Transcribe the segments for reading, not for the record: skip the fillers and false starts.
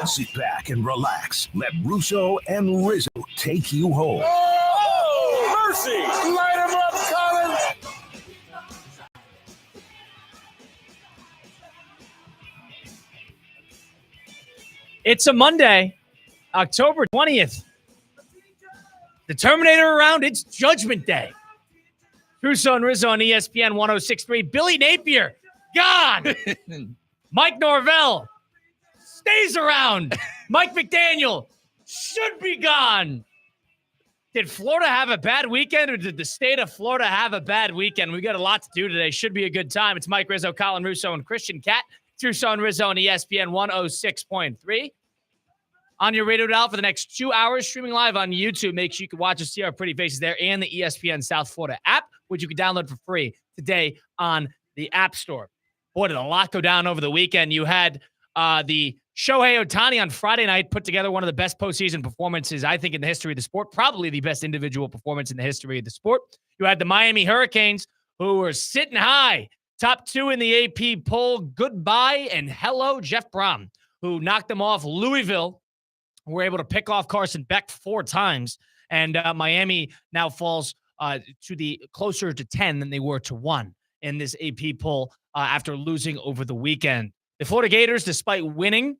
Sit back and relax. Let Russo and Rizzo take you home. Oh, mercy! Light him up, Colin! It's a Monday, October 20th. The Terminator around, it's Judgment Day. Russo and Rizzo on ESPN 106.3. Billy Napier, gone. Mike Norvell stays around. Mike McDaniel should be gone. Did Florida have a bad weekend, or did the state of Florida have a bad weekend? We got a lot to do today. Should be a good time. It's Mike Rizzo, Colin Russo, and Christian Cat. It's Russo and Rizzo on ESPN 106.3. On your radio dial for the next 2 hours, streaming live on YouTube. Make sure you can watch us, see our pretty faces there, and the ESPN South Florida app, which you can download for free today on the App Store. Boy, did a lot go down over the weekend. You had the Shohei Ohtani on Friday night put together one of the best postseason performances, I think, in the history of the sport. Probably the best individual performance in the history of the sport. You had the Miami Hurricanes, who were sitting high, top 2 in the AP poll. Goodbye and hello, Jeff Brom, who knocked them off Louisville. Were able to pick off Carson Beck 4 times, and Miami now falls to the closer to 10 than they were to 1 in this AP poll after losing over the weekend. The Florida Gators, despite winning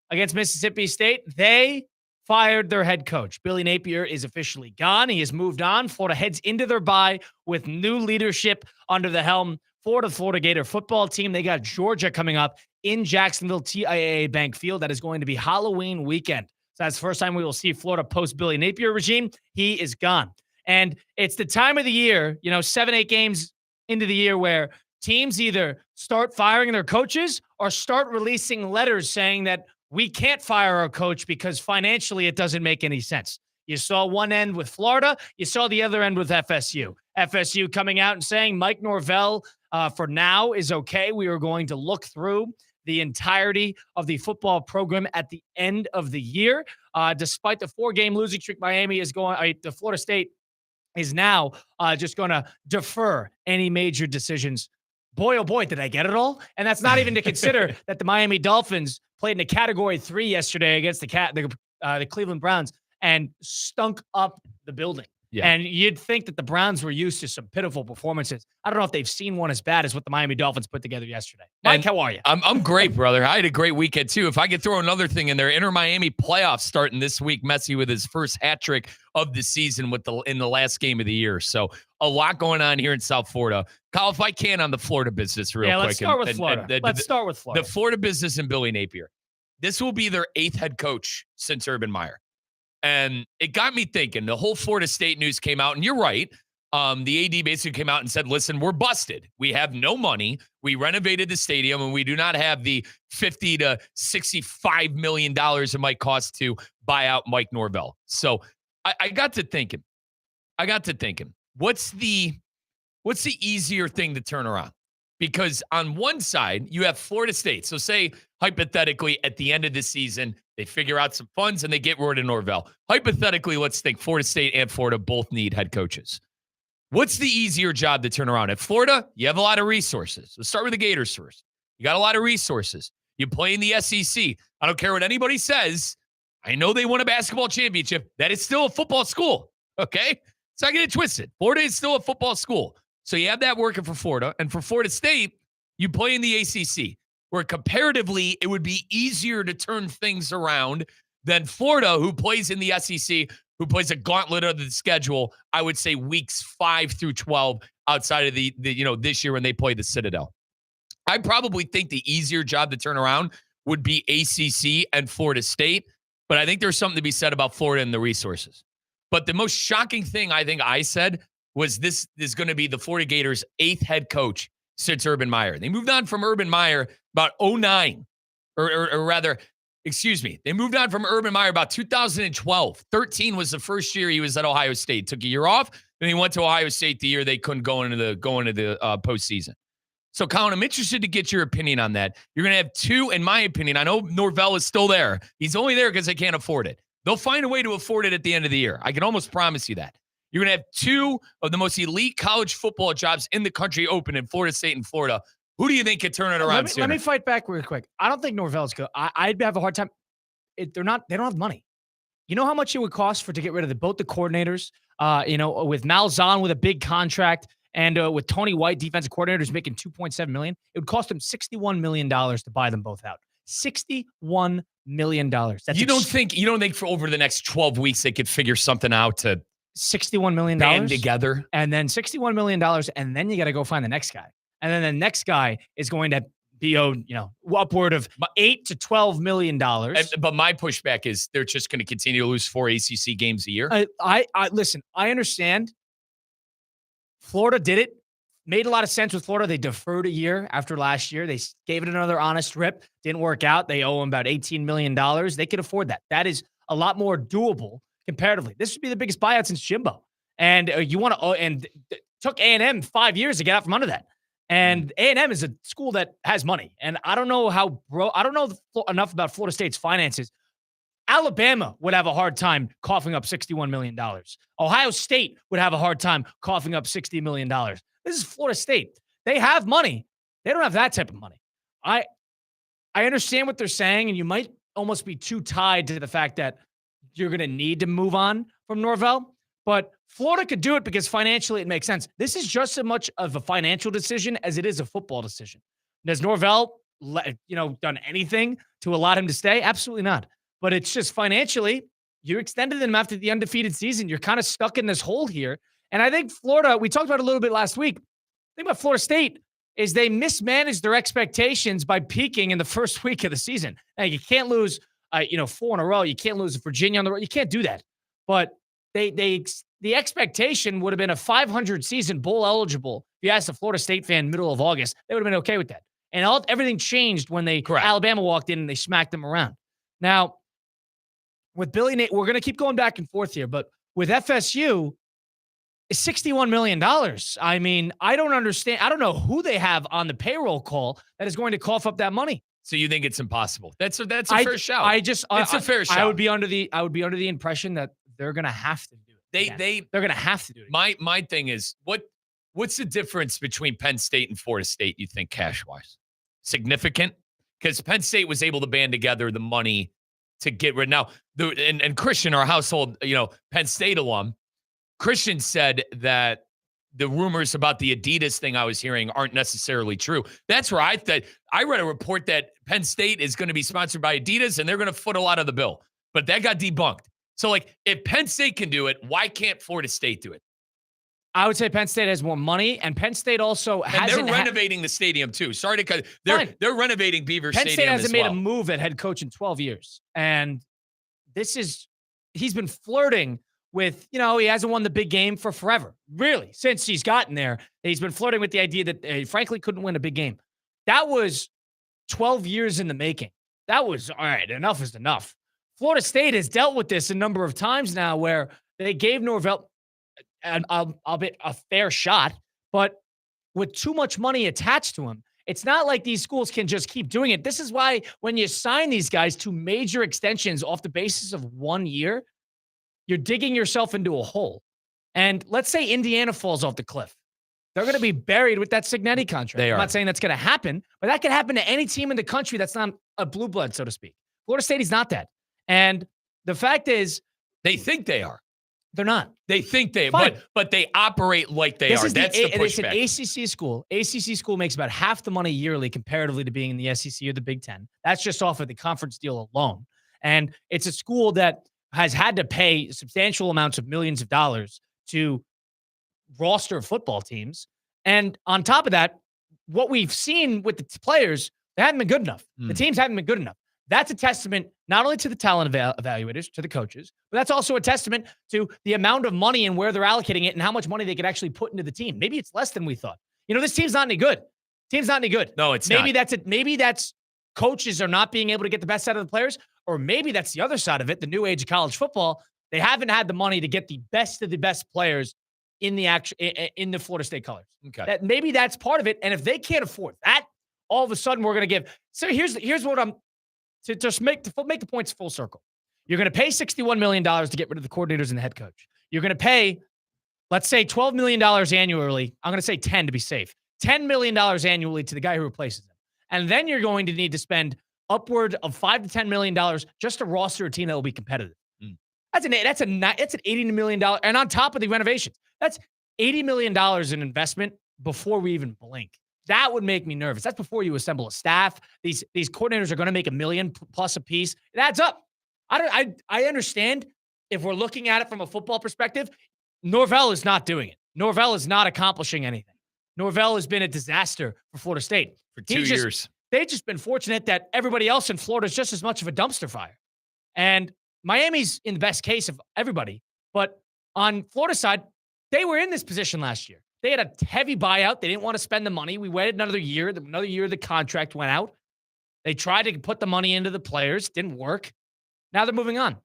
against Mississippi State, they fired their head coach. Billy Napier is officially gone. He has moved on. Florida heads into their bye with new leadership under the helm for the Florida Gator football team. They got Georgia coming up in Jacksonville, TIAA Bank Field. That is going to be Halloween weekend. So that's the first time we will see Florida post Billy Napier regime. He is gone. And it's the time of the year, 7-8 games into the year, where teams either start firing their coaches or start releasing letters saying that we can't fire our coach because financially it doesn't make any sense. You saw one end with Florida. You saw the other end with FSU. FSU coming out and saying Mike Norvell for now is okay. We are going to look through the entirety of the football program at the end of the year. Despite the 4-game losing streak, Miami is going, the Florida State is now just going to defer any major decisions. Boy, oh boy, did I get it all? And that's not even to consider that the Miami Dolphins played in a Category 3 yesterday against the Cleveland Browns and stunk up the building. Yeah. And you'd think that the Browns were used to some pitiful performances. I don't know if they've seen one as bad as what the Miami Dolphins put together yesterday. Mike, how are you? I'm great, brother. I had a great weekend, too. If I could throw another thing in there, Inter Miami playoffs starting this week. Messi with his first hat trick of the season in the last game of the year. So a lot going on here in South Florida. Kyle, if I can, on the Florida business real quick. Let's start with Florida. Let's start with Florida. The Florida business and Billy Napier. This will be their 8th head coach since Urban Meyer. And it got me thinking. The whole Florida State news came out, and you're right. The AD basically came out and said, listen, we're busted. We have no money. We renovated the stadium, and we do not have the $50 to $65 million it might cost to buy out Mike Norvell. So I got to thinking, what's the easier thing to turn around? Because on one side, you have Florida State. So say, hypothetically, at the end of the season, they figure out some funds and they get rid of Norvell. Hypothetically, let's think Florida State and Florida both need head coaches. What's the easier job to turn around? At Florida, you have a lot of resources. Let's start with the Gators first. You got a lot of resources. You play in the SEC. I don't care what anybody says. I know they won a basketball championship. That is still a football school, okay? It's not getting twisted. Florida is still a football school. So you have that working for Florida. And for Florida State, you play in the ACC, where comparatively it would be easier to turn things around than Florida, who plays in the SEC, who plays a gauntlet of the schedule, I would say weeks 5 through 12 outside of the this year when they play the Citadel. I probably think the easier job to turn around would be ACC and Florida State, but I think there's something to be said about Florida and the resources. But the most shocking thing I think I said was this is going to be the Florida Gators' 8th head coach since Urban Meyer. They moved on from Urban Meyer about 2009, or rather, excuse me. They moved on from Urban Meyer about 2012. 13 was the first year he was at Ohio State. Took a year off, then he went to Ohio State the year they couldn't go into the postseason. So, Colin, I'm interested to get your opinion on that. You're going to have 2, in my opinion. I know Norvell is still there. He's only there because they can't afford it. They'll find a way to afford it at the end of the year. I can almost promise you that. You're going to have 2 of the most elite college football jobs in the country open in Florida State and Florida. Who do you think could turn it around sooner? Let me fight back real quick. I don't think Norvell's good. I'd have a hard time. they don't have money. You know how much it would cost to get rid of both the coordinators, with Malzahn with a big contract and with Tony White, defensive coordinators making $2.7 million. It would cost them $61 million to buy them both out. $61 million. You don't think for over the next 12 weeks they could figure something out to $61 million band together? And then $61 million, and then you got to go find the next guy. And then the next guy is going to be owed, upward of $8 to $12 million. But my pushback is they're just going to continue to lose 4 ACC games a year. I listen, I understand. Florida did it. Made a lot of sense with Florida. They deferred a year after last year. They gave it another honest rip. Didn't work out. They owe them about $18 million. They could afford that. That is a lot more doable comparatively. This would be the biggest buyout since Jimbo. And took A&M 5 years to get out from under that. And A&M is a school that has money. And I don't know enough about Florida State's finances. Alabama would have a hard time coughing up $61 million. Ohio State would have a hard time coughing up $60 million. This is Florida State. They have money. They don't have that type of money. I understand what they're saying, and you might almost be too tied to the fact that you're going to need to move on from Norvell. But Florida could do it because financially it makes sense. This is just as much of a financial decision as it is a football decision. And has Norvell, done anything to allow him to stay? Absolutely not. But it's just financially, you extended him after the undefeated season. You're kind of stuck in this hole here. And I think Florida, we talked about it a little bit last week. The thing about Florida State is they mismanaged their expectations by peaking in the first week of the season. Now, you can't lose, 4 in a row. You can't lose Virginia on the road. You can't do that. But the expectation would have been a 500 season bowl eligible. If you asked a Florida State fan middle of August, they would have been okay with that. And everything changed when Alabama walked in and they smacked them around. Now, with Billy Nate, we're going to keep going back and forth here, but with FSU, it's $61 million. I mean, I don't understand. I don't know who they have on the payroll call that is going to cough up that money. So you think it's impossible? That's a fair shout. It's a fair shout. I would be under the impression that they're going to have to do it. They're going to have to do it. My thing is, what's the difference between Penn State and Florida State, you think, cash-wise? Significant? Because Penn State was able to band together the money to get rid. Now, and Christian, our household, Penn State alum, Christian said that the rumors about the Adidas thing I was hearing aren't necessarily true. That's where I read a report that Penn State is going to be sponsored by Adidas and they're going to foot a lot of the bill. But that got debunked. So, if Penn State can do it, why can't Florida State do it? I would say Penn State has more money, and Penn State also hasn't. And they're renovating the stadium too. Sorry to cut. They're renovating Beaver Stadium. Penn State hasn't made a move at head coach in 12 years, and he's been flirting with. He hasn't won the big game for forever, really, since he's gotten there. He's been flirting with the idea that he frankly couldn't win a big game. That was 12 years in the making. That was all right. Enough is enough. Florida State has dealt with this a number of times now, where they gave Norvell. And I'll bet a fair shot, but with too much money attached to him, it's not like these schools can just keep doing it. This is why when you sign these guys to major extensions off the basis of 1 year, you're digging yourself into a hole. And let's say Indiana falls off the cliff. They're going to be buried with that Cignetti contract. I'm not saying that's going to happen, but that could happen to any team in the country that's not a blue blood, so to speak. Florida State is not that. And the fact is, they think they are. They're not. They think they, but they operate like they are. That's the pushback. It's an ACC school. ACC school makes about half the money yearly comparatively to being in the SEC or the Big Ten. That's just off of the conference deal alone. And it's a school that has had to pay substantial amounts of millions of dollars to roster football teams. And on top of that, what we've seen with the players, they haven't been good enough. The teams haven't been good enough. That's a testament not only to the talent evaluators, to the coaches, but that's also a testament to the amount of money and where they're allocating it and how much money they could actually put into the team. Maybe it's less than we thought. This team's not any good. No, it's maybe not. Maybe that's coaches are not being able to get the best out of the players, or maybe that's the other side of it, the new age of college football. They haven't had the money to get the best of the best players in the Florida State colors. Okay. Maybe that's part of it. And if they can't afford that, all of a sudden we're going to give. So here's what I'm. To just make the points full circle. You're going to pay $61 million to get rid of the coordinators and the head coach. You're going to pay, let's say, $12 million annually. I'm going to say 10 to be safe. $10 million annually to the guy who replaces him. And then you're going to need to spend upward of $5 to $10 million just to roster a team that will be competitive. Mm. That's an $80 million, and on top of the renovations, that's $80 million in investment before we even blink. That would make me nervous. That's before you assemble a staff. These coordinators are going to make $1 million plus a piece. It adds up. I understand if we're looking at it from a football perspective. Norvell is not doing it. Norvell is not accomplishing anything. Norvell has been a disaster for Florida State for 2 years. They've just been fortunate that everybody else in Florida is just as much of a dumpster fire. And Miami's in the best case of everybody. But on Florida's side, they were in this position last year. They had a heavy buyout. They didn't want to spend the money. We waited another year. The contract went out. They tried to put the money into the players. Didn't work. Now they're moving on.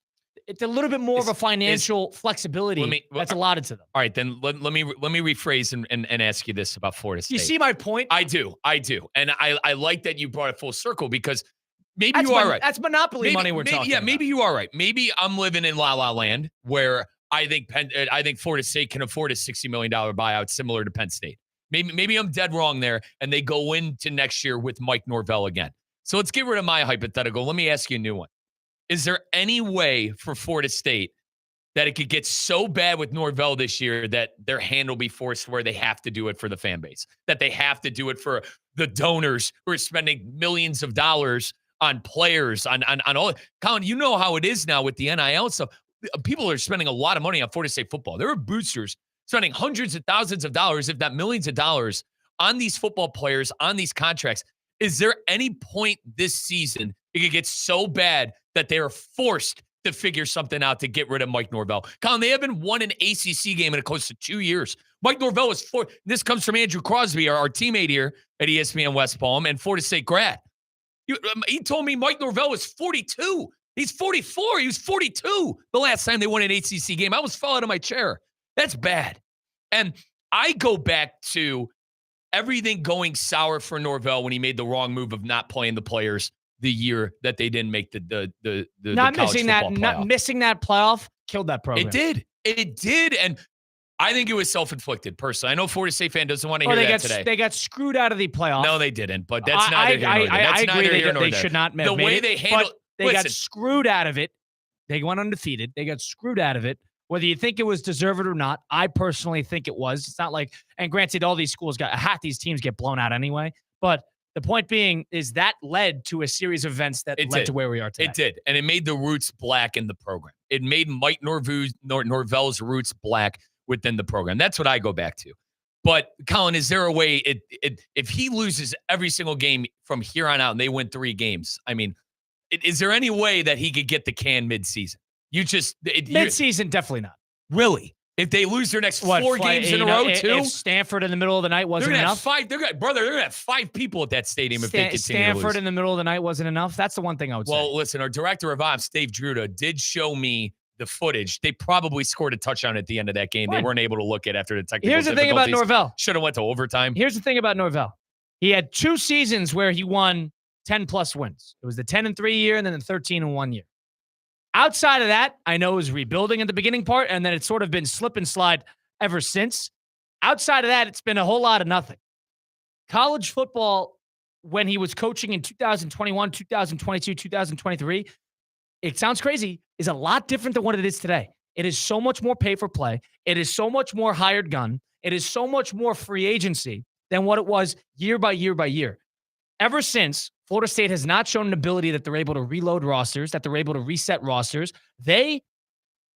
It's a little bit more of a financial flexibility that's allotted to them. All right, then let me rephrase and ask you this about Florida State. You see my point? I do. And I like that you brought it full circle because maybe you are right. That's monopoly money we're talking about. Maybe you are right. Maybe I'm living in La La Land where I think Florida State can afford a $60 million buyout similar to Penn State. Maybe I'm dead wrong there, and they go into next year with Mike Norvell again. So let's get rid of my hypothetical. Let me ask you a new one. Is there any way for Florida State that it could get so bad with Norvell this year that their hand will be forced where they have to do it for the fan base, that they have to do it for the donors who are spending millions of dollars on players, on all? Colin, you know how it is now with the NIL stuff. People are spending a lot of money on Florida State football. There are boosters spending hundreds of thousands of dollars, if not millions of dollars, on these football players, on these contracts. Is there any point this season it could get so bad that they are forced to figure something out to get rid of Mike Norvell? Colin, they haven't won an ACC game in close to 2 years. Mike Norvell is this comes from Andrew Crosby, our teammate here at ESPN West Palm and Florida State grad. He told me Mike Norvell was 42. He's 44. He was 42 the last time they won an ACC game. I almost fell out of my chair. That's bad. And I go back to everything going sour for Norvell when he made the wrong move of not playing the players the year that they didn't make the not college missing football that playoff. Not missing that playoff killed that program. It did, and I think it was self-inflicted. Personally, I know Florida State fan doesn't want to hear that today. They got screwed out of the playoff. No, they didn't. But that's neither here nor there. I agree. They should not. The way they handled. They got screwed out of it. They went undefeated. They got screwed out of it. Whether you think it was deserved or not, I personally think it was. It's not like, and granted, all these schools half these teams get blown out anyway. But the point being is that led to a series of events that led to where we are today. It did. And it made the roots black in the program. It made Mike Norvell's roots black within the program. That's what I go back to. But, Colin, is there a way if he loses every single game from here on out and they win 3 games, I mean, is there any way that he could get the can midseason? Mid-season, definitely not. Really? If they lose their next 4 games in a row, too? If Stanford in the middle of the night wasn't enough. They're going to have 5 people at that stadium if they continue Stanford to lose. in the middle of the night wasn't enough. That's the one thing I would say. Well, listen, our director of ops, Dave Druda, did show me the footage. They probably scored a touchdown at the end of that game. They weren't able to look at after the technical Here's the thing about Norvell. Should have went to overtime. Here's the thing about Norvell. He had 2 seasons where he won 10-plus wins. It was the 10-3 year and then the 13-1 year. Outside of that, I know it was rebuilding at the beginning part, and then it's sort of been slip and slide ever since. Outside of that, it's been a whole lot of nothing. College football, when he was coaching in 2021, 2022, 2023, it sounds crazy, is a lot different than what it is today. It is so much more pay for play. It is so much more hired gun. It is so much more free agency than what it was year by year by year. Ever since, Florida State has not shown an ability that they're able to reload rosters, that they're able to reset rosters. They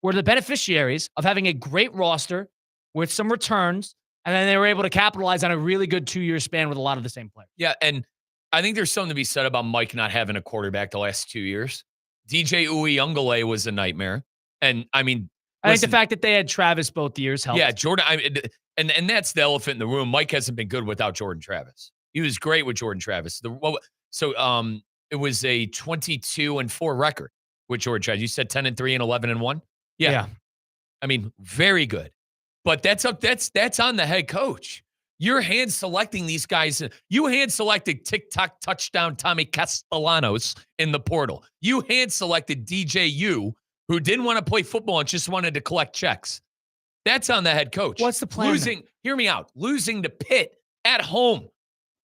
were the beneficiaries of having a great roster with some returns, and then they were able to capitalize on a really good 2-year span with a lot of the same players. Yeah, and I think there's something to be said about Mike not having a quarterback the last 2 years. DJ Uiagalelei was a nightmare. And, I mean, I think the fact that they had Travis both years helped. Yeah, Jordan, and that's the elephant in the room. Mike hasn't been good without Jordan Travis. He was great with Jordan Travis. It was a 22-4 record with Jordan Travis. You said 10-3 and 11-1? Yeah. I mean, very good. But that's on the head coach. You're hand selecting these guys. You hand selected TikTok touchdown Tommy Castellanos in the portal. You hand selected DJU, who didn't want to play football and just wanted to collect checks. That's on the head coach. What's the plan? Hear me out. Losing to Pitt at home.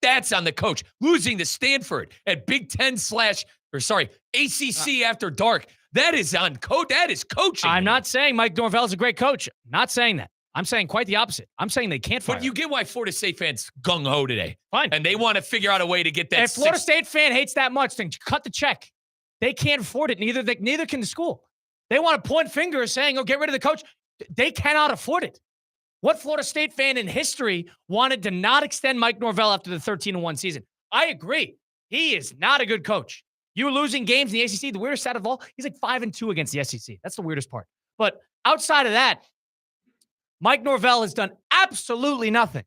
That's on the coach. Losing to Stanford at Big Ten ACC after dark. That is on coach. That is coaching. I'm not saying Mike Norvell is a great coach. Not saying that. I'm saying quite the opposite. I'm saying they can't fire But you get why Florida State fans gung-ho today. Fine. And they want to figure out a way to get that. If Florida State fan hates that much, then cut the check. They can't afford it. Neither can the school. They want to point fingers saying, oh, get rid of the coach. They cannot afford it. What Florida State fan in history wanted to not extend Mike Norvell after the 13-1 season? I agree. He is not a good coach. You were losing games in the ACC. The weirdest stat of all, he's like 5-2 against the SEC. That's the weirdest part. But outside of that, Mike Norvell has done absolutely nothing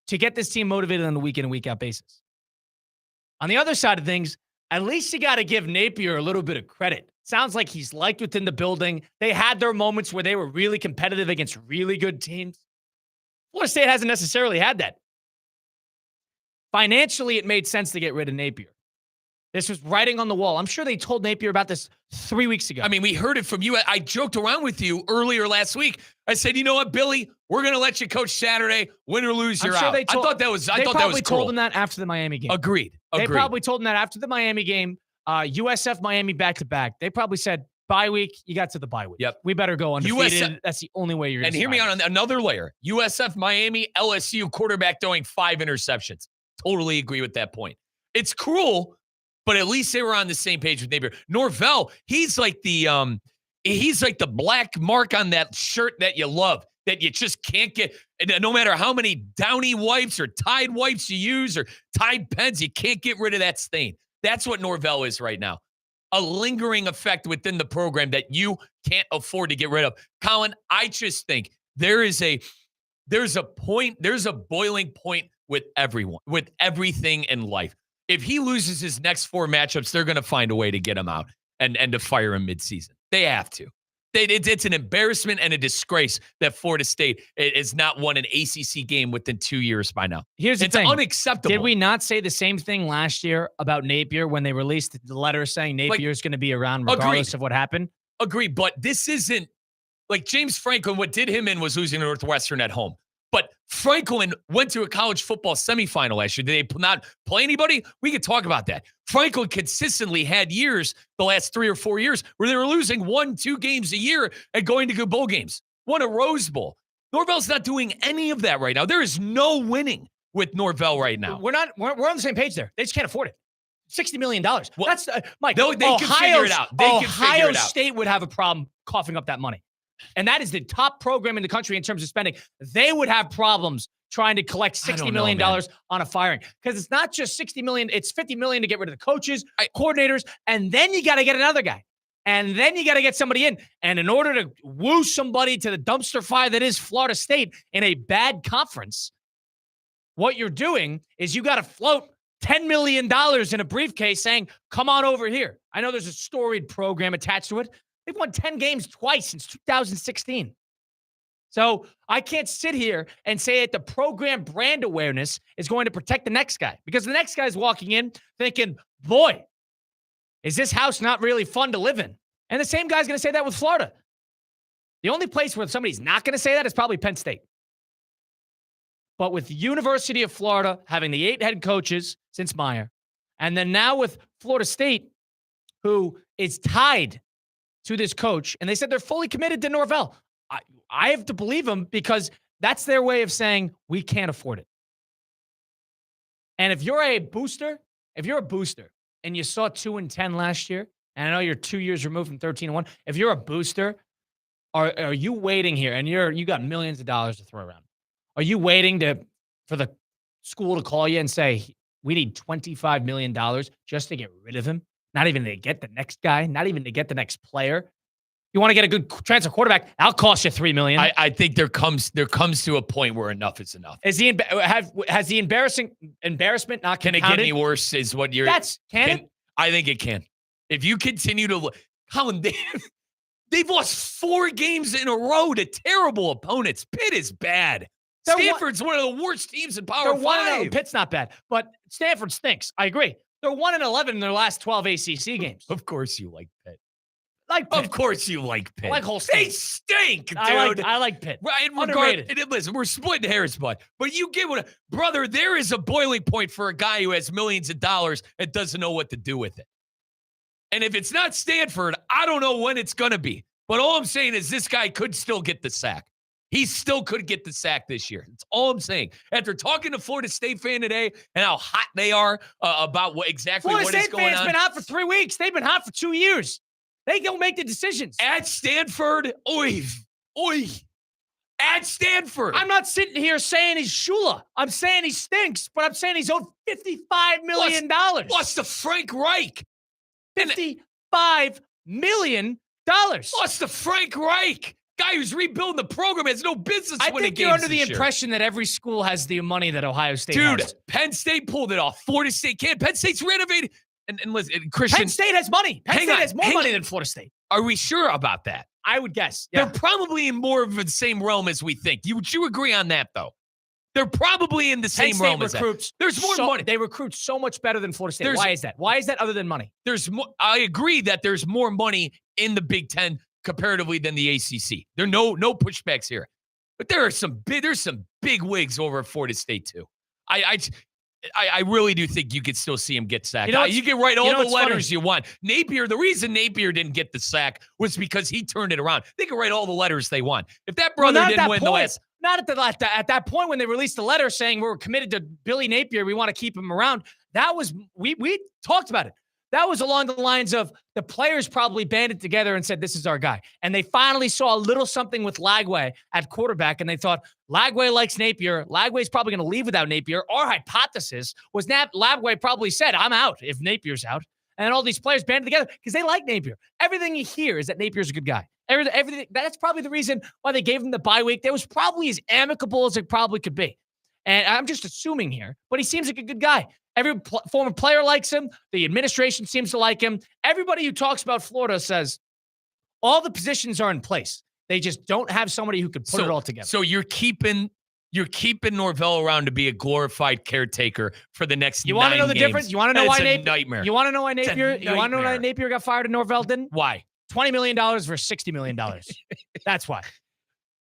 to get this team motivated on a week in and week out basis. On the other side of things, at least you got to give Napier a little bit of credit. Sounds like he's liked within the building. They had their moments where they were really competitive against really good teams. Florida State hasn't necessarily had that. Financially, it made sense to get rid of Napier. This was writing on the wall. I'm sure they told Napier about this 3 weeks ago. I mean, we heard it from you. I joked around with you earlier last week. I said, you know what, Billy? We're going to let you coach Saturday. Win or lose, you're out. I thought that was They probably told him that after the Miami game. Agreed. They probably told him that after the Miami game. USF Miami back-to-back. They probably said, bye week, you got to the bye week. Yep. We better go undefeated. That's the only way you're going to. And hear me on another layer. USF Miami, LSU quarterback throwing 5 interceptions. Totally agree with that point. It's cruel, but at least they were on the same page with Napier. Norvell, he's like the black mark on that shirt that you love, that you just can't get. No matter how many Downy wipes or Tide wipes you use or Tide pens, you can't get rid of that stain. That's what Norvell is right now. A lingering effect within the program that you can't afford to get rid of. Colin, I just think there's a boiling point with everyone, with everything in life. If he loses his next 4 matchups, they're going to find a way to get him out and to fire him midseason. They have to. It's an embarrassment and a disgrace that Florida State has not won an ACC game within 2 years by now. Here's the thing. It's unacceptable. Did we not say the same thing last year about Napier when they released the letter saying Napier is going to be around regardless of what happened? Agree, but this isn't like James Franklin. What did him in was losing to Northwestern at home. But Franklin went to a college football semifinal last year. Did they not play anybody? We could talk about that. Franklin consistently had years, the last 3 or 4 years, where they were losing 1-2 games a year and going to good bowl games. Won a Rose Bowl. Norvell's not doing any of that right now. There is no winning with Norvell right now. We're on the same page there. They just can't afford it. $60 million. Well, that's Mike. They can figure it out. Ohio State would have a problem coughing up that money. And that is the top program in the country in terms of spending. They would have problems trying to collect $60 million on a firing. Because it's not just $60 million, it's $50 million to get rid of the coaches, coordinators, and then you got to get another guy. And then you got to get somebody in. And in order to woo somebody to the dumpster fire that is Florida State in a bad conference, what you're doing is you got to float $10 million in a briefcase saying, come on over here. I know there's a storied program attached to it. They've won 10 games twice since 2016. So I can't sit here and say that the program brand awareness is going to protect the next guy, because the next guy's walking in thinking, boy, is this house not really fun to live in? And the same guy's going to say that with Florida. The only place where somebody's not going to say that is probably Penn State. But with the University of Florida having the 8 head coaches since Meyer, and then now with Florida State, who is tied to this coach, and they said they're fully committed to Norvell. I have to believe them, because that's their way of saying we can't afford it. And if you're a booster and you saw 2-10 last year, and I know you're 2 years removed from 13-1, if you're a booster, are you waiting here and you got millions of dollars to throw around? Are you waiting for the school to call you and say, we need $25 million just to get rid of him? Not even to get the next guy, not even to get the next player. You want to get a good transfer quarterback, that'll cost you $3 million. I think there comes to a point where enough is enough. Has the embarrassment not Can it get any worse is what you're... I think it can. If you continue to look... Colin, they've lost 4 games in a row to terrible opponents. Pitt is bad. Stanford's one of the worst teams in Power 5. Pitt's not bad, but Stanford stinks. I agree. They're 1-11 in their last 12 ACC games. Of course you like Pitt. Like Pitt. Of course you like Pitt. I like Holstein. They stink, dude. I like Pitt. Right, Underrated. Listen, we're splitting hairs, but you get what, brother. There is a boiling point for a guy who has millions of dollars and doesn't know what to do with it. And if it's not Stanford, I don't know when it's gonna be. But all I'm saying is this guy could still get the sack. He still could get the sack this year. That's all I'm saying. After talking to Florida State fan today and how hot they are about what is going on. Florida State fans been hot for 3 weeks. They've been hot for 2 years. They don't make the decisions. At Stanford, oy. At Stanford. I'm not sitting here saying he's Shula. I'm saying he stinks, but I'm saying he's owed $55 million. Plus the Frank Reich. $55 million. Plus the Frank Reich. Guy who's rebuilding the program has no business winning games. I think you're under the impression that every school has the money that Ohio State has. Dude, Penn State pulled it off. Florida State can't. Penn State's renovated. And listen, Christian. Penn State has money. Penn State has more money than Florida State. Are we sure about that? I would guess. Yeah. They're probably in more of the same realm as we think. Would you agree on that, though? They're probably in the same realm as that. There's more money. They recruit so much better than Florida State. Why is that? Why is that other than money? There's more. I agree that there's more money in the Big Ten comparatively than the ACC. There are no pushbacks here. But there's some big wigs over at Florida State, too. I really do think you could still see him get sacked. You can write all the letters you want. Napier, the reason Napier didn't get the sack was because he turned it around. They can write all the letters they want. If that brother didn't win the last... Not at that point when they released the letter saying we're committed to Billy Napier, we want to keep him around. That was, we talked about it. That was along the lines of the players probably banded together and said, this is our guy. And they finally saw a little something with Lagway at quarterback, and they thought, Lagway likes Napier. Lagway's probably going to leave without Napier. Our hypothesis was that Lagway probably said, I'm out if Napier's out. And all these players banded together because they like Napier. Everything you hear is that Napier's a good guy. Everything. That's probably the reason why they gave him the bye week. That was probably as amicable as it probably could be. And I'm just assuming here, but he seems like a good guy. Every former player likes him. The administration seems to like him. Everybody who talks about Florida says all the positions are in place. They just don't have somebody who could put it all together. So you're keeping Norvell around to be a glorified caretaker for the next 9 games. You want to know the difference? You want to know why Napier? Nightmare. You want to know why Napier? You want to know why Napier got fired and Norvell didn't? Why? $20 million versus $60 million. That's why.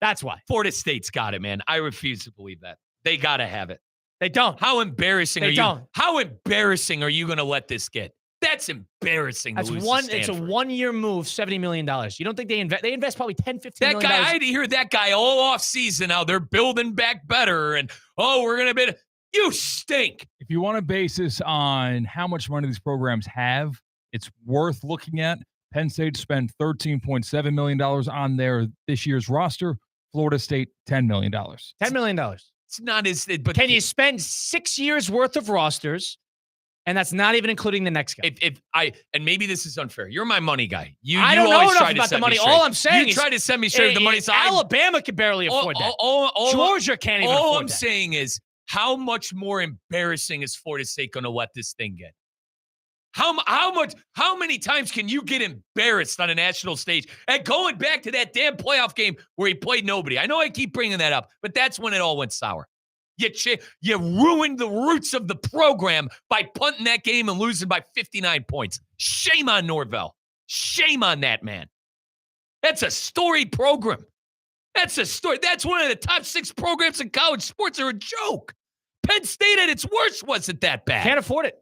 That's why. Florida State's got it, man. I refuse to believe that. They got to have it. They don't. How embarrassing are you? How embarrassing are you going to let this get? That's embarrassing. It's a 1-year move, $70 million. You don't think they invest probably $10, $15 million? That guy, I had to hear that guy all off season how they're building back better and we're going to be. You stink. If you want to base this on how much money these programs have, it's worth looking at. Penn State spent $13.7 million on their this year's roster. Florida State, $10 million. $10 million. It's not as, but can you spend 6 years worth of rosters? And that's not even including the next guy. And maybe this is unfair. You're my money guy. I don't know enough about the money. All I'm saying is you try to send me straight the money. So Alabama can barely afford that. Georgia can't even afford that. All I'm saying is, how much more embarrassing is Florida State going to let this thing get? How many times can you get embarrassed on a national stage? And going back to that damn playoff game where he played nobody. I know I keep bringing that up, but that's when it all went sour. You ruined the roots of the program by punting that game and losing by 59 points. Shame on Norvell. Shame on that man. That's a storied program. That's a story. That's one of the top 6 programs in college sports are a joke. Penn State at its worst wasn't that bad. Can't afford it.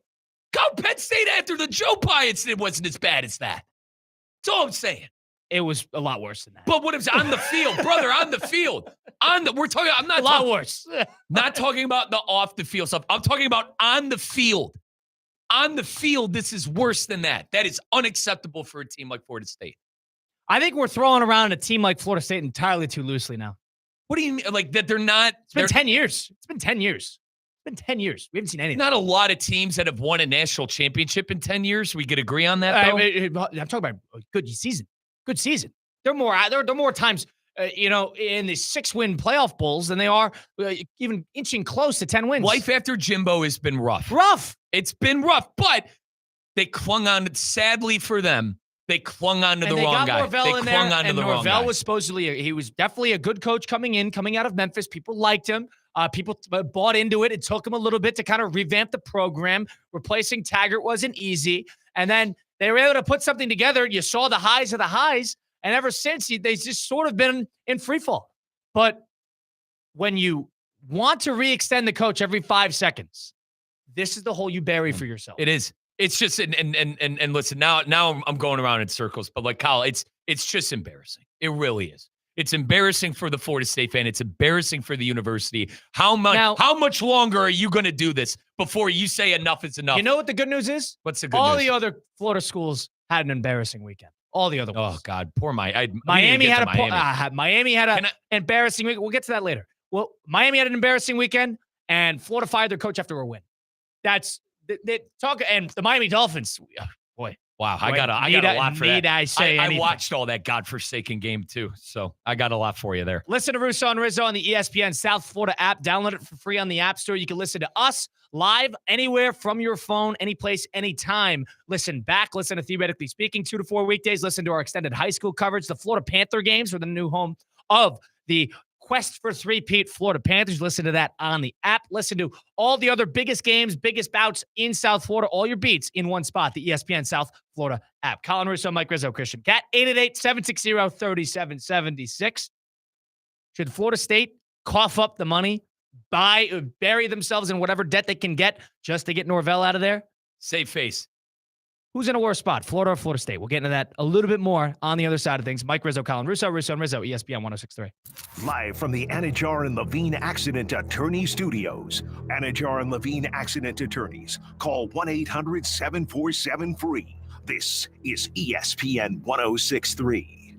Penn State after the Joe Pye incident wasn't as bad as that. That's all I'm saying. It was a lot worse than that. But what if on the field, brother, on the field. We're talking, I'm not a lot worse. Not talking about the off the field stuff. I'm talking about on the field. On the field, this is worse than that. That is unacceptable for a team like Florida State. I think we're throwing around a team like Florida State entirely too loosely now. What do you mean? Like that they're not? It's been 10 years. It's been 10 years. It's been 10 years. We haven't seen anything. Not a lot of teams that have won a national championship in 10 years. We could agree on that, though? I'm talking about a good season. Good season. They're more times, in the 6-win playoff bowls than they are even inching close to 10 wins. Life after Jimbo has been rough. It's been rough, but they clung on, sadly for them, they clung on to the wrong guy. Norvell in there, and Norvell was supposedly, he was definitely a good coach coming out of Memphis. People liked him. People bought into it. It took him a little bit to kind of revamp the program. Replacing Taggart wasn't easy. And then They were able to put something together. You saw the highs of the highs, and ever since, they just sort of been in free fall. But when you want to re-extend the coach every 5 seconds, this is the hole you bury for yourself. It is. It's just and listen, now I'm going around in circles, but like Kyle, it's just embarrassing. It really is. It's embarrassing for the Florida State fan. It's embarrassing for the university. How much longer are you going to do this before you say enough is enough? You know what the good news is? What's the good All news? the other Florida schools had an embarrassing weekend. All the other ones. Oh God, poor Miami Had an embarrassing week. We'll get to that later. Well, Miami had an embarrassing weekend, and Florida fired their coach after a win. That's talk. And the Miami Dolphins, boy, wow, I got a lot for that. I watched all that godforsaken game too, so I got a lot for you there. Listen to Russo and Rizzo on the ESPN South Florida app. Download it for free on the App Store. You can listen to us live anywhere from your phone, anyplace, anytime. Listen back. Listen to Theoretically Speaking 2 to 4 weekdays. Listen to our extended high school coverage. The Florida Panther games were the new home of the Quest for Three-Peat Florida Panthers. Listen to that on the app. Listen to all the other biggest games, biggest bouts in South Florida, all your beats in one spot, the ESPN South Florida app. Colin Russo, Mike Rizzo, Christian Cat, 888-760-3776. Should Florida State cough up the money, bury themselves in whatever debt they can get just to get Norvell out of there? Save face. Who's in a worse spot, Florida or Florida State? We'll get into that a little bit more on the other side of things. Mike Rizzo, Colin Russo, Russo and Rizzo, ESPN 106.3. Live from the Anajar and Levine Accident Attorney Studios. Anajar and Levine Accident Attorneys. Call 1-800-747-FREE. This is ESPN 106.3.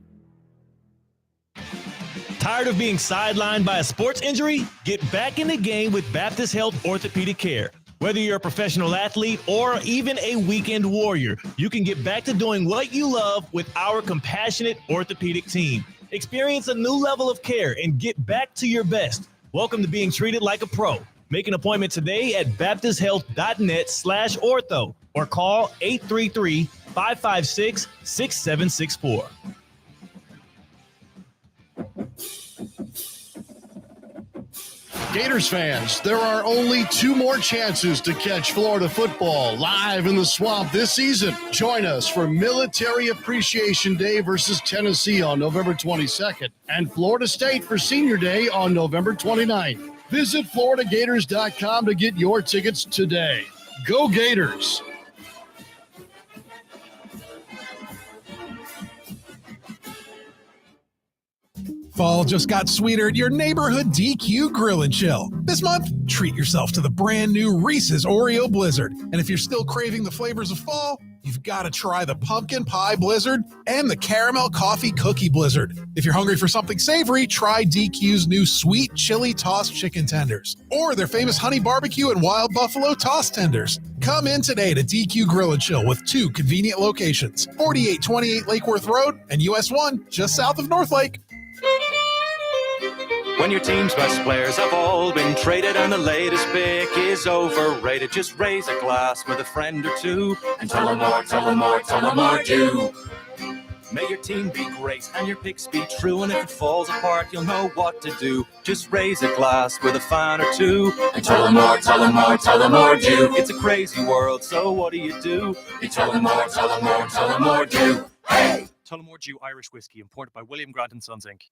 Tired of being sidelined by a sports injury? Get back in the game with Baptist Health Orthopedic Care. Whether you're a professional athlete or even a weekend warrior, you can get back to doing what you love with our compassionate orthopedic team. Experience a new level of care and get back to your best. Welcome to being treated like a pro. Make an appointment today at baptisthealth.net/ortho or call 833-556-6764. Gators fans, there are only 2 more chances to catch Florida football live in the Swamp this season. Join us for Military Appreciation Day versus Tennessee on November 22nd and Florida State for Senior Day on November 29th. Visit FloridaGators.com to get your tickets today. Go Gators! Fall just got sweeter at your neighborhood DQ Grill and Chill. This month, treat yourself to the brand new Reese's Oreo Blizzard. And if you're still craving the flavors of fall, you've got to try the Pumpkin Pie Blizzard and the Caramel Coffee Cookie Blizzard. If you're hungry for something savory, try DQ's new Sweet Chili Tossed Chicken Tenders or their famous Honey Barbecue and Wild Buffalo Tossed Tenders. Come in today to DQ Grill and Chill with 2 convenient locations, 4828 Lake Worth Road and US 1 just south of North Lake. When your team's best players have all been traded and the latest pick is overrated, just raise a glass with a friend or two and tell them more, tell them more, tell them more, do. May your team be great and your picks be true, and if it falls apart, you'll know what to do. Just raise a glass with a fan or two and tell them more, tell them more, tell them more, do. It's a crazy world, so what do? You tell them more, tell them more, tell them more, do. Hey! Tullamore Dew Irish Whiskey, imported by William Grant & Sons, Inc.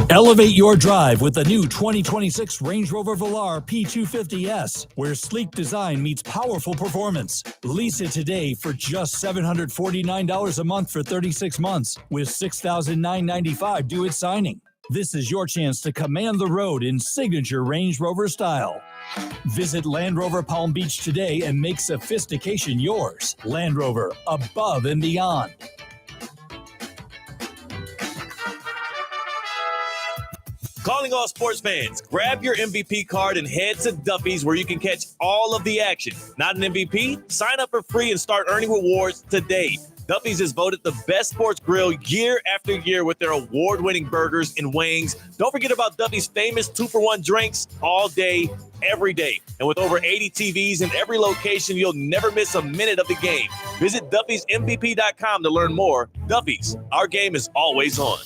Elevate your drive with the new 2026 Range Rover Velar P250S, where sleek design meets powerful performance. Lease it today for just $749 a month for 36 months, with $6,995 due at signing. This is your chance to command the road in signature Range Rover style. Visit Land Rover Palm Beach today and make sophistication yours. Land Rover, above and beyond. Calling all sports fans, grab your MVP card and head to Duffy's where you can catch all of the action. Not an MVP? Sign up for free and start earning rewards today. Duffy's is voted the best sports grill year after year with their award-winning burgers and wings. Don't forget about Duffy's famous 2-for-1 drinks all day, every day. And with over 80 TVs in every location, you'll never miss a minute of the game. Visit Duffy'sMVP.com to learn more. Duffy's, our game is always on.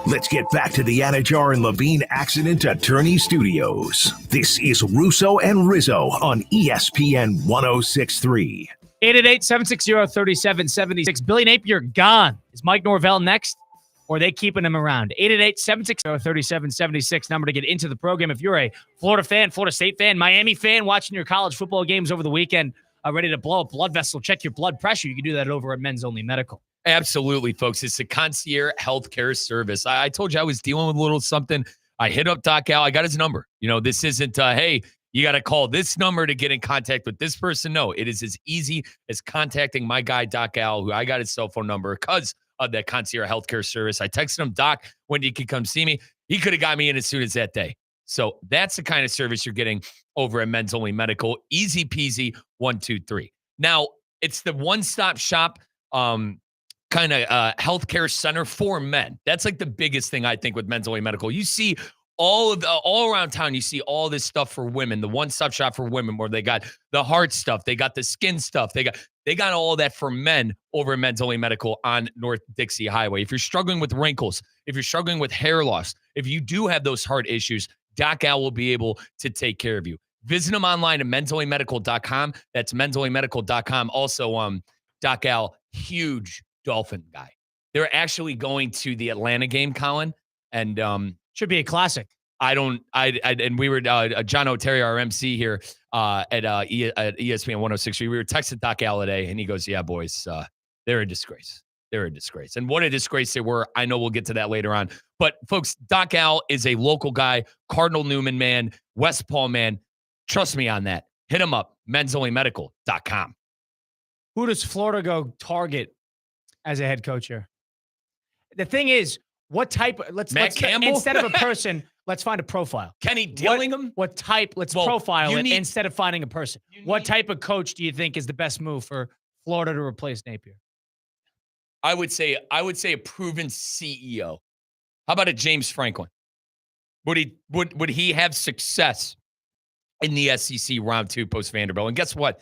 Let's get back to the Anajar and Levine Accident Attorney Studios. This is Russo and Rizzo on ESPN 106.3. 888-760-3776. Billy Napier gone. Is Mike Norvell next? Or are they keeping him around? 888-760-3776. Number to get into the program. If you're a Florida fan, Florida State fan, Miami fan, watching your college football games over the weekend, ready to blow a blood vessel, check your blood pressure, you can do that over at Men's Only Medical. Absolutely, folks. It's a concierge healthcare service. I told you I was dealing with a little something. I hit up Doc Al. I got his number. This isn't, hey, you got to call this number to get in contact with this person. No, it is as easy as contacting my guy, Doc Al, who I got his cell phone number because of that concierge healthcare service. I texted him, Doc, when you could come see me. He could have got me in as soon as that day. So that's the kind of service you're getting over at Men's Only Medical. Easy peasy, 1, 2, 3. Now, it's the one-stop shop kind of healthcare center for men. That's like the biggest thing I think with Men's Only Medical. You see all around town, you see all this stuff for women, the one-stop shop for women where they got the heart stuff, they got the skin stuff, they got all that for men over at Men's Only Medical on North Dixie Highway. If you're struggling with wrinkles, if you're struggling with hair loss, if you do have those heart issues, Doc Al will be able to take care of you. Visit them online at mensonlymedical.com. That's mensonlymedical.com. Also, Doc Al, huge Dolphin guy. They're actually going to the Atlanta game, Colin, and should be a classic. And we were John O'Terry, our MC here at ESPN 106.3. We were texting Doc Al today, and he goes, "Yeah, boys, they're a disgrace. They're a disgrace." And what a disgrace they were. I know we'll get to that later on. But folks, Doc Al is a local guy, Cardinal Newman man, West Palm man. Trust me on that. Hit him up, mensonlymedical.com. Who does Florida go target as a head coach here? The thing is, what type? Let's Campbell? Instead of a person, let's find a profile. Kenny Dillingham? What type? Let's profile it instead of finding a person. What type of coach do you think is the best move for Florida to replace Napier? I would say a proven CEO. How about a James Franklin? Would he have success in the SEC round 2 post Vanderbilt? And guess what?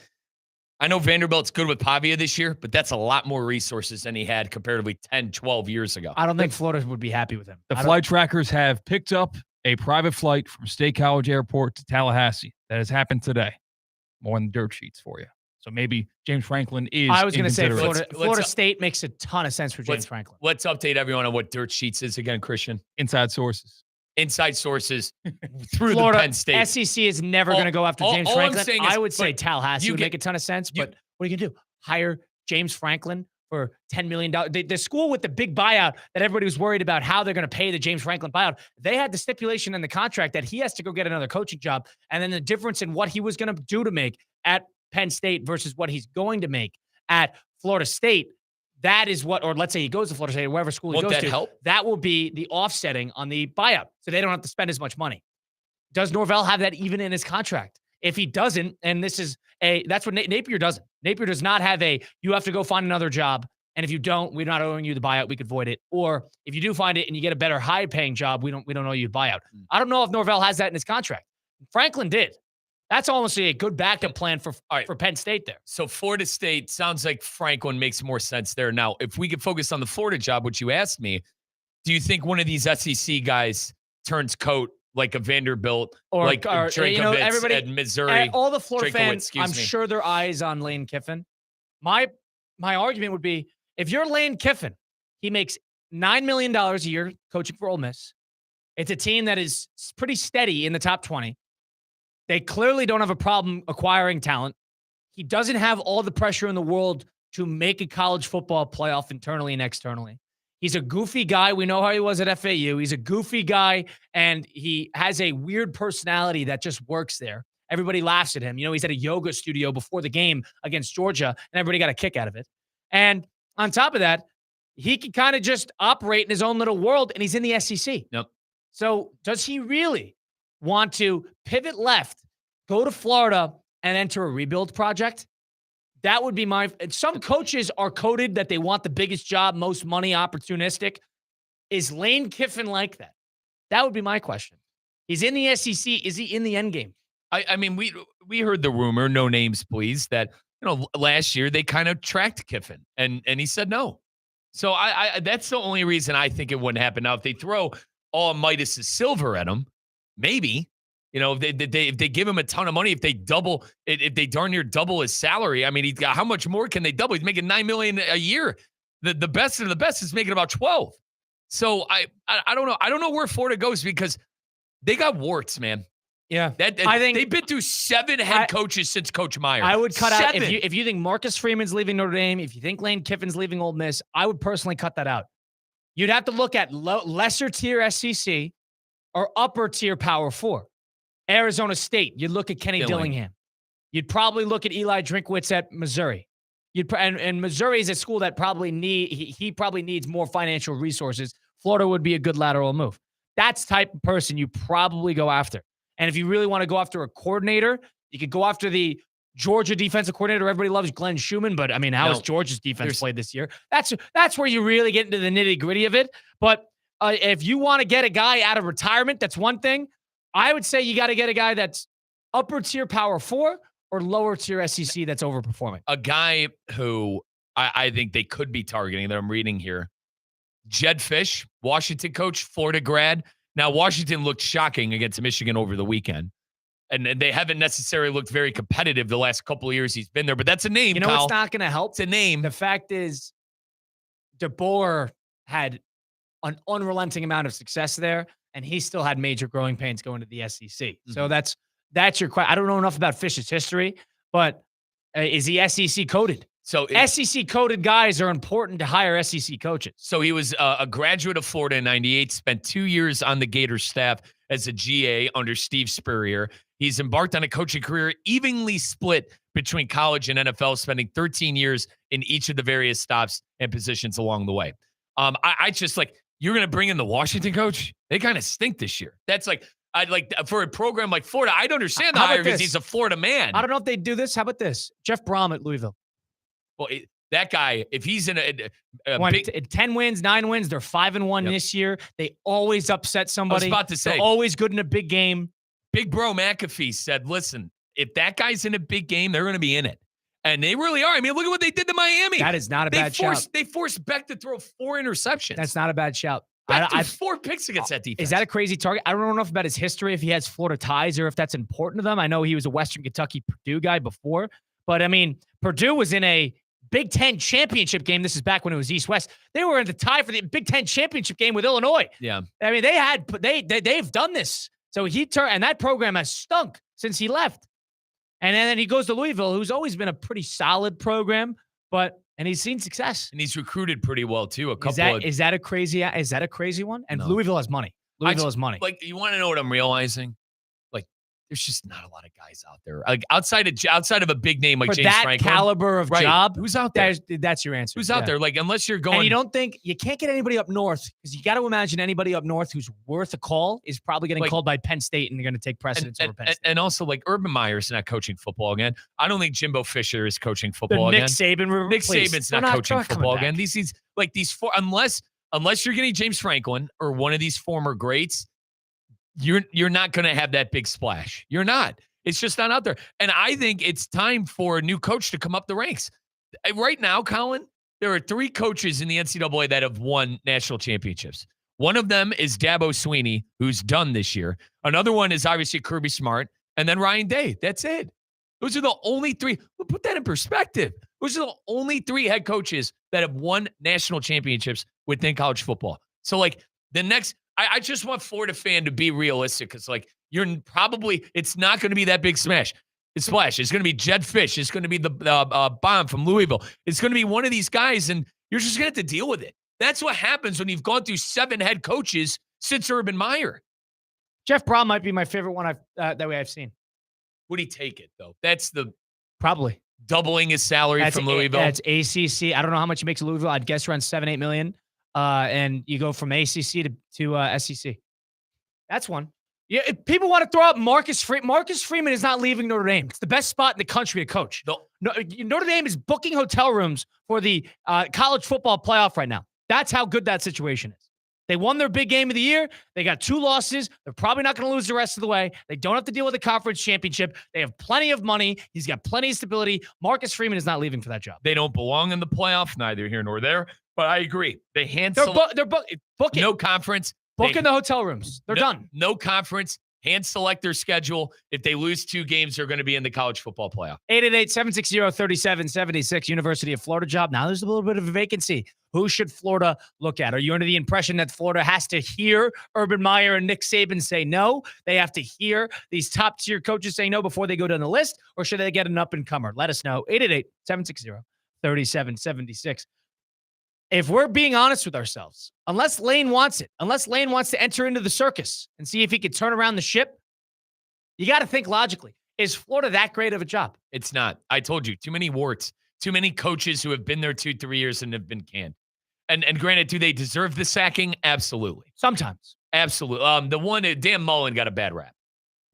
I know Vanderbilt's good with Pavia this year, but that's a lot more resources than he had comparatively 10, 12 years ago. I don't think Florida would be happy with him. The flight trackers have picked up a private flight from State College Airport to Tallahassee. That has happened today. More on the dirt sheets for you. So maybe James Franklin is. I was going to say Florida State makes a ton of sense for James Franklin. Let's update everyone on what dirt sheets is again, Christian. Inside sources through Florida, the Penn State. SEC is never going to go after James Franklin. I would say Tallahassee would make a ton of sense, but what are you going to do? Hire James Franklin for $10 million? The school with the big buyout that everybody was worried about how they're going to pay the James Franklin buyout, they had the stipulation in the contract that he has to go get another coaching job, and then the difference in what he was going to do to make at Penn State versus what he's going to make at Florida State, that is what, or let's say he goes to Florida State or wherever school he goes to, help? That will be the offsetting on the buyout. So they don't have to spend as much money. Does Norvell have that even in his contract? If he doesn't, and that's what Napier doesn't. Napier does not have you have to go find another job. And if you don't, we're not owing you the buyout. We could void it. Or if you do find it and you get a better high paying job, we don't owe you the buyout. I don't know if Norvell has that in his contract. Franklin did. That's honestly a good backup plan for Penn State there. So Florida State sounds like Franklin makes more sense there. Now, if we could focus on the Florida job, which you asked me, do you think one of these SEC guys turns coat like a Vanderbilt or Drinkovitz everybody at Missouri? All the Florida fans, I'm sure their eyes on Lane Kiffin. My argument would be, if you're Lane Kiffin, he makes $9 million a year coaching for Ole Miss. It's a team that is pretty steady in the top 20. They clearly don't have a problem acquiring talent. He doesn't have all the pressure in the world to make a college football playoff internally and externally. He's a goofy guy. We know how he was at FAU. He's a goofy guy, and he has a weird personality that just works there. Everybody laughs at him. He's at a yoga studio before the game against Georgia, and everybody got a kick out of it. And on top of that, he can kind of just operate in his own little world, and he's in the SEC. Yep. So does he really want to pivot left, go to Florida, and enter a rebuild project? That would be some coaches are coded that they want the biggest job, most money, opportunistic. Is Lane Kiffin like that? That would be my question. He's in the SEC. Is he in the end game? I mean, we heard the rumor, no names, please, that last year they kind of tracked Kiffin, and he said no. So I that's the only reason I think it wouldn't happen. Now, if they throw all Midas' silver at him, maybe. If they give him a ton of money, if they darn near double his salary, I mean, how much more can they double? He's making $9 million a year. The best of the best is making about 12. So I don't know. I don't know where Florida goes because they got warts, man. Yeah, I think they've been through 7 head coaches since Coach Meyer. I would cut 7. out if you think Marcus Freeman's leaving Notre Dame, if you think Lane Kiffin's leaving Ole Miss, I would personally cut that out. You'd have to look at lesser tier SEC or upper tier Power 4. Arizona State, you'd look at Kenny Dillingham. You'd probably look at Eli Drinkwitz at Missouri. And Missouri is a school that probably he probably needs more financial resources. Florida would be a good lateral move. That's the type of person you probably go after. And if you really want to go after a coordinator, you could go after the Georgia defensive coordinator. Everybody loves Glenn Schumann, but I mean, how has Georgia's defense played this year? That's where you really get into the nitty-gritty of it. But if you want to get a guy out of retirement, that's one thing. I would say you got to get a guy that's upper tier Power 4 or lower tier SEC that's overperforming. A guy who I think they could be targeting that I'm reading here. Jed Fish, Washington coach, Florida grad. Now, Washington looked shocking against Michigan over the weekend. And they haven't necessarily looked very competitive the last couple of years he's been there. But that's a name, Kyle. What's not going to help? It's a name. The fact is, DeBoer had an unrelenting amount of success there. And he still had major growing pains going to the SEC. Mm-hmm. So that's your question. I don't know enough about Fish's history, but is he SEC coded? So SEC coded guys are important to hire SEC coaches. So he was a graduate of Florida in '98, spent 2 years on the Gators staff as a GA under Steve Spurrier. He's embarked on a coaching career evenly split between college and NFL, spending 13 years in each of the various stops and positions along the way. I just you're going to bring in the Washington coach? They kind of stink this year. That's I'd like for a program like Florida, I'd understand the hire because he's a Florida man. I don't know if they do this. How about this? Jeff Brom at Louisville. Well, that guy, if he's in a 10 wins, 9 wins, they're 5-1 this year. They always upset somebody. I was about to say. They're always good in a big game. Big Bro McAfee said, listen, if that guy's in a big game, they're going to be in it. And they really are. I mean, look at what they did to Miami. That is not a bad shout. They forced Beck to throw 4 interceptions. That's not a bad shout. Beck threw 4 picks against that defense. Is that a crazy target? I don't know enough about his history, if he has Florida ties or if that's important to them. I know he was a Western Kentucky Purdue guy before. But, I mean, Purdue was in a Big Ten championship game. This is back when it was East-West. They were in the tie for the Big Ten championship game with Illinois. Yeah. I mean, they've done this. So and that program has stunk since he left. And then he goes to Louisville, who's always been a pretty solid program, and he's seen success. And he's recruited pretty well too. Is that a crazy one? And no. Louisville has money. Louisville has money. You want to know what I'm realizing? There's just not a lot of guys out there. Outside of a big name like for James that Franklin, caliber of job, who's out there? That's your answer. Who's out there? Unless you're going, and you don't think you can't get anybody up north because you got to imagine anybody up north who's worth a call is probably getting called by Penn State and they're going to take precedence over Penn State. And also, Urban Meyer's not coaching football again. I don't think Jimbo Fisher is coaching football again. Nick Saban's not coaching football again. These four, unless you're getting James Franklin or one of these former greats, you're not going to have that big splash. You're not. It's just not out there. And I think it's time for a new coach to come up the ranks. Right now, Colin, there are 3 coaches in the NCAA that have won national championships. One of them is Dabo Swinney, who's done this year. Another one is obviously Kirby Smart, and then Ryan Day. That's it. Those are the only 3. We'll put that in perspective. Those are the only 3 head coaches that have won national championships within college football. So, the next – I just want Florida fan to be realistic because, it's not going to be that big splash. It's going to be Jed Fish. It's going to be the bomb from Louisville. It's going to be one of these guys, and you're just going to have to deal with it. That's what happens when you've gone through 7 head coaches since Urban Meyer. Jeff Brom might be my favorite one I've seen. Would he take it, though? That's probably doubling his salary from Louisville. That's ACC. I don't know how much he makes at Louisville. I'd guess around $7-8 million. And you go from ACC to SEC. That's one. Yeah, if people want to throw out Marcus Freeman is not leaving Notre Dame. It's the best spot in the country to coach. Notre Dame is booking hotel rooms for the college football playoff right now. That's how good that situation is. They won their big game of the year. They got 2 losses. They're probably not going to lose the rest of the way. They don't have to deal with a conference championship. They have plenty of money. He's got plenty of stability. Marcus Freeman is not leaving for that job. They don't belong in the playoff, neither here nor there. But I agree. They They're booking. No conference. Booking the hotel rooms. They're done. No conference. Hand select their schedule. If they lose 2 games, they're going to be in the college football playoff. 888-760-3776, University of Florida job. Now there's a little bit of a vacancy. Who should Florida look at? Are you under the impression that Florida has to hear Urban Meyer and Nick Saban say no? They have to hear these top-tier coaches say no before they go down the list? Or should they get an up-and-comer? Let us know. 888-760-3776. If we're being honest with ourselves, unless Lane wants it, unless Lane wants to enter into the circus and see if he could turn around the ship, you got to think logically. Is Florida that great of a job? It's not. I told you, too many warts, too many coaches who have been there 2-3 years and have been canned. And granted, do they deserve the sacking? Absolutely. Sometimes. Absolutely. The one, Dan Mullen got a bad rap.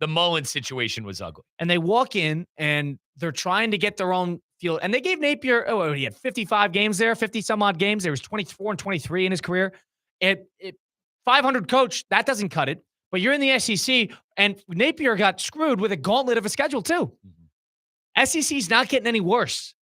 The Mullen situation was ugly. And they walk in and they're trying to get their own field. And they gave Napier, he had 55 games there, 50 some odd games. There was 24 and 23 in his career. 500 coach, that doesn't cut it. But you're in the SEC, and Napier got screwed with a gauntlet of a schedule too. Mm-hmm. SEC's not getting any worse.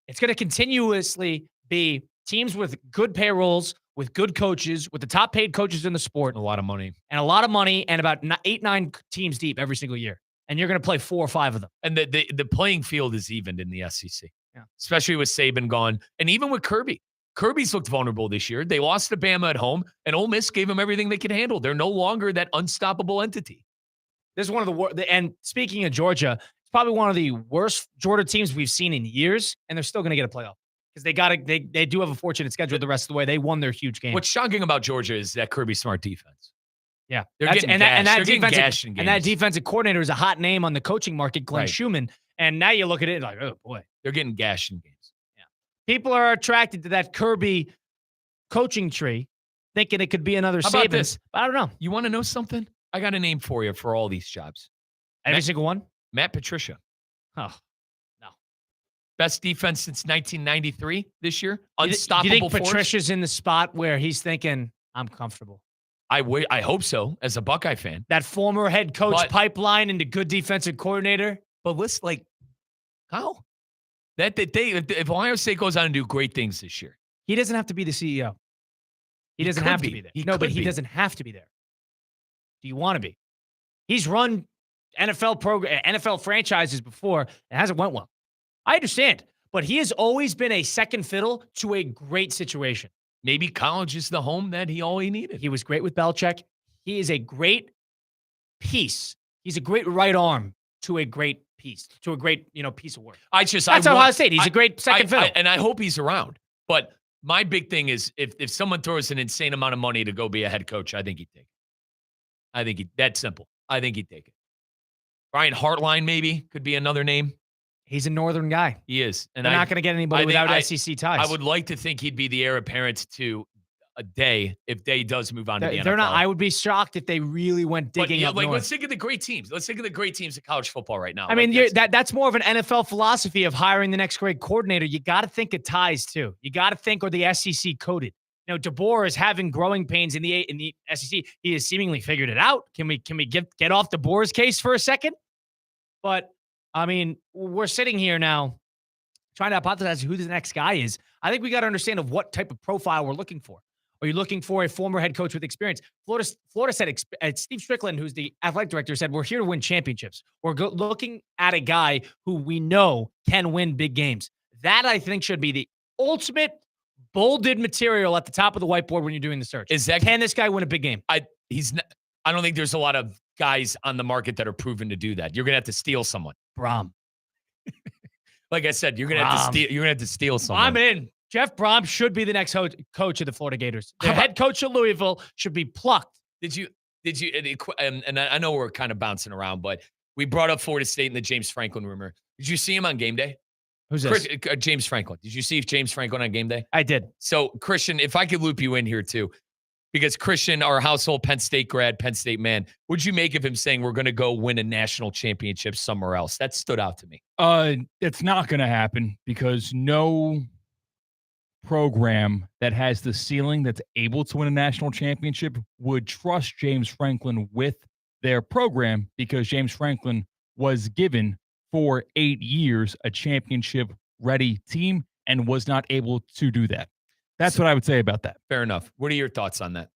It's going to continuously be teams with good payrolls, with good coaches, with the top paid coaches in the sport. A lot of money. And about 8-9 teams deep every single year. And you're going to play 4 or 5 of them. And the playing field is evened in the SEC, especially with Saban gone. And even with Kirby. Kirby's looked vulnerable this year. They lost to Bama at home, and Ole Miss gave them everything they could handle. They're no longer that unstoppable entity. This is one of the worst. And speaking of Georgia, it's probably one of the worst Georgia teams we've seen in years, and they're still going to get a playoff. Because they do have a fortunate schedule the rest of the way. They won their huge game. What's shocking about Georgia is that Kirby Smart defense. Yeah. They're getting gashed. And that defensive coordinator is a hot name on the coaching market, Glenn Schumann. And now you look at it like, oh, boy. They're getting gashed in games. Yeah. People are attracted to that Kirby coaching tree, thinking it could be another How about Saban. this? I don't know. You want to know something? I got a name for you for all these jobs. Every single one? Matt Patricia. Oh. Best defense since 1993 this year. Unstoppable. Do you think force. Patricia's in the spot where he's thinking, I'm comfortable? I hope so, as a Buckeye fan. That former head coach pipeline into good defensive coordinator. But listen, Kyle, if Ohio State goes on and do great things this year. He doesn't have to be the CEO. He doesn't have to be there. But he doesn't have to be there. Do you want to be? He's run NFL franchises before. It hasn't went well. I understand, but he has always been a second fiddle to a great situation. Maybe college is the home that all he needed. He was great with Belichick. He is a great piece. He's a great right arm to a great piece, to a great, piece of work. That's Ohio State. He's a great second fiddle. And I hope he's around. But my big thing is if someone throws an insane amount of money to go be a head coach, I think he'd take it. That's simple. I think he'd take it. Brian Hartline maybe could be another name. He's a northern guy. He is. And they're not going to get anybody without SEC ties. I would like to think he'd be the heir apparent to a Day if Day does move on to the NFL. They're not. I would be shocked if they really went digging up north. Let's think of the great teams. Let's think of the great teams in college football right now. I mean, that's more of an NFL philosophy of hiring the next great coordinator. You got to think of ties too. You got to think, or the SEC coded. DeBoer is having growing pains in the SEC. He has seemingly figured it out. Can we get off DeBoer's case for a second? But I mean, we're sitting here now trying to hypothesize who the next guy is. I think we got to understand of what type of profile we're looking for. Are you looking for a former head coach with experience? Florida said, Steve Strickland, who's the athletic director, said, we're here to win championships. We're looking at a guy who we know can win big games. That, I think, should be the ultimate bolded material at the top of the whiteboard when you're doing the search. Can this guy win a big game? I don't think there's a lot of guys on the market that are proven to do that. You're going to have to steal someone. Brom. Like I said, you're going to have to steal someone. I'm in. Jeff Brom should be the next coach of the Florida Gators. The head coach of Louisville should be plucked. Did you? And I know we're kind of bouncing around, but we brought up Florida State and the James Franklin rumor. Did you see him on game day? Who's this? James Franklin. Did you see James Franklin on game day? I did. So, Christian, if I could loop you in here too, because Christian, our household Penn State grad, Penn State man, what'd you make of him saying we're going to go win a national championship somewhere else? That stood out to me. It's not going to happen because no program that has the ceiling that's able to win a national championship would trust James Franklin with their program because James Franklin was given for 8 years a championship-ready team and was not able to do that. That's what I would say about that. Fair enough. What are your thoughts on that?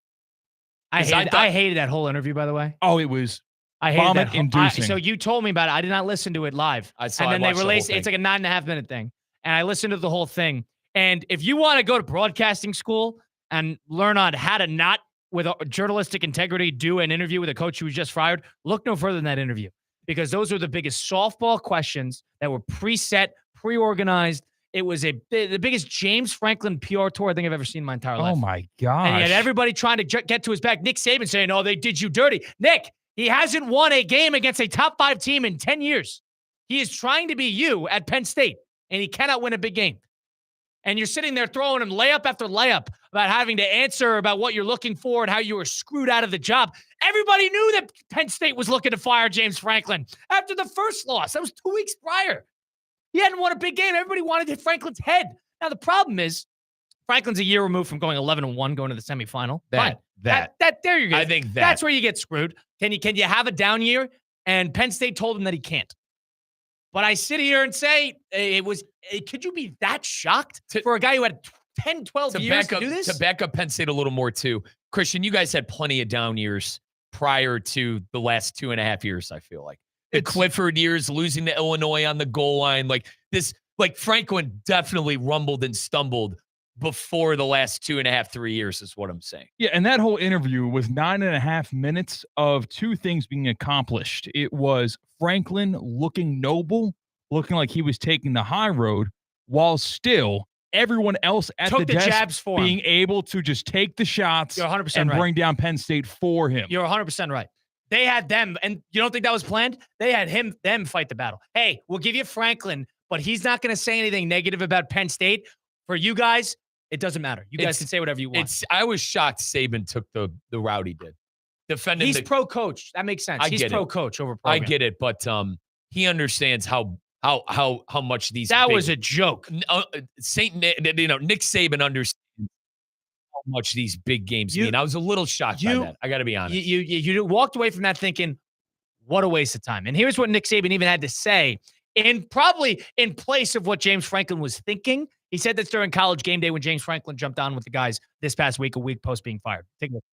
I hated that whole interview, by the way. Oh, it was vomit-inducing. So you told me about it. I did not listen to it live. And then they released it's like a 9.5-minute thing. And I listened to the whole thing. And if you want to go to broadcasting school and learn on how to not, with journalistic integrity, do an interview with a coach who was just fired, look no further than that interview. Because those were the biggest softball questions that were preset, pre-organized. It was the biggest James Franklin PR tour I think I've ever seen in my entire life. Oh, my gosh. And he had everybody trying to get to his back. Nick Saban saying, oh, they did you dirty. Nick, he hasn't won a game against a top-5 team in 10 years. He is trying to be you at Penn State, and he cannot win a big game. And you're sitting there throwing him layup after layup about having to answer about what you're looking for and how you were screwed out of the job. Everybody knew that Penn State was looking to fire James Franklin after the first loss. That was 2 weeks prior. He hadn't won a big game. Everybody wanted to hit Franklin's head. Now, the problem is Franklin's a year removed from going 11-1, going to the semifinal. There you go. I think that's where you get screwed. Can you have a down year? And Penn State told him that he can't. But I sit here and say, could you be that shocked for a guy who had 10, 12 years to do this? To back up Penn State a little more, too. Christian, you guys had plenty of down years prior to the last 2.5 years, I feel like. The Clifford years, losing to Illinois on the goal line. Franklin definitely rumbled and stumbled before the last 2.5, 3 years is what I'm saying. Yeah, and that whole interview was 9.5 minutes of two things being accomplished. It was Franklin looking noble, looking like he was taking the high road, while still everyone else at the desk jabs for him, being able to just take the shots. You're 100% and right. Bring down Penn State for him. You're 100% right. They had them, and you don't think that was planned? They had them fight the battle. Hey, we'll give you Franklin, but he's not going to say anything negative about Penn State. For you guys, it doesn't matter. You guys can say whatever you want. I was shocked Saban took the route he did. Defending He's pro-coach. That makes sense. He's pro-coach over program. I get it, but he understands how much these. That was a joke. Nick Saban understands how much these big games mean. I was a little shocked by that. I got to be honest. You walked away from that thinking, what a waste of time. And here's what Nick Saban even had to say, probably in place of what James Franklin was thinking. He said this during College Game Day when James Franklin jumped on with the guys this past week, a week post being fired. Take a look.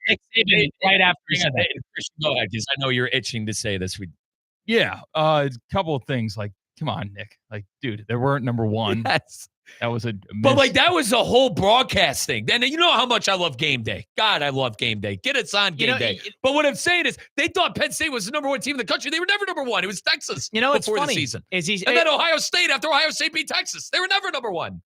Nick Saban right after he said that. Go ahead, because I know you're itching to say this. Yeah, a couple of things. Come on, Nick. Dude, they weren't number one. Yes. That was a miss. But that was a whole broadcast thing. And you know how much I love Game Day. God, I love Game Day. Get us on Game Day. But what I'm saying is, they thought Penn State was the number one team in the country. They were never number one. It was Texas. It's before funny. The season. And then Ohio State after Ohio State beat Texas. They were never number one.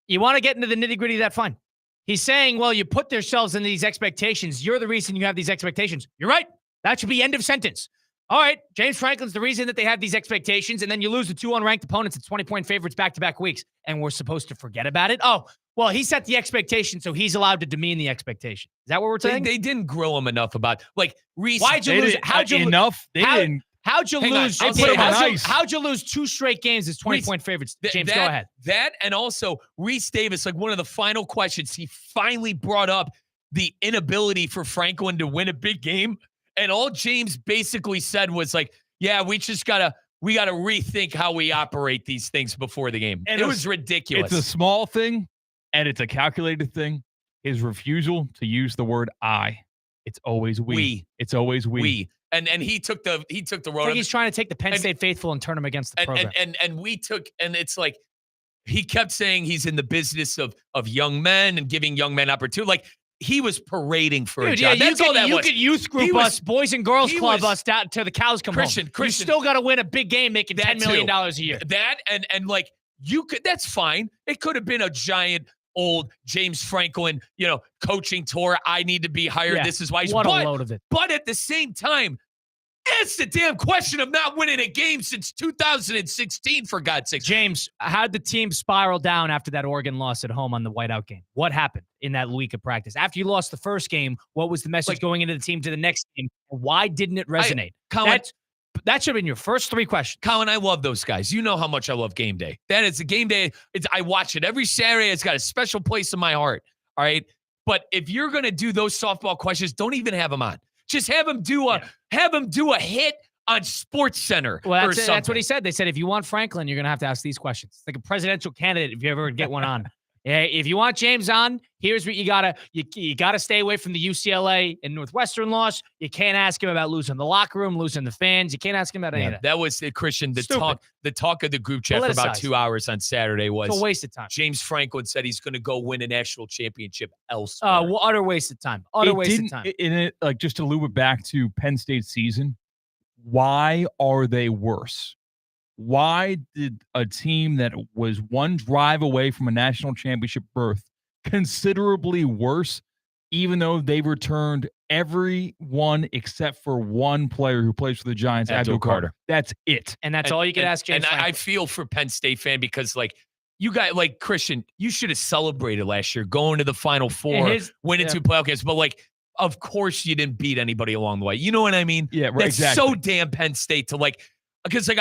You want to get into the nitty-gritty of that? Fine. He's saying, well, you put yourselves in these expectations. You're the reason you have these expectations. You're right. That should be end of sentence. All right, James Franklin's the reason that they have these expectations, and then you lose the 2 unranked opponents at 20-point favorites back-to-back weeks, and we're supposed to forget about it? Oh, well, he set the expectation, so he's allowed to demean the expectation. Is that what we're saying? They didn't grill him enough about, Reese. Why'd you lose? How'd you enough? They didn't. How'd you lose? How'd you lose 2 straight games as 20-point favorites? James, go ahead. That and also Reese Davis, one of the final questions, he finally brought up the inability for Franklin to win a big game. And all James basically said was yeah, we gotta rethink how we operate these things before the game. And it was ridiculous. It's a small thing and it's a calculated thing. His refusal to use the word I. It's always we. It's always we. And he took the road. He's trying to take the Penn State faithful and turn them against the program. And we took, and it's he kept saying he's in the business of young men and giving young men opportunity. He was parading for a job. That's all that was. You could youth group us, boys and girls club us down till the cows come home. Christian, you still got to win a big game making $10 million a year. That and you could. That's fine. It could have been a giant old James Franklin, coaching tour. I need to be hired. Yeah, This is why. what a load of it. But at the same time, it's the damn question of not winning a game since 2016, for God's sake. James, how'd the team spiral down after that Oregon loss at home on the whiteout game? What happened in that week of practice? After you lost the first game, what was the message going into the team to the next game? Why didn't it resonate? Colin, that should have been your first 3 questions. Colin, I love those guys. You know how much I love game day. That is a game day. I watch it every Saturday. It's got a special place in my heart. All right. But if you're going to do those softball questions, don't even have them on. Just have them do a hit on Sports Center. Well, that's what he said. They said, if you want Franklin, you're going to have to ask these questions. It's like a presidential candidate if you ever get one on. If you want James on, here's what you gotta stay away from the UCLA and Northwestern loss. You can't ask him about losing the locker room, losing the fans. You can't ask him about any of that. That was Christian. The talk of the group chat for about 2 hours on Saturday was it's a waste of time. James Franklin said he's going to go win a national championship elsewhere. Well, utter waste of time. Just to loop it back to Penn State season, why are they worse? Why did a team that was one drive away from a national championship berth considerably worse, even though they returned everyone except for one player who plays for the Giants, Abdul Carter? That's it. And that's all you can ask James. And I feel for Penn State fan because, you got, Christian, you should have celebrated last year going to the Final Four, winning 2 playoff games. But, of course you didn't beat anybody along the way. You know what I mean? Yeah, right. That's exactly. So damn Penn State to, because me,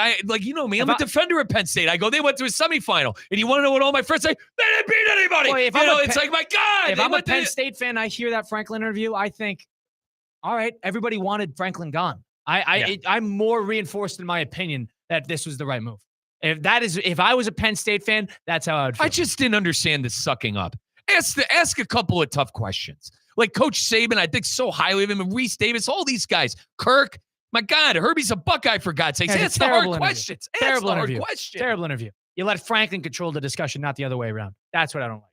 I'm a defender at Penn State. I go, they went to a semifinal, and you want to know what all my friends say? They didn't beat anybody. Boy, it's my God. If I'm a Penn State fan, I hear that Franklin interview, I think, all right, everybody wanted Franklin gone. I'm more reinforced in my opinion that this was the right move. If I was a Penn State fan, that's how I would feel. I just didn't understand the sucking up. Ask a couple of tough questions. Like Coach Saban, I think so highly of him, and Reese Davis, all these guys, Kirk. My God, Herbie's a Buckeye, for God's sake. That's the hard questions. Terrible interview. You let Franklin control the discussion, not the other way around. That's what I don't like.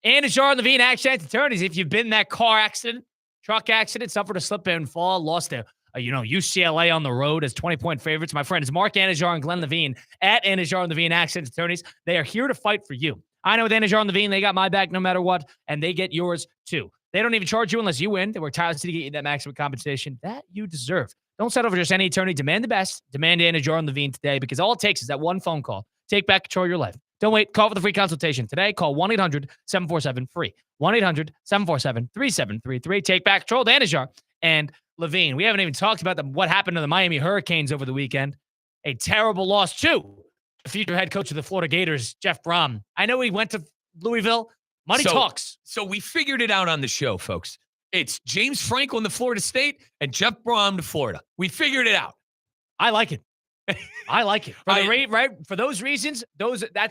And it's Jar and Levine, Accident Attorneys. If you've been in that car accident, truck accident, suffered a slip and fall, lost UCLA on the road as 20-point favorites, my friends Mark Anajar and Glenn Levine at Anajar and Levine Accident Attorneys. They are here to fight for you. I know with Anajar and Levine, they got my back no matter what, and they get yours too. They don't even charge you unless you win. They work tirelessly to get you that maximum compensation that you deserve. Don't settle for just any attorney. Demand the best. Demand Anajar and Levine today, because all it takes is that one phone call. Take back control of your life. Don't wait. Call for the free consultation today. Call 1-800-747-FREE. 1-800-747-3733. Take back control of Anajar and Levine. We haven't even talked about what happened to the Miami Hurricanes over the weekend. A terrible loss, too. The future head coach of the Florida Gators, Jeff Brom. I know he went to Louisville. Money talks. So we figured it out on the show, folks. It's James Franklin to Florida State and Jeff Brom to Florida. We figured it out. I like it. For those reasons, those are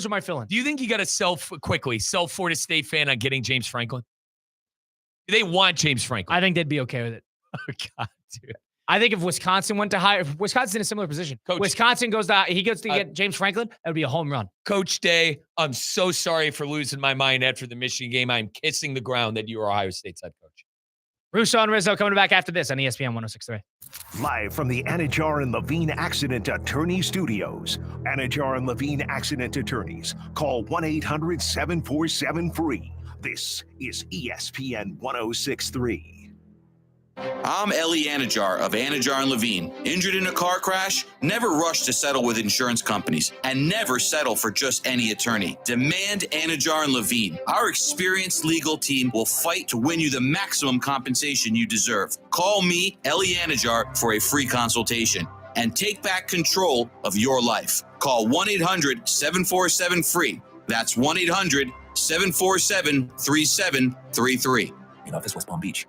my feelings. Do you think you got to sell Florida State fan on getting James Franklin? They want James Franklin. I think they'd be okay with it. Oh, God, dude. I think if Wisconsin went to hire, Wisconsin's in a similar position. Wisconsin goes to get James Franklin, that would be a home run. Coach Day, I'm so sorry for losing my mind after the Michigan game. I'm kissing the ground that you are Ohio State's head coach. Russo and Rizzo coming back after this on ESPN 106.3. Live from the Anajar and Levine Accident Attorney Studios. Anajar and Levine Accident Attorneys. Call 1-800-747-FREE. This is ESPN 106.3. I'm Ellie Anajar of Anajar & Levine. Injured in a car crash? Never rush to settle with insurance companies, and never settle for just any attorney. Demand Anajar & Levine. Our experienced legal team will fight to win you the maximum compensation you deserve. Call me, Ellie Anajar, for a free consultation and take back control of your life. Call 1-800-747-FREE. That's 1-800-747-3733. Main office, West Palm Beach.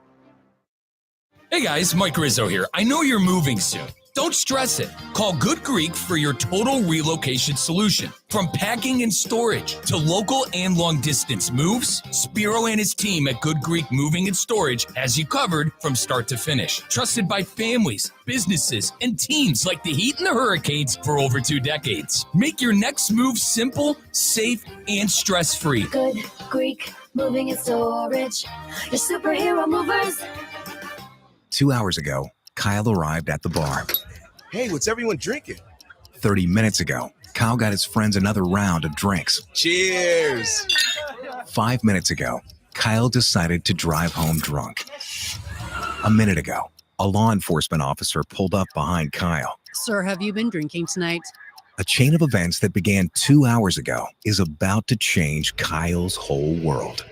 Hey guys, Mike Rizzo here. I know you're moving soon. Don't stress it. Call Good Greek for your total relocation solution. From packing and storage to local and long-distance moves, Spiro and his team at Good Greek Moving and Storage has you covered from start to finish. Trusted by families, businesses, and teams like the Heat and the Hurricanes for over 2 decades. Make your next move simple, safe, and stress-free. Good Greek Moving and Storage. Your superhero movers. 2 hours ago, Kyle arrived at the bar. Hey, what's everyone drinking? 30 minutes ago, Kyle got his friends another round of drinks. Cheers! 5 minutes ago, Kyle decided to drive home drunk. A minute ago, a law enforcement officer pulled up behind Kyle. Sir, have you been drinking tonight? A chain of events that began 2 hours ago is about to change Kyle's whole world.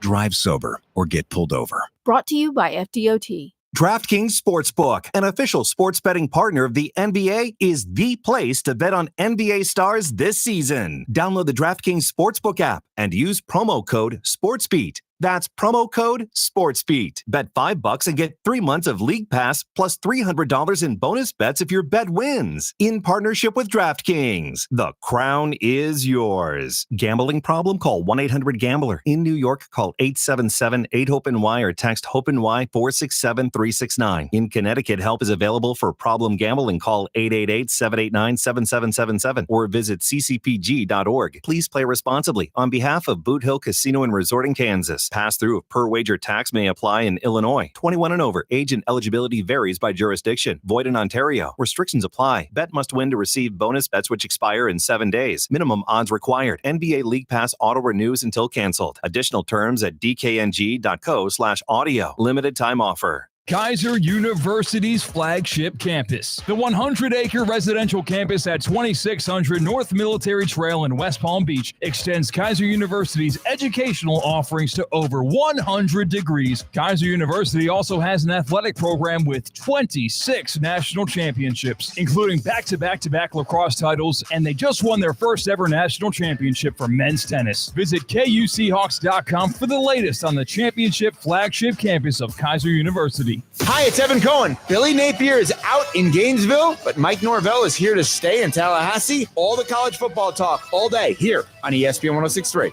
Drive sober or get pulled over. Brought to you by FDOT. DraftKings Sportsbook, an official sports betting partner of the NBA, is the place to bet on NBA stars this season. Download the DraftKings Sportsbook app and use promo code SportsBeat. That's promo code SportsBeat. Bet $5 and get 3 months of League Pass plus $300 in bonus bets if your bet wins. In partnership with DraftKings, the crown is yours. Gambling problem? Call 1-800-GAMBLER. In New York, call 877-8-HOPE-NY or text HOPE-NY 467-369. In Connecticut, help is available for problem gambling. Call 888-789-7777 or visit ccpg.org. Please play responsibly. On behalf of Boot Hill Casino and Resort in Kansas. Pass-through of per-wager tax may apply in Illinois. 21 and over. Age and eligibility varies by jurisdiction. Void in Ontario. Restrictions apply. Bet must win to receive bonus bets which expire in 7 days. Minimum odds required. NBA League Pass auto renews until canceled. Additional terms at dkng.co/audio. Limited time offer. Kaiser University's flagship campus. The 100-acre residential campus at 2600 North Military Trail in West Palm Beach extends Kaiser University's educational offerings to over 100 degrees. Kaiser University also has an athletic program with 26 national championships, including back-to-back-to-back lacrosse titles, and they just won their first ever national championship for men's tennis. Visit KUCHawks.com for the latest on the championship flagship campus of Kaiser University. Hi, it's Evan Cohen. Billy Napier is out in Gainesville, but Mike Norvell is here to stay in Tallahassee. All the college football talk all day here on ESPN 106.3.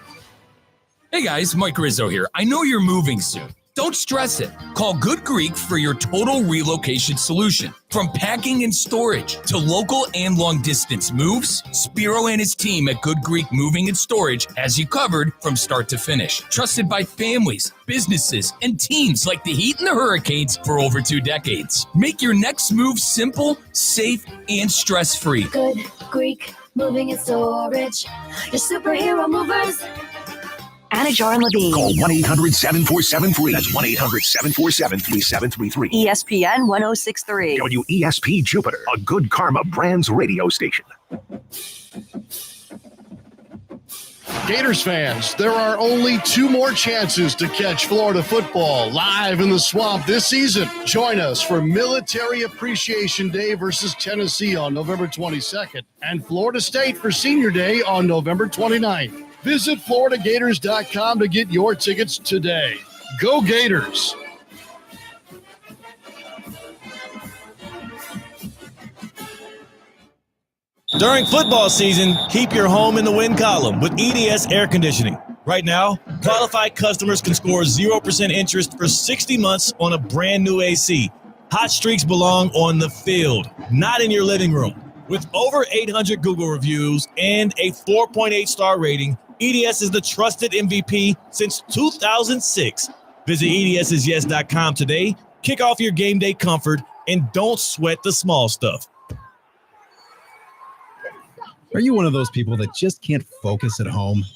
Hey guys, Mike Rizzo here. I know you're moving soon. Don't stress it. Call Good Greek for your total relocation solution. From packing and storage to local and long-distance moves, Spiro and his team at Good Greek Moving and Storage has you covered from start to finish. Trusted by families, businesses, and teams like the Heat and the Hurricanes for over 2 decades. Make your next move simple, safe, and stress-free. Good Greek Moving and Storage. Your superhero movers. Anajar and Levine. Call 1-800-7473. That's 1-800-747-3733. ESPN 106.3. WESP Jupiter, a Good Karma Brands radio station. Gators fans, there are only 2 more chances to catch Florida football live in the Swamp this season. Join us for Military Appreciation Day versus Tennessee on November 22nd and Florida State for Senior Day on November 29th. Visit FloridaGators.com to get your tickets today. Go Gators! During football season, keep your home in the win column with EDS Air Conditioning. Right now, qualified customers can score 0% interest for 60 months on a brand new AC. Hot streaks belong on the field, not in your living room. With over 800 Google reviews and a 4.8 star rating, EDS is the trusted MVP since 2006. Visit EDSIsYes.com today. Kick off your game day comfort and don't sweat the small stuff. Are you one of those people that just can't focus at home?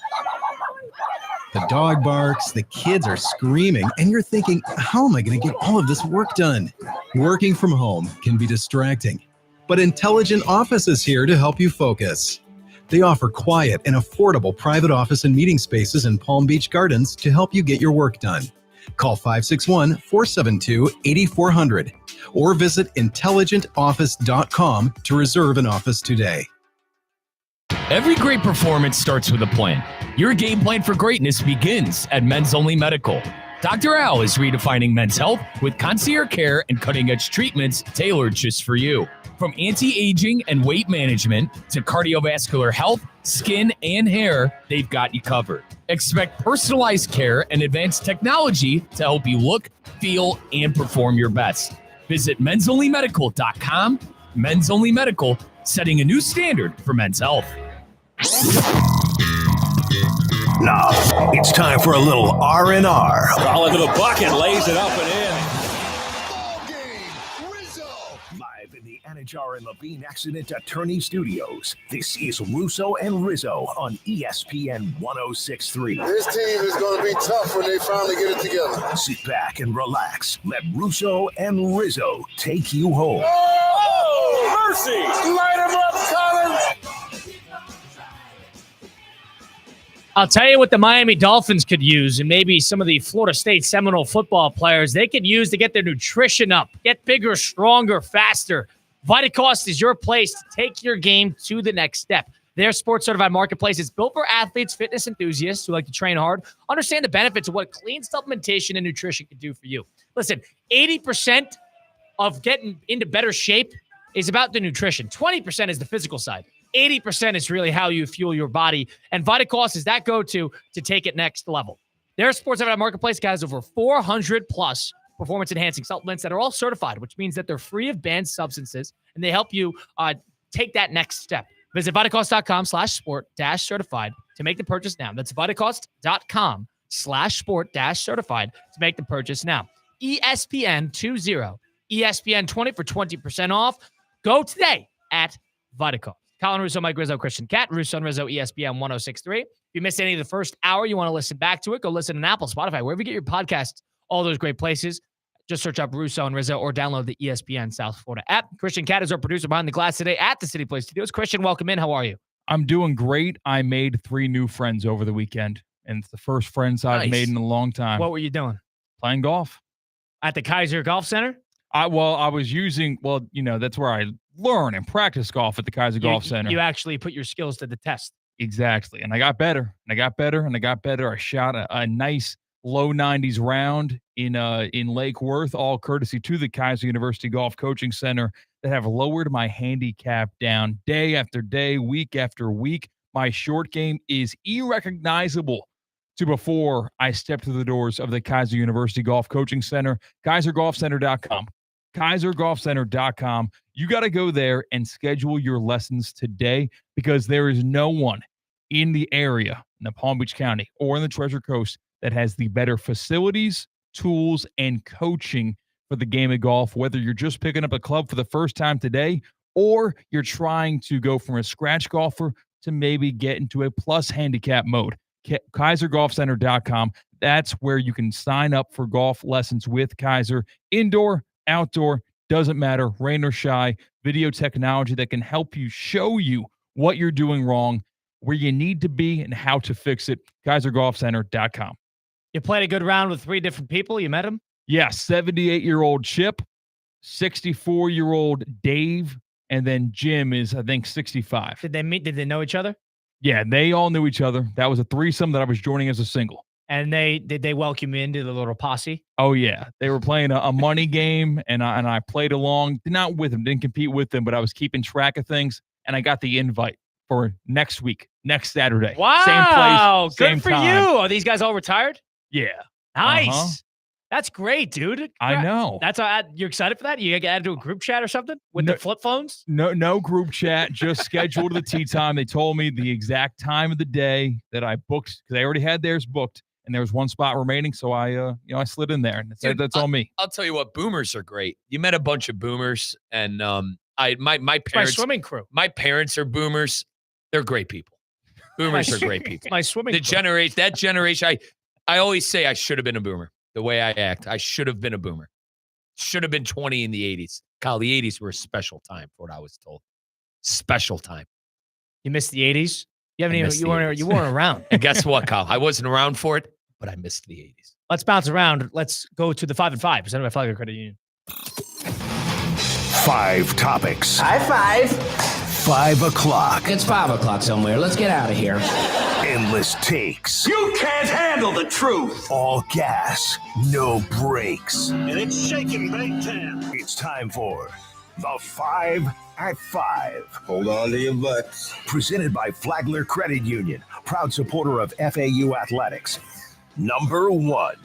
The dog barks, the kids are screaming, and you're thinking, how am I going to get all of this work done? Working from home can be distracting, but Intelligent Office is here to help you focus. They offer quiet and affordable private office and meeting spaces in Palm Beach Gardens to help you get your work done. Call 561-472-8400 or visit intelligentoffice.com to reserve an office today. Every great performance starts with a plan. Your game plan for greatness begins at Men's Only Medical. Dr. Al is redefining men's health with concierge care and cutting-edge treatments tailored just for you. From anti-aging and weight management to cardiovascular health, skin, and hair, they've got you covered. Expect personalized care and advanced technology to help you look, feel, and perform your best. Visit mensonlymedical.com. Men's Only Medical, setting a new standard for men's health. Now, it's time for a little R&R. Ball into the bucket, lays it up and in. Anajar and Levine Accident Attorney Studios. This is Russo and Rizzo on ESPN 106.3. This team is going to be tough when they finally get it together. Sit back and relax. Let Russo and Rizzo take you home. Oh, mercy! Light him up, Colin! I'll tell you what the Miami Dolphins could use, and maybe some of the Florida State Seminole football players, they could use to get their nutrition up, get bigger, stronger, faster. VitaCost is your place to take your game to the next step. Their sports certified marketplace is built for athletes, fitness enthusiasts who like to train hard, understand the benefits of what clean supplementation and nutrition can do for you. Listen, 80% of getting into better shape is about the nutrition. 20% is the physical side. 80% is really how you fuel your body. And VitaCost is that go-to to take it next level. Their sports certified marketplace has over 400 plus performance-enhancing supplements that are all certified, which means that they're free of banned substances, and they help you take that next step. Visit VitaCost.com/sport-certified to make the purchase now. That's VitaCost.com/sport-certified to make the purchase now. ESPN 20, ESPN 20 for 20% off. Go today at VitaCost. Colin Russo, Mike Rizzo, Christian Cat, Russo and Rizzo, ESPN 106.3. If you missed any of the first hour, you want to listen back to it, go listen on Apple, Spotify, wherever you get your podcasts, all those great places. Just search up Russo and Rizzo or download the ESPN South Florida app. Christian Cat is our producer behind the glass today at the City Play Studios. Christian, welcome in. How are you? I'm doing great. I made 3 new friends over the weekend, and it's the first friends I've made in a long time. What were you doing? Playing golf. At the Kaiser Golf Center? I was using, that's where I learn and practice golf at the Kaiser Golf Center. You actually put your skills to the test. Exactly. And I got better, and I got better, and I got better. I shot a nice low 90s round in Lake Worth, all courtesy to the Kaiser University Golf Coaching Center that have lowered my handicap down day after day, week after week. My short game is irrecognizable to before I stepped through the doors of the Kaiser University Golf Coaching Center, KaiserGolfCenter.com. KaiserGolfCenter.com. You got to go there and schedule your lessons today because there is no one in the area, in the Palm Beach County or in the Treasure Coast, that has the better facilities, tools, and coaching for the game of golf, whether you're just picking up a club for the first time today or you're trying to go from a scratch golfer to maybe get into a plus handicap mode. KaiserGolfCenter.com. That's where you can sign up for golf lessons with Kaiser. Indoor, outdoor, doesn't matter, rain or shine, video technology that can help you, show you what you're doing wrong, where you need to be, and how to fix it. KaiserGolfCenter.com. You played a good round with 3 different people. You met them? Yeah, 78-year-old Chip, 64-year-old Dave, and then Jim is, I think, 65. Did they meet? Did they know each other? Yeah, they all knew each other. That was a threesome that I was joining as a single. And did they welcome you into the little posse? Oh, yeah. They were playing a money game, and I played along. Not with them, didn't compete with them, but I was keeping track of things, and I got the invite for next week, next Saturday. Wow. Same place, good same for time. you. Are these guys all retired? Yeah. Nice. Uh-huh. That's great, dude. I know. That's you're excited for that? You get added to a group chat or something with the flip phones? No group chat, just scheduled the tee time. They told me the exact time of the day that I booked because they already had theirs booked. And there was 1 spot remaining, so I slid in there, and said that's all me. I'll tell you what, boomers are great. You met a bunch of boomers, and my parents, my swimming crew. My parents are boomers. They're great people. Boomers are great people. My swimming crew. That generation. I always say I should have been a boomer. The way I act, I should have been a boomer. Should have been 20 in the 80s. Kyle, the 80s were a special time, for what I was told. Special time. You missed the 80s. You weren't around. And guess what, Kyle? I wasn't around for it, but I missed the 80s. Let's bounce around. Let's go to the 5 and 5 presented by Flagler Credit Union. 5 topics. High 5. 5 o'clock. It's 5 o'clock somewhere. Let's get out of here. Endless takes. You can't handle the truth. All gas, no brakes. And it's shaking big time. It's time for the 5 at 5. Hold on to your butts. Presented by Flagler Credit Union, proud supporter of FAU athletics. Number 1.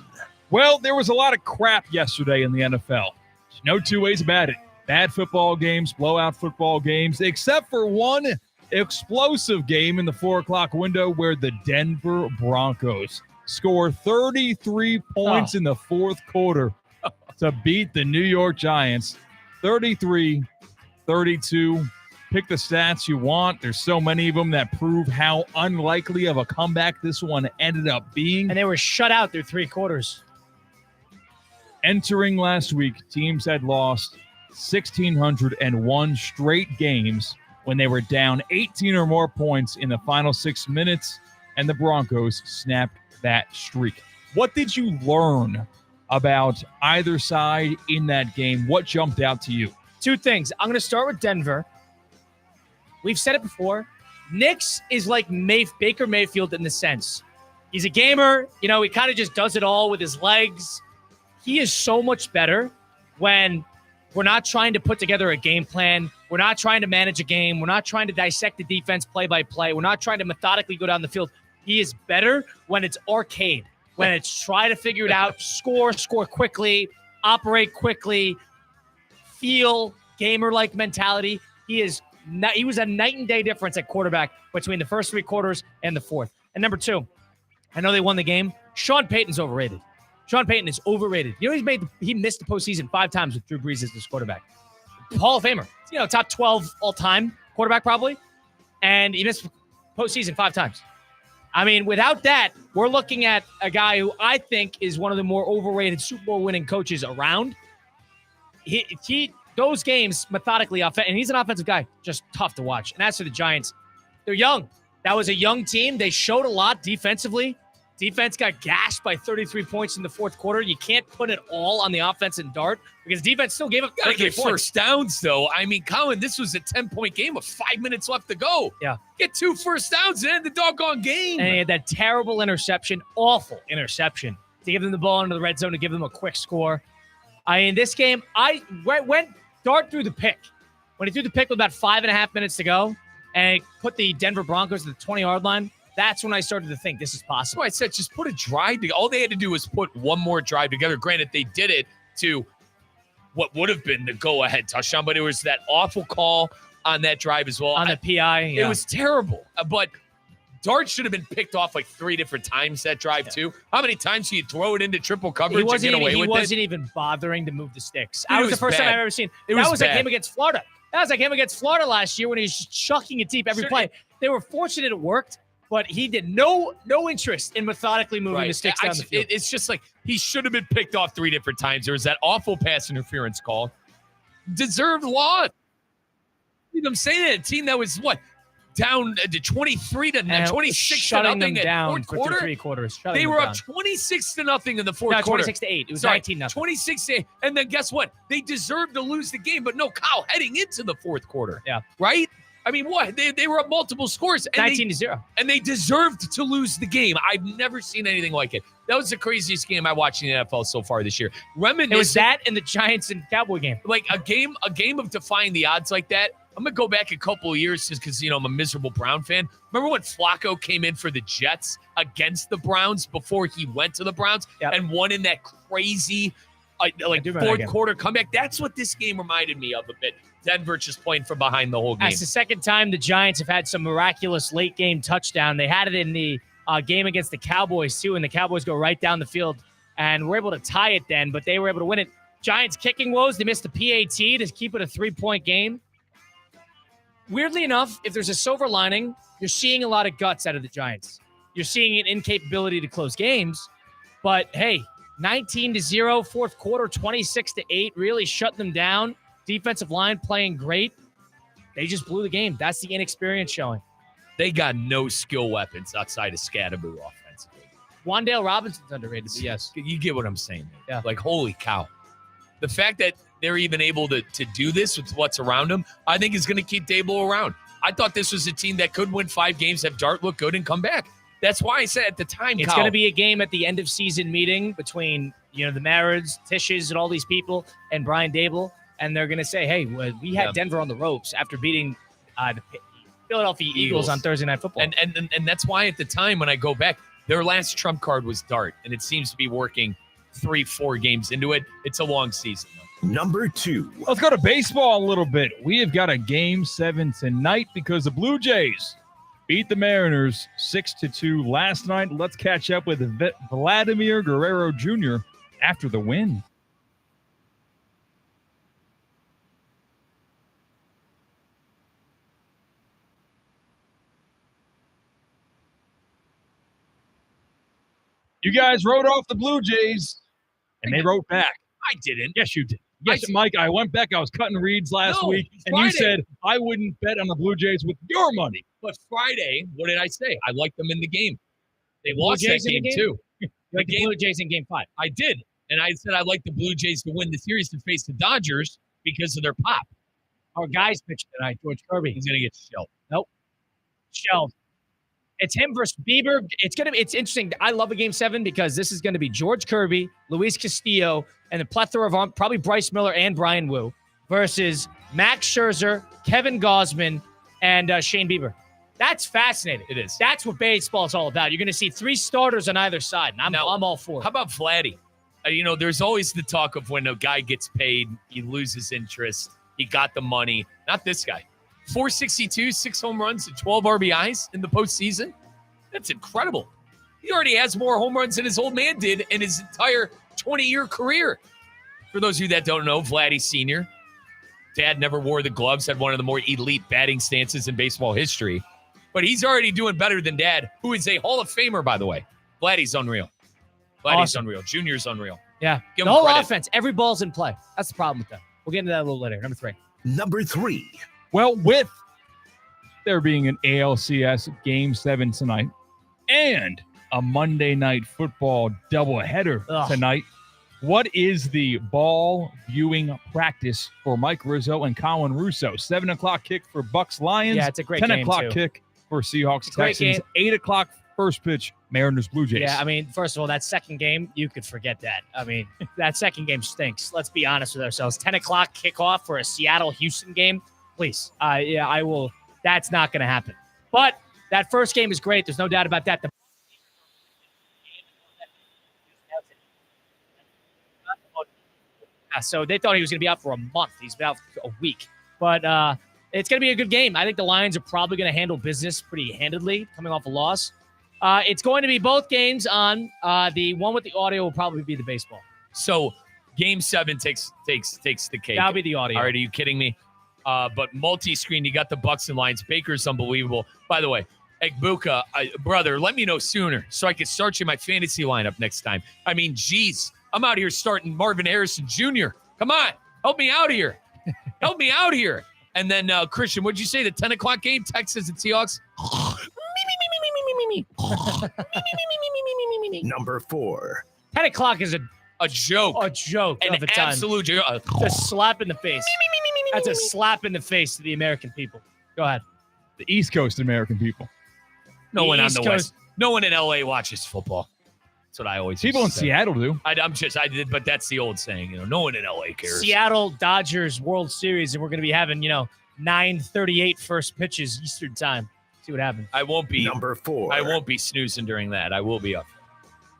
Well, there was a lot of crap yesterday in the NFL. There's no 2 ways about it. Bad football games, blowout football games, except for one explosive game in the 4 o'clock window where the Denver Broncos score 33 points in the 4th quarter to beat the New York Giants 33-31. 32. Pick the stats you want. There's so many of them that prove how unlikely of a comeback this one ended up being. And they were shut out through 3 quarters. Entering last week, teams had lost 1,601 straight games when they were down 18 or more points in the final 6 minutes, and the Broncos snapped that streak. What did you learn about either side in that game? What jumped out to you? 2 things. I'm going to start with Denver. We've said it before. Nix is like Baker Mayfield in the sense. He's a gamer. He kind of just does it all with his legs. He is so much better when we're not trying to put together a game plan. We're not trying to manage a game. We're not trying to dissect the defense play by play. We're not trying to methodically go down the field. He is better when it's arcade, when it's try to figure it out, score quickly, operate quickly, feel gamer-like mentality. He was a night and day difference at quarterback between the first 3 quarters and the fourth. And number 2, I know they won the game. Sean Payton's overrated. Sean Payton is overrated. He missed the postseason 5 times with Drew Brees as his quarterback. Hall of Famer. Top 12 all-time quarterback probably. And he missed postseason 5 times. I mean, without that, we're looking at a guy who I think is one of the more overrated Super Bowl winning coaches around. He those games methodically, and he's an offensive guy, just tough to watch. And as for the Giants, they're young. That was a young team. They showed a lot defensively. Defense got gashed by 33 points in the fourth quarter. You can't put it all on the offense and Dart because defense still gave up 33 points. First downs, though. I mean, Colin, this was a 10-point game with 5 minutes left to go. Yeah. Get 2 first downs and end the doggone game. And he had that terrible interception, awful interception, to give them the ball into the red zone to give them a quick score. In this game, when Dart threw the pick, when he threw the pick with about 5.5 minutes to go and put the Denver Broncos at the 20-yard line, that's when I started to think this is possible. That's why I said just put a drive together. All they had to do was put one more drive together. Granted, they did it to what would have been the go-ahead touchdown, but it was that awful call on that drive as well. On the PI, yeah. It was terrible. But Dart should have been picked off like 3 different times that drive, too. How many times do you throw it into triple coverage and get away with it? He wasn't even bothering to move the sticks. That was the first bad. time I've ever seen. That was that game against Florida. That was that game against Florida last year when he was just chucking it deep every play. They were fortunate it worked. But he did no interest in methodically moving the sticks down the field. It's just like he should have been picked off 3 different times. There was that awful pass interference call. Deserved loss. I'm saying that a team that was down to 23 to 26 to nothing down fourth quarter. For 3 quarters. They were up 26 to nothing in the fourth quarter. 26 to 8. It was 19-0. 26 to 8. And then guess what? They deserved to lose the game. But no, Kyle, heading into the fourth quarter. Yeah. Right? I mean, what? They were up multiple scores. 19-0. And they deserved to lose the game. I've never seen anything like it. That was the craziest game I watched in the NFL so far this year. It was that and the Giants and Cowboy game. Like a game of defying the odds like that. I'm going to go back a couple of years just because, I'm a miserable Brown fan. Remember when Flacco came in for the Jets against the Browns before he went to the Browns and won in that crazy fourth quarter comeback? That's what this game reminded me of a bit. Denver just playing from behind the whole game. That's the second time the Giants have had some miraculous late-game touchdown. They had it in the game against the Cowboys, too, and the Cowboys go right down the field and were able to tie it then, but they were able to win it. Giants kicking woes. They missed the PAT to keep it a 3-point game. Weirdly enough, if there's a silver lining, you're seeing a lot of guts out of the Giants. You're seeing an incapability to close games, but hey, 19-0, fourth quarter, 26-8, really shutting them down. Defensive line playing great. They just blew the game. That's the inexperience showing. They got no skill weapons outside of Scatterboo offensively. Wan'Dale Robinson's underrated, but yes. You get what I'm saying. Man. Yeah. Like, holy cow. The fact that they're even able to do this with what's around them, I think is going to keep Dable around. I thought this was a team that could win 5 games, have Dart look good, and come back. That's why I said at the time, it's going to be a game at the end of season meeting between, the Marids, Tisches, and all these people, and Brian Dable. And they're going to say, hey, we had Denver on the ropes after beating the Philadelphia Eagles on Thursday Night Football. And that's why at the time when I go back, their last trump card was Dart. And it seems to be working 3-4 games into it. It's a long season, though. Number 2. Let's go to baseball a little bit. We have got a Game 7 tonight because the Blue Jays beat the Mariners 6-2 last night. Let's catch up with Vladimir Guerrero Jr. after the win. You guys wrote off the Blue Jays, and they wrote back. I didn't. Yes, you did. Yes, Mike, I went back. I was cutting reads last week, and Friday. you said, I wouldn't bet on the Blue Jays with your money. But Friday, what did I say? I liked them in the game. They Blue lost that Jays in the game, game? too. Like the Blue Jays in Game 5. I did. And I said I like the Blue Jays to win the series to face the Dodgers because of their pop. Our guy's pitching tonight, George Kirby. He's going to get shelled. Nope. Shelved. It's him versus Bieber. It's interesting. I love a Game 7 because this is going to be George Kirby, Luis Castillo, and a plethora of probably Bryce Miller and Brian Wu versus Max Scherzer, Kevin Gausman, and Shane Bieber. That's fascinating. It is. That's what baseball is all about. You're going to see 3 starters on either side, and I'm all for it. How about Vladdy? There's always the talk of when a guy gets paid, he loses interest. He got the money. Not this guy. 462, 6 home runs, and 12 RBIs in the postseason. That's incredible. He already has more home runs than his old man did in his entire 20-year career. For those of you that don't know, Vladdy Sr., Dad never wore the gloves, had one of the more elite batting stances in baseball history. But he's already doing better than Dad, who is a Hall of Famer, by the way. Vladdy's unreal. Vladdy's unreal. Junior's unreal. Yeah. Give The him whole credit. offense, every ball's in play. That's the problem with them. We'll get into that a little later. Number 3. Number 3. Well, with there being an ALCS Game 7 tonight and a Monday Night Football doubleheader tonight, what is the ball viewing practice for Mike Rizzo and Colin Russo? 7 o'clock kick for Bucks Lions. Yeah, it's a great 10 game, o'clock too. kick for Seahawks Great Texans. game. 8 o'clock first pitch, Mariners Blue Jays. Yeah, I mean, first of all, that second game, you could forget that. I mean, that second game stinks. Let's be honest with ourselves. 10 o'clock kickoff for a Seattle-Houston game, please. I will. That's not going to happen. But that first game is great. There's no doubt about that. So they thought he was going to be out for a month. He's been out for a week. But it's going to be a good game. I think the Lions are probably going to handle business pretty handedly coming off a loss. It's going to be both games on. The one with the audio will probably be the baseball. So Game 7 takes the cake. That'll be the audio. All right, are you kidding me? But multi-screen, you got the Bucks and Lions. Baker's unbelievable. By the way, Egbuka, brother, let me know sooner so I can start you my fantasy lineup next time. I mean, geez, I'm out here starting Marvin Harrison Jr. Come on, help me out here. Help me out here. And then, Christian, what'd you say? The 10 o'clock game, Texas and Seahawks? Number 4. 10 o'clock is a joke. A joke. An of a time. absolute joke. It's a slap in the face. That's a slap in the face to the American people. Go ahead. The East Coast American people. No one on East the Coast. West. No one in LA watches football. That's what I always People in used to say. Seattle do. I did, but that's the old saying. No one in LA cares. Seattle Dodgers World Series, and we're going to be having 9:38 first pitches Eastern time. See what happens. I won't be Number 4. I won't be snoozing during that. I will be up.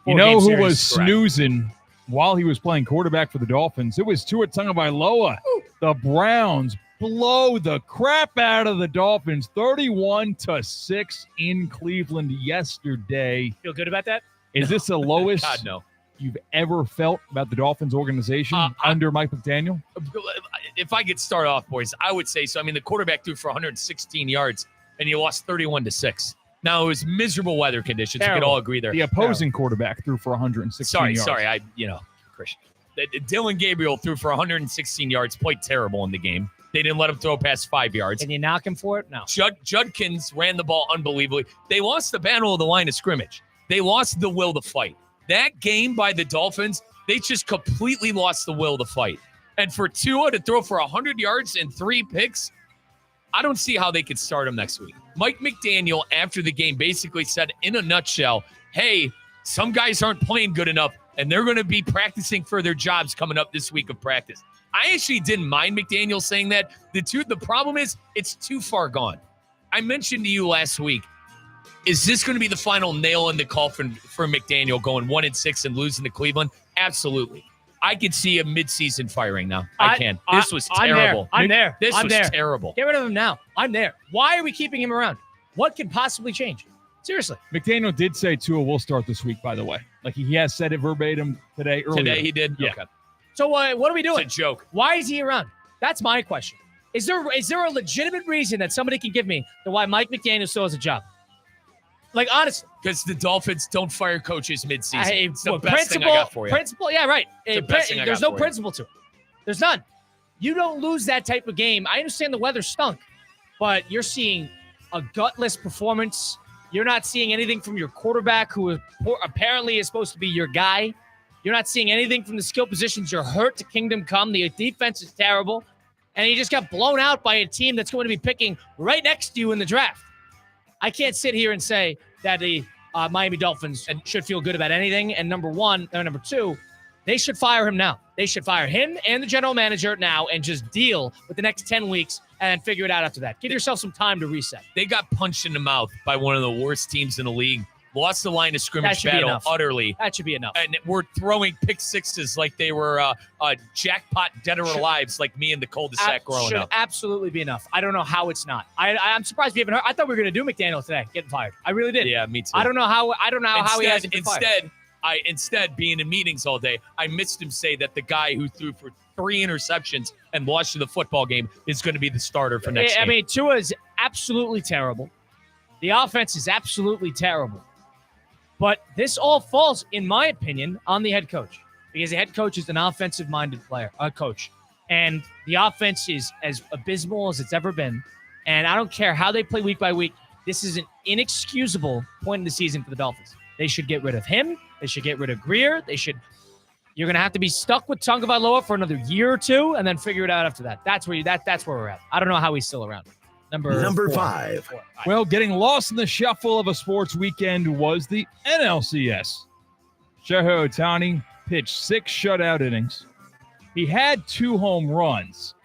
You know 4-game who series, was correct. snoozing while he was playing quarterback for the Dolphins? It was Tua Tagovailoa. The Browns blow the crap out of the Dolphins 31-6 in Cleveland yesterday. Feel good about that? Is this the lowest God, no. you've ever felt about the Dolphins organization under Mike McDaniel? If I could start off, boys, I would say so. I mean, the quarterback threw for 116 yards, and you lost 31-6. Now, it was miserable weather conditions. Terrible. We could all agree there. The opposing quarterback threw for 116 yards. Sorry. Christian. Dylan Gabriel threw for 116 yards, played terrible in the game. They didn't let him throw past 5 yards. Can you knock him for it? No. Judkins ran the ball unbelievably. They lost the battle of the line of scrimmage. They lost the will to fight. That game by the Dolphins, they just completely lost the will to fight. And for Tua to throw for 100 yards and 3 picks, I don't see how they could start him next week. Mike McDaniel, after the game, basically said in a nutshell, hey, some guys aren't playing good enough, and they're going to be practicing for their jobs coming up this week of practice. I actually didn't mind McDaniel saying that. The problem is it's too far gone. I mentioned to you last week, is this going to be the final nail in the coffin for McDaniel going 1-6 and losing to Cleveland? Absolutely. I could see a midseason firing now. I can. This was terrible. I'm there. This I'm was there. terrible. Get rid of him now. I'm there. Why are we keeping him around? What could possibly change? Seriously. McDaniel did say Tua will start this week, by the way. Like he has said it verbatim today earlier. Today he did? Yeah. Okay. So what are we doing? It's a joke. Why is he around? That's my question. Is there a legitimate reason that somebody can give me to why Mike McDaniel still has a job? Like, honestly. Because the Dolphins don't fire coaches midseason. It's the Well, best thing I got for you. Principle, yeah, right. It's the best thing I There's got no for you. principle to it. There's none. You don't lose that type of game. I understand the weather stunk, but you're seeing a gutless performance. You're not seeing anything from your quarterback, who apparently is supposed to be your guy. You're not seeing anything from the skill positions. You're hurt to kingdom come. The defense is terrible. And you just got blown out by a team that's going to be picking right next to you in the draft. I can't sit here and say that the Miami Dolphins should feel good about anything. And number two, they should fire him now. They should fire him and the general manager now and just deal with the next 10 weeks and figure it out after that. Give yourself some time to reset. They got punched in the mouth by one of the worst teams in the league. Lost the line of scrimmage battle utterly. That should be enough. And we're throwing pick sixes like they were jackpot dead or alives, like me in the cul-de-sac growing up. Should absolutely be enough. I don't know how it's not. I'm surprised we haven't heard. I thought we were going to do McDaniel today, getting fired. I really did. Yeah, me too. I don't know how he hasn't been fired. Instead, being in meetings all day, I missed him say that the guy who threw for 3 interceptions and lost to the football game is going to be the starter for next game. I mean, Tua is absolutely terrible. The offense is absolutely terrible. But this all falls, in my opinion, on the head coach, because the head coach is an offensive-minded coach. And the offense is as abysmal as it's ever been. And I don't care how they play week by week. This is an inexcusable point in the season for the Dolphins. They should get rid of him. They should get rid of Greer. You're going to have to be stuck with Tagovailoa for another year or two and then figure it out after that. That's where we're at. I don't know how he's still around. Number 5. Well, getting lost in the shuffle of a sports weekend was the NLCS. Shohei Ohtani pitched 6 shutout innings. He had 2 home runs.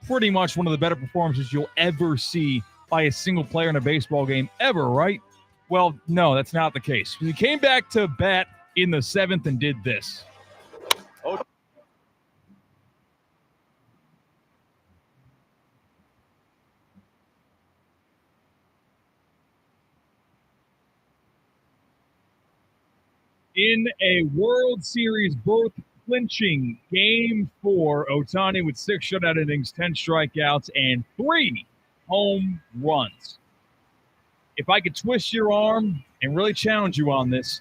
Pretty much one of the better performances you'll ever see by a single player in a baseball game ever, right? Well, no, that's not the case. He came back to bat in the 7th and did this. In a World Series berth-clinching Game 4, Ohtani with 6 shutout innings, 10 strikeouts, and 3 home runs. If I could twist your arm and really challenge you on this,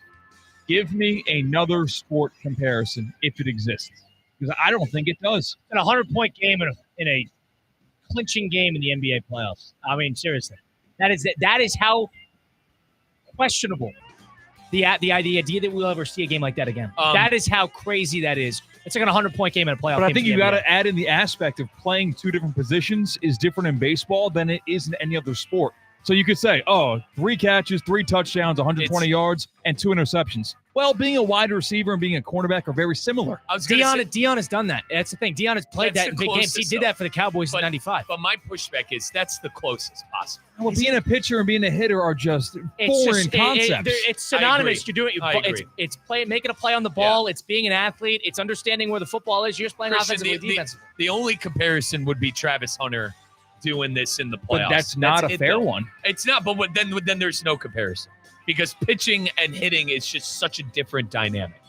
give me another sport comparison if it exists, because I don't think it does. A 100-point game in a clinching game in the NBA playoffs. I mean, seriously, that is how questionable the idea that we'll ever see a game like that again. That is how crazy that is. It's like a 100-point game in a playoff. But I think you got to add in the aspect of playing 2 different positions is different in baseball than it is in any other sport. So you could say, 3 catches, 3 touchdowns, 120 yards, and 2 interceptions. Well, being a wide receiver and being a cornerback are very similar. Deion has done that. That's the thing. Deion has played that in big games. He did that for the Cowboys in 95. But my pushback is that's the closest possible. Well, being a pitcher and being a hitter are just foreign concepts. It's synonymous. You're doing it. It's making a play on the ball. Yeah. It's being an athlete. It's understanding where the football is. You're just playing offensively, defensively. The only comparison would be Travis Hunter doing this in the playoffs. But that's not a fair one. It's not, but then there's no comparison because pitching and hitting is just such a different dynamic.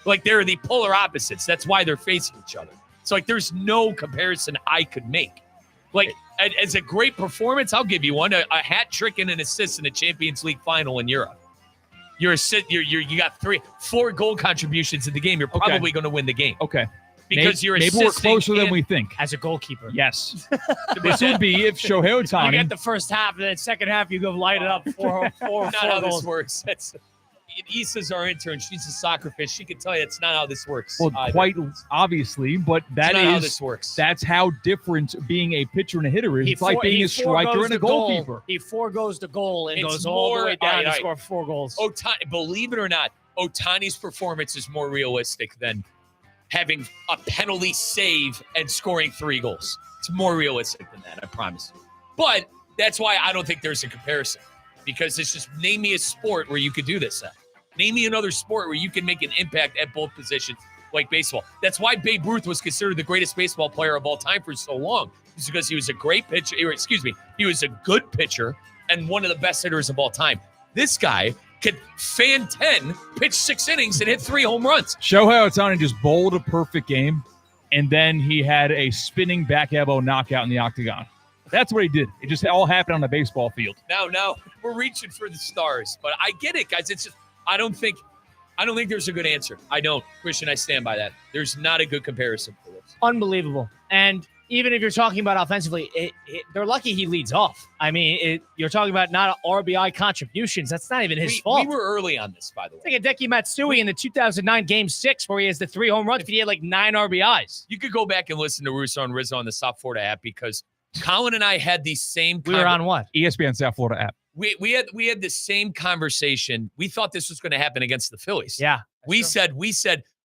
Like they're the polar opposites. That's why they're facing each other. So like there's no comparison I could make. Like as a great performance, I'll give you one: a hat trick and an assist in a Champions League final in Europe. You got 4 goal contributions in the game. You're probably going to win the game. Okay. Because maybe we're closer than we think. As a goalkeeper. Yes. This would be if Shohei Ohtani. You get the first half, and then second half, you go light it up. Four not how goals. This works. Issa's our intern. She's a soccer fish. She can tell you it's not how this works. Well, quite obviously, but that is how this works. That's how different being a pitcher and a hitter is. It's like being a striker and a goalkeeper. He foregoes the goal and goes all the way down to score 4 goals. Ohtani, believe it or not, Ohtani's performance is more realistic than having a penalty save and scoring 3 goals. It's more realistic than that, I promise you. But that's why I don't think there's a comparison, because it's just name me a sport where you could do this at. Name me another sport where you can make an impact at both positions like baseball. That's why Babe Ruth was considered the greatest baseball player of all time for so long. It's because he was a great pitcher. He was a good pitcher and one of the best hitters of all time. This guy could fan 10, pitch 6 innings, and hit 3 home runs. Shohei Ohtani just bowled a perfect game, and then he had a spinning back elbow knockout in the octagon. That's what he did. It just all happened on the baseball field. Now we're reaching for the stars, but I get it, guys. It's just I don't think there's a good answer. I don't, Christian. I stand by that. There's not a good comparison for this. Unbelievable. And even if you're talking about offensively, they're lucky he leads off. I mean, you're talking about not RBI contributions. That's not even his fault. We were early on this, by the way. It's like Hideki Matsui in the 2009 Game 6 where he has the 3 home runs, but he had like 9 RBIs. You could go back and listen to Russo and Rizzo on the South Florida app because Colin and I had the same. We were on what? ESPN South Florida app. We had the same conversation. We thought this was going to happen against the Phillies. Yeah. We said,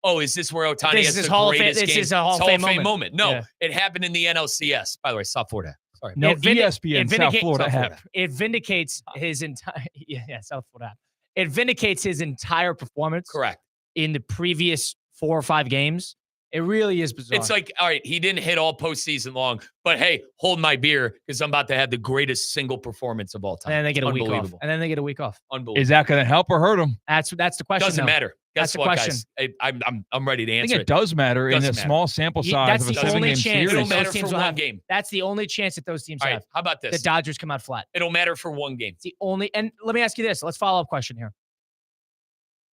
oh, is this where Ohtani has the greatest game? This is a Hall of Fame moment. No, it happened in the NLCS. By the way, South Florida. Sorry. No, ESPN South Florida app. It vindicates his entire South Florida app. It vindicates his entire performance. Correct. In the previous 4 or 5 games. It really is bizarre. It's like, all right, he didn't hit all postseason long, but hey, hold my beer because I'm about to have the greatest single performance of all time. And then they get a week off. Unbelievable. Is that going to help or hurt him? That's the question. Doesn't matter. That's Guess what, question. guys? I'm ready to answer I think it does matter in a small sample size of a 7-game series. It'll matter for one game. That's the only chance that those teams all right, have. How about this? The Dodgers come out flat. It'll matter for one game. It's the only. And let me ask you this. Let's follow up question here.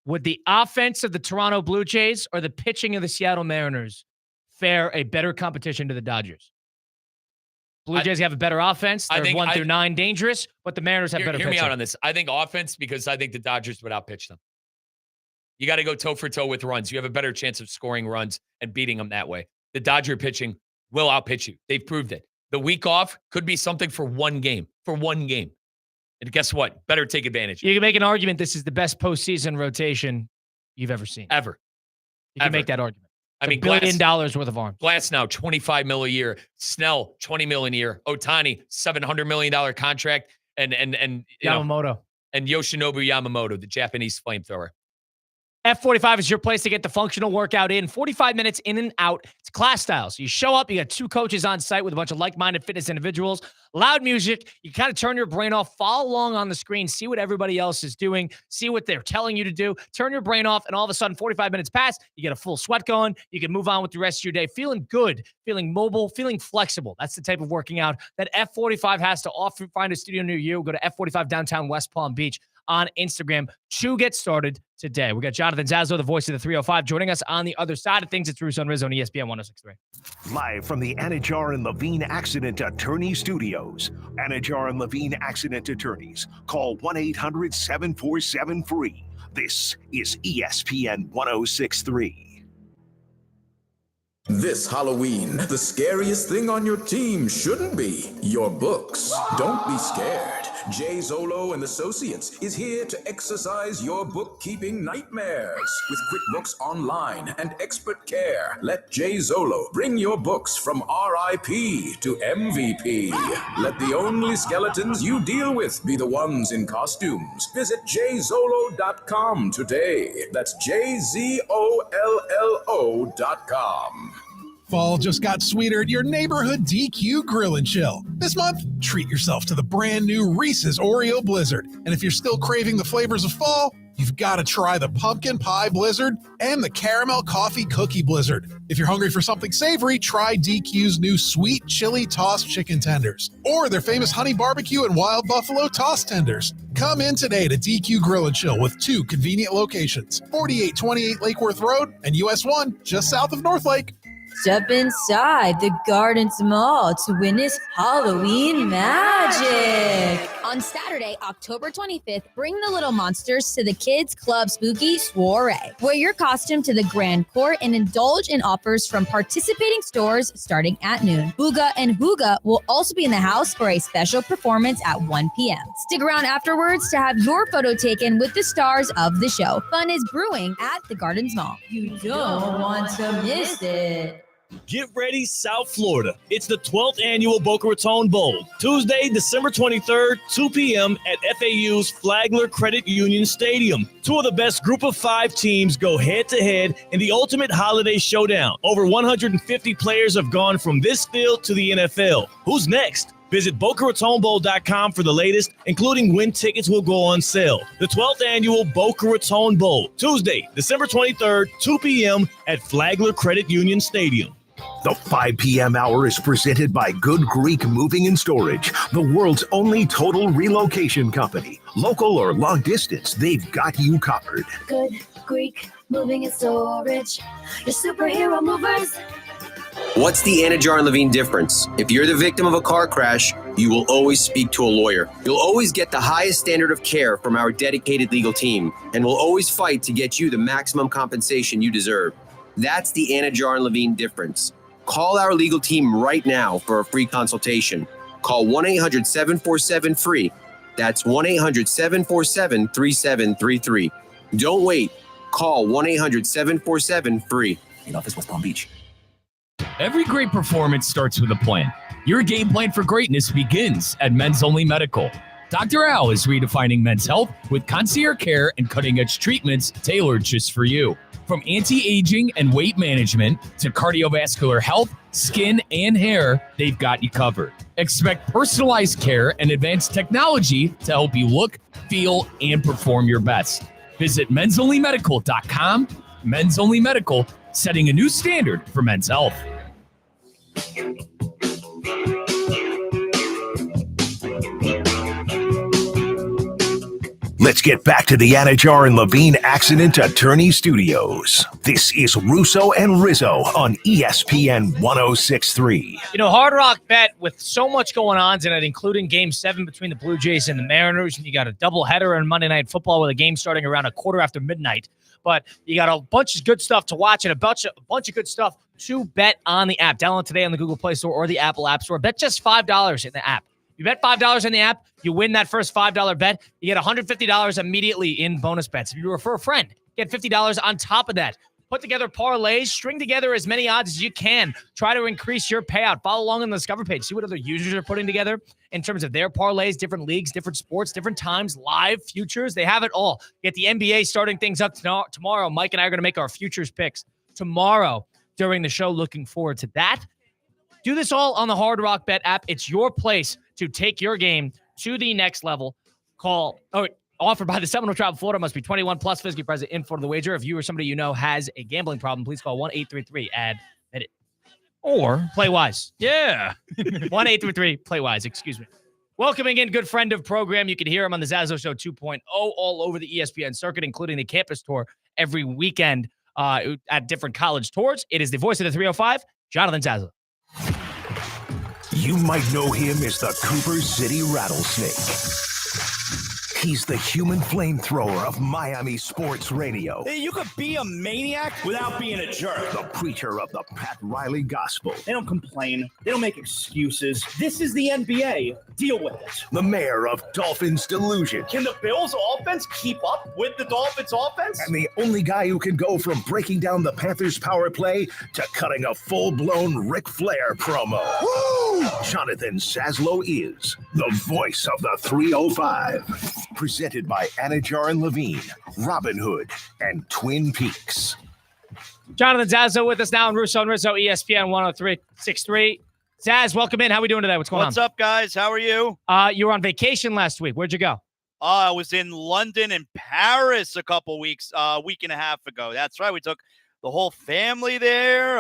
Would the offense of the Toronto Blue Jays or the pitching of the Seattle Mariners fare a better competition to the Dodgers? Blue Jays have a better offense. They're 1 through 9 dangerous, but the Mariners have better pitching. Hear me out on this. I think offense because I think the Dodgers would outpitch them. You got to go toe for toe with runs. You have a better chance of scoring runs and beating them that way. The Dodger pitching will outpitch you. They've proved it. The week off could be something for one game. And guess what? Better take advantage. You can make an argument this is the best postseason rotation you've ever seen. Ever. You can make that argument. I mean, $1 billion worth of arms. Glass now, $25 million a year. Snell, $20 million a year. Ohtani, $700 million contract. And Yamamoto. And Yoshinobu Yamamoto, the Japanese flamethrower. F45 is your place to get the functional workout in. 45 minutes in and out. It's class style. So you show up, you got 2 coaches on site with a bunch of like-minded fitness individuals. Loud music. You kind of turn your brain off, follow along on the screen, see what everybody else is doing, see what they're telling you to do, turn your brain off, and all of a sudden 45 minutes pass, you get a full sweat going. You can move on with the rest of your day feeling good, feeling mobile, feeling flexible. That's the type of working out that F45 has to offer. Find a studio near you. Go to F45 downtown West Palm Beach on Instagram to get started today. We got Jonathan Zaslow, the voice of the 305, joining us on the other side of things. It's Russo and Rizzo on ESPN 106.3. Live from the Anajar and Levine Accident Attorney Studios. Anajar and Levine Accident Attorneys. Call 1-800-747-FREE. This is ESPN 106.3. This Halloween, the scariest thing on your team shouldn't be your books. Don't be scared. Jay Zolo and Associates is here to exercise your bookkeeping nightmares. With QuickBooks Online and expert care, let Jay Zolo bring your books from RIP to MVP. Let the only skeletons you deal with be the ones in costumes. Visit jzolo.com today. That's JZOLLO.com. Fall just got sweeter at your neighborhood DQ Grill and Chill. This month, treat yourself to the brand new Reese's Oreo Blizzard. And if you're still craving the flavors of fall, you've got to try the Pumpkin Pie Blizzard and the Caramel Coffee Cookie Blizzard. If you're hungry for something savory, try DQ's new Sweet Chili Tossed Chicken Tenders or their famous Honey Barbecue and Wild Buffalo Tossed Tenders. Come in today to DQ Grill and Chill with 2 convenient locations, 4828 Lake Worth Road and US 1 just south of North Lake. Step inside the Gardens Mall to witness Halloween magic. On Saturday, October 25th, bring the little monsters to the Kids Club Spooky Soiree. Wear your costume to the Grand Court and indulge in offers from participating stores starting at noon. Booga and Hooga will also be in the house for a special performance at 1 p.m. Stick around afterwards to have your photo taken with the stars of the show. Fun is brewing at the Gardens Mall. You don't want to miss it. Get ready, South Florida. It's the 12th annual Boca Raton Bowl. Tuesday, December 23rd, 2 p.m. at FAU's Flagler Credit Union Stadium. 2 of the best group of 5 teams go head-to-head in the ultimate holiday showdown. Over 150 players have gone from this field to the NFL. Who's next? Visit BocaRatonBowl.com for the latest, including when tickets will go on sale. The 12th annual Boca Raton Bowl, Tuesday, December 23rd, 2 p.m. at Flagler Credit Union Stadium. The 5 p.m. hour is presented by Good Greek Moving and Storage, the world's only total relocation company. Local or long distance, they've got you covered. Good Greek Moving and Storage. Your superhero movers. What's the Anna Jar and Levine difference? If you're the victim of a car crash, you will always speak to a lawyer. You'll always get the highest standard of care from our dedicated legal team, and we'll always fight to get you the maximum compensation you deserve. That's the Anna Jar and Levine difference. Call our legal team right now for a free consultation. Call 1-800-747-FREE. That's 1-800-747-3733. Don't wait. Call 1-800-747-FREE. In office, West Palm Beach. Every great performance starts with a plan. Your game plan for greatness begins at Men's Only Medical. Dr. Al is redefining men's health with concierge care and cutting-edge treatments tailored just for you. From anti-aging and weight management to cardiovascular health, skin, and hair, they've got you covered. Expect personalized care and advanced technology to help you look, feel, and perform your best. Visit mensonlymedical.com. Men's Only Medical, setting a new standard for men's health. Let's get back to the Anna Jar and Levine Accident Attorney Studios. This is Russo and Rizzo on ESPN 106.3. You know, Hard Rock Bet, with so much going on tonight, including Game 7 between the Blue Jays and the Mariners, and you got a doubleheader on Monday Night Football with a game starting around a quarter after midnight. But you got a bunch of good stuff to watch and a bunch of good stuff to bet on the app. Download today on the Google Play Store or the Apple App Store. Bet just $5 in the app. You bet $5 in the app, you win that first $5 bet. You get $150 immediately in bonus bets. If you refer a friend, get $50 on top of that. Put together parlays, string together as many odds as you can. Try to increase your payout. Follow along on the Discover page. See what other users are putting together in terms of their parlays, different leagues, different sports, different times, live, futures. They have it all. Get the NBA starting things up tomorrow. Mike and I are going to make our futures picks tomorrow during the show. Looking forward to that. Do this all on the Hard Rock Bet app. It's your place to take your game to the next level. Offered by the Seminole Tribe of Florida. Must be 21 plus, physically present in Florida. The wager. If you or somebody you know has a gambling problem, please call 1-833-ADD-IT. Or Play Wise. Yeah. 1-833-Play Wise. Excuse me. Welcoming in good friend of program. You can hear him on the Zazzo Show 2.0 all over the ESPN circuit, including the campus tour every weekend at different college tours. It is the voice of the 305, Jonathan Zazzo. You might know him as the Cooper City Rattlesnake. He's the human flamethrower of Miami sports radio. Hey, you could be a maniac without being a jerk. The preacher of the Pat Riley gospel. They don't complain. They don't make excuses. This is the NBA. Deal with it. The mayor of Dolphins Delusion. Can the Bills offense keep up with the Dolphins offense? And the only guy who can go from breaking down the Panthers power play to cutting a full-blown Ric Flair promo. Woo! Jonathan Zaslow is the voice of the 305. Presented by Anna Jar and Levine, Robin Hood, and Twin Peaks. Jonathan Zazzo with us now on Russo and Rizzo, ESPN 103.63. Zaz, welcome in. How are we doing today? What's going on? What's up, guys? How are you? You were on vacation last week. Where'd you go? I was in London and Paris a week and a half ago. That's right. We took the whole family there.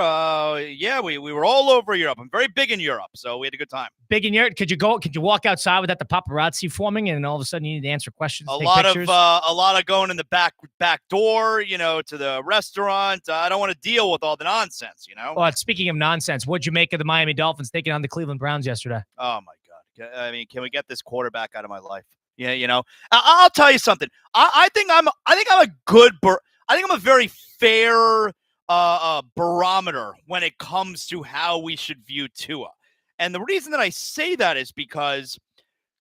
We were all over Europe. I'm very big in Europe, so we had a good time. Big in Europe? Could you walk outside without the paparazzi forming, and all of a sudden you need to answer questions? A lot of going in the back door, to the restaurant. I don't want to deal with all the nonsense, Well, speaking of nonsense, what'd you make of the Miami Dolphins taking on the Cleveland Browns yesterday? Oh my God! I mean, can we get this quarterback out of my life? Yeah, I'll tell you something. I think I'm a very fair barometer when it comes to how we should view Tua. And the reason that I say that is because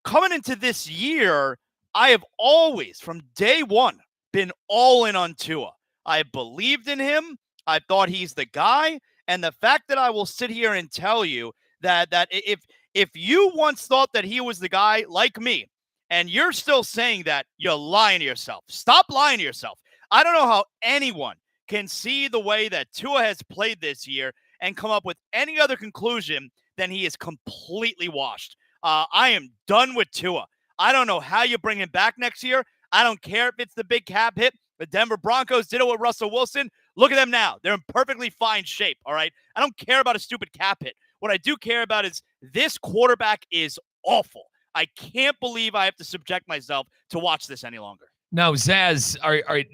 coming into this year, I have always, from day one, been all in on Tua. I believed in him. I thought he's the guy. And the fact that I will sit here and tell you that if you once thought that he was the guy like me, and you're still saying that, you're lying to yourself. Stop lying to yourself. I don't know how anyone can see the way that Tua has played this year and come up with any other conclusion than he is completely washed. I am done with Tua. I don't know how you bring him back next year. I don't care if it's the big cap hit. The Denver Broncos did it with Russell Wilson. Look at them now. They're in perfectly fine shape, all right? I don't care about a stupid cap hit. What I do care about is this quarterback is awful. I can't believe I have to subject myself to watch this any longer. Now, Zaz,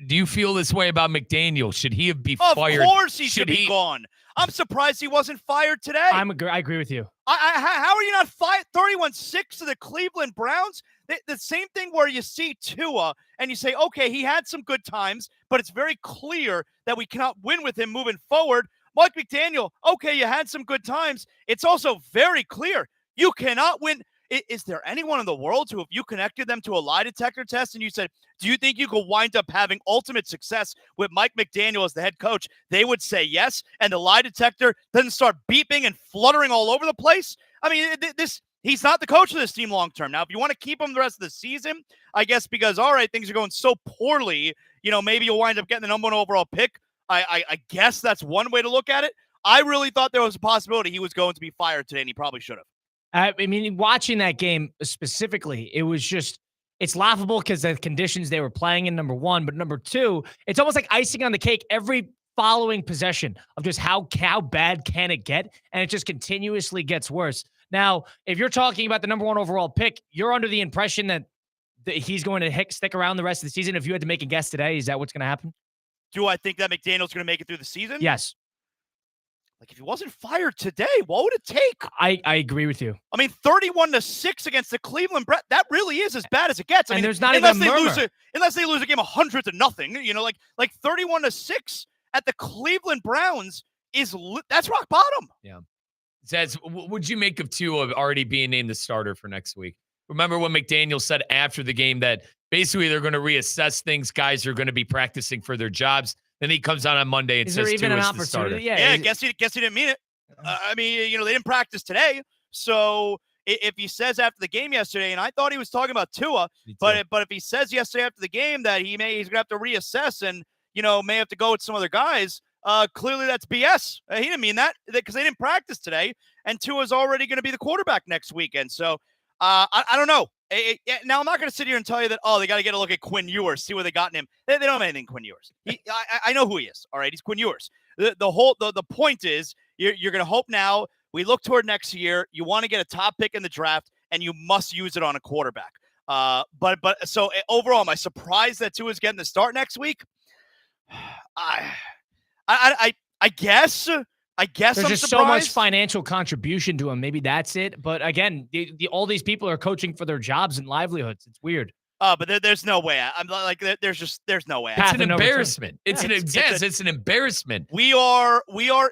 do you feel this way about McDaniel? Should he be fired? Of course he should be gone. I'm surprised he wasn't fired today. I agree with you. How are you not fired? 31-6 to the Cleveland Browns? The same thing where you see Tua and you say, okay, he had some good times, but it's very clear that we cannot win with him moving forward. Mike McDaniel, okay, you had some good times. It's also very clear you cannot win. Is there anyone in the world who, if you connected them to a lie detector test and you said, do you think you could wind up having ultimate success with Mike McDaniel as the head coach? They would say yes, and the lie detector doesn't start beeping and fluttering all over the place? I mean, he's not the coach of this team long term. Now, if you want to keep him the rest of the season, I guess because, all right, things are going so poorly, maybe you'll wind up getting the number 1 overall pick. I guess that's one way to look at it. I really thought there was a possibility he was going to be fired today, and he probably should have. I mean, watching that game specifically, it was just, it's laughable because the conditions they were playing in, number one. But number two, it's almost like icing on the cake every following possession of just how bad can it get? And it just continuously gets worse. Now, if you're talking about the number 1 overall pick, you're under the impression that he's going to stick around the rest of the season. If you had to make a guess today, is that what's going to happen? Do I think that McDaniel's going to make it through the season? Yes. Like, if he wasn't fired today, what would it take? I agree with you. I mean, 31-6 against the Cleveland Browns, that really is as bad as it gets. I mean, there's not even a murmur. Unless they lose a game 100-0, like 31-6 at the Cleveland Browns that's rock bottom. Yeah. Zaz, what would you make of Tua already being named the starter for next week? Remember when McDaniel said after the game that basically they're going to reassess things, guys are going to be practicing for their jobs. Then he comes out on Monday and says Tua is the starter. Yeah, I guess he didn't mean it. They didn't practice today. So if he says after the game yesterday, and I thought he was talking about Tua, but if he says yesterday after the game that he's going to have to reassess and, may have to go with some other guys, clearly that's BS. He didn't mean that because they didn't practice today, and Tua's already going to be the quarterback next weekend. So I don't know. Now, I'm not going to sit here and tell you that, they got to get a look at Quinn Ewers, see what they got in him. They don't have anything Quinn Ewers. I know who he is. All right, he's Quinn Ewers. The point is you're going to hope now we look toward next year. You want to get a top pick in the draft, and you must use it on a quarterback. So overall, am I surprised that Tua's getting the start next week? I guess. There's just surprised. so much financial contribution to him. Maybe that's it. But again, all these people are coaching for their jobs and livelihoods. It's weird. But there's no way. I'm like, there's no way. It's an embarrassment. It's an embarrassment. We are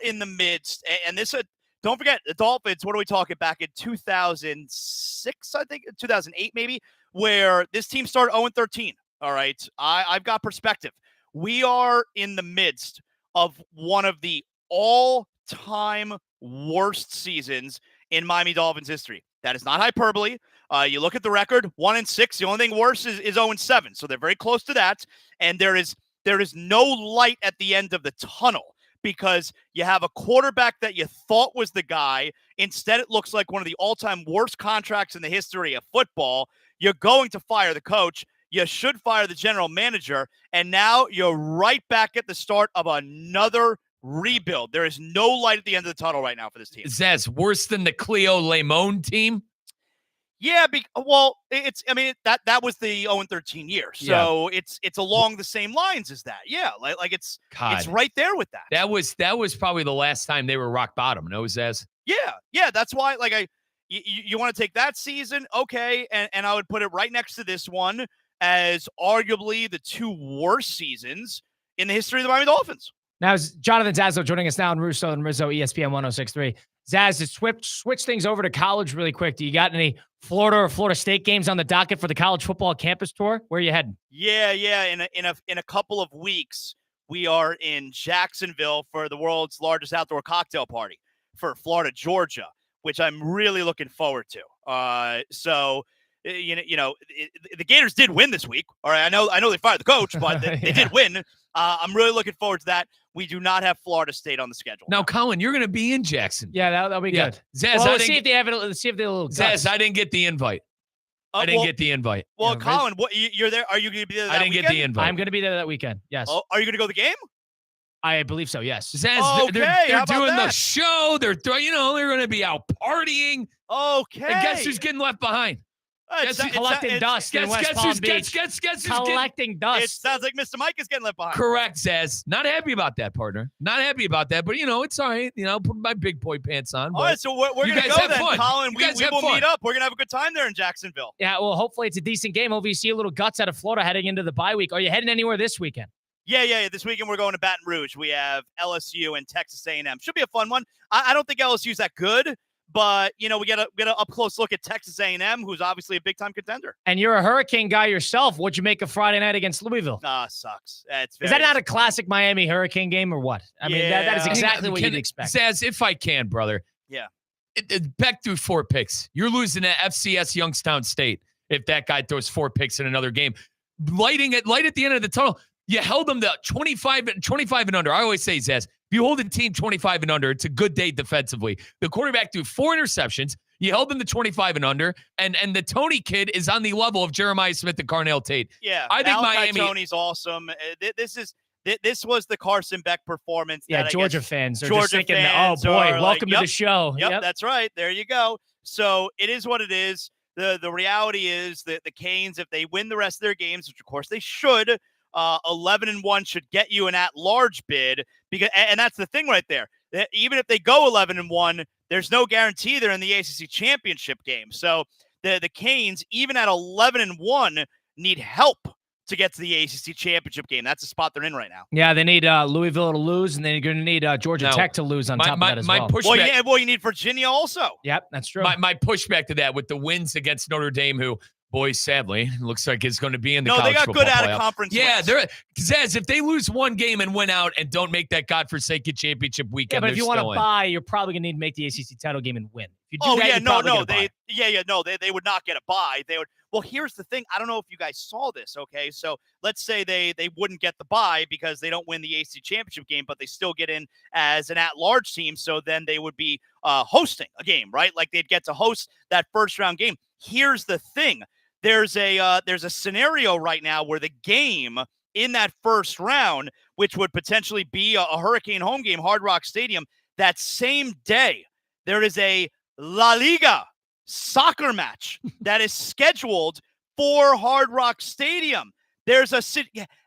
in the midst, and this. Don't forget the Dolphins. What are we talking back in 2006? I think 2008 maybe, where this team started 0-13. All right, I've got perspective. We are in the midst of one of the all-time worst seasons in Miami Dolphins history. That is not hyperbole. You look at the record, 1-6. The only thing worse is 0-7. So they're very close to that. And there is no light at the end of the tunnel because you have a quarterback that you thought was the guy. Instead, it looks like one of the all-time worst contracts in the history of football. You're going to fire the coach. You should fire the general manager. And now you're right back at the start of another rebuild. There is no light at the end of the tunnel right now for this team. Zaz, worse than the Cleo Lemon team? Yeah, that was the 0-13 year. So it's along the same lines as that. Yeah, like it's right there with that. That was probably the last time they were rock bottom, no, Zaz? Yeah, that's why you want to take that season, okay, and I would put it right next to this one as arguably the two worst seasons in the history of the Miami Dolphins. Now, Jonathan Zaslow joining us now on Russo and Rizzo, ESPN 106.3. Zaz, to switch things over to college really quick, do you got any Florida or Florida State games on the docket for the college football campus tour? Where are you heading? Yeah. In a couple of weeks, we are in Jacksonville for the world's largest outdoor cocktail party for Florida, Georgia, which I'm really looking forward to. The Gators did win this week. All right, I know they fired the coach, but they did win. I'm really looking forward to that. We do not have Florida State on the schedule. Now, Colin, you're going to be in Jackson. Yeah, that'll be good. Zaz, let's see if they have it. Let's see if they little guts. Zaz, I didn't get the invite. I didn't get the invite. Well, Colin, you're there. Are you going to be there? I didn't get the invite. I'm going to be there that weekend. Yes. Oh, are you going to go to the game? I believe so, yes. Zaz, Okay, they're how about doing the that? show. They're going to be out partying. Okay. And guess who's getting left behind? Collecting dust in West Palm Beach. Guess who's collecting It dust. sounds like Mr. Mike is getting left behind. Correct, Zaz. Not happy about that, partner. Not happy about that, but it's all right. Put my big boy pants on. All right, so we're you going to guys go have then, fun. Colin. You We guys have will fun. meet up. We're going to have a good time there in Jacksonville. Yeah, well, hopefully it's a decent game. Hopefully you see a little guts out of Florida heading into the bye week. Are you heading anywhere this weekend? Yeah. This weekend we're going to Baton Rouge. We have LSU and Texas A&M. Should be a fun one. I don't think LSU's that good, but we get a up close look at Texas A&M, who's obviously a big time contender. And you're a Hurricane guy yourself. What'd you make of Friday night against Louisville? Sucks. Is that not a classic Miami Hurricane game or what? I mean, that is exactly what you'd expect. Zaz, if I can, brother. Yeah. Beck threw 4 picks. You're losing at FCS Youngstown State if that guy throws 4 picks in another game. Light at the end of the tunnel. You held them to 25 and under. I always say, Zaz, if you hold a team 25 and under, it's a good day defensively. The quarterback threw 4 interceptions. You held them to 25 and under, and the Tony kid is on the level of Jeremiah Smith and Carnell Tate. Yeah, I think Malachi Miami. Tony's awesome. This was the Carson Beck performance. Yeah, that Georgia fans are Georgia just thinking, fans oh boy, are welcome like, to the show. Yep, that's right. There you go. So it is what it is. The reality is that the Canes, if they win the rest of their games, which of course they should, 11-1 should get you an at-large bid, and that's the thing right there. That even if they go 11-1, there's no guarantee they're in the ACC championship game. So the Canes, even at 11-1, need help to get to the ACC championship game. That's the spot they're in right now. Yeah, they need Louisville to lose, and then you're going to need Georgia Tech to lose on top of that as well. Well, you need Virginia also. Yep, that's true. My pushback to that with the wins against Notre Dame, who, boys, sadly, looks like it's going to be in the college they got football good playoff. out-of-conference Yeah, wins. Zaz, if they lose one game and win out and don't make that godforsaken championship Yeah, weekend, but if you want to buy, you're probably going to need to make the ACC title game and win. If you do They would not get a bye. They would. Well, here's the thing. I don't know if you guys saw this. Okay, so let's say they wouldn't get the bye because they don't win the ACC championship game, but they still get in as an at-large team. So then they would be hosting a game, right? Like they'd get to host that first round game. Here's the thing. There's a scenario right now where the game in that first round, which would potentially be a Hurricane home game, Hard Rock Stadium, that same day, there is a La Liga soccer match that is scheduled for Hard Rock Stadium. There's a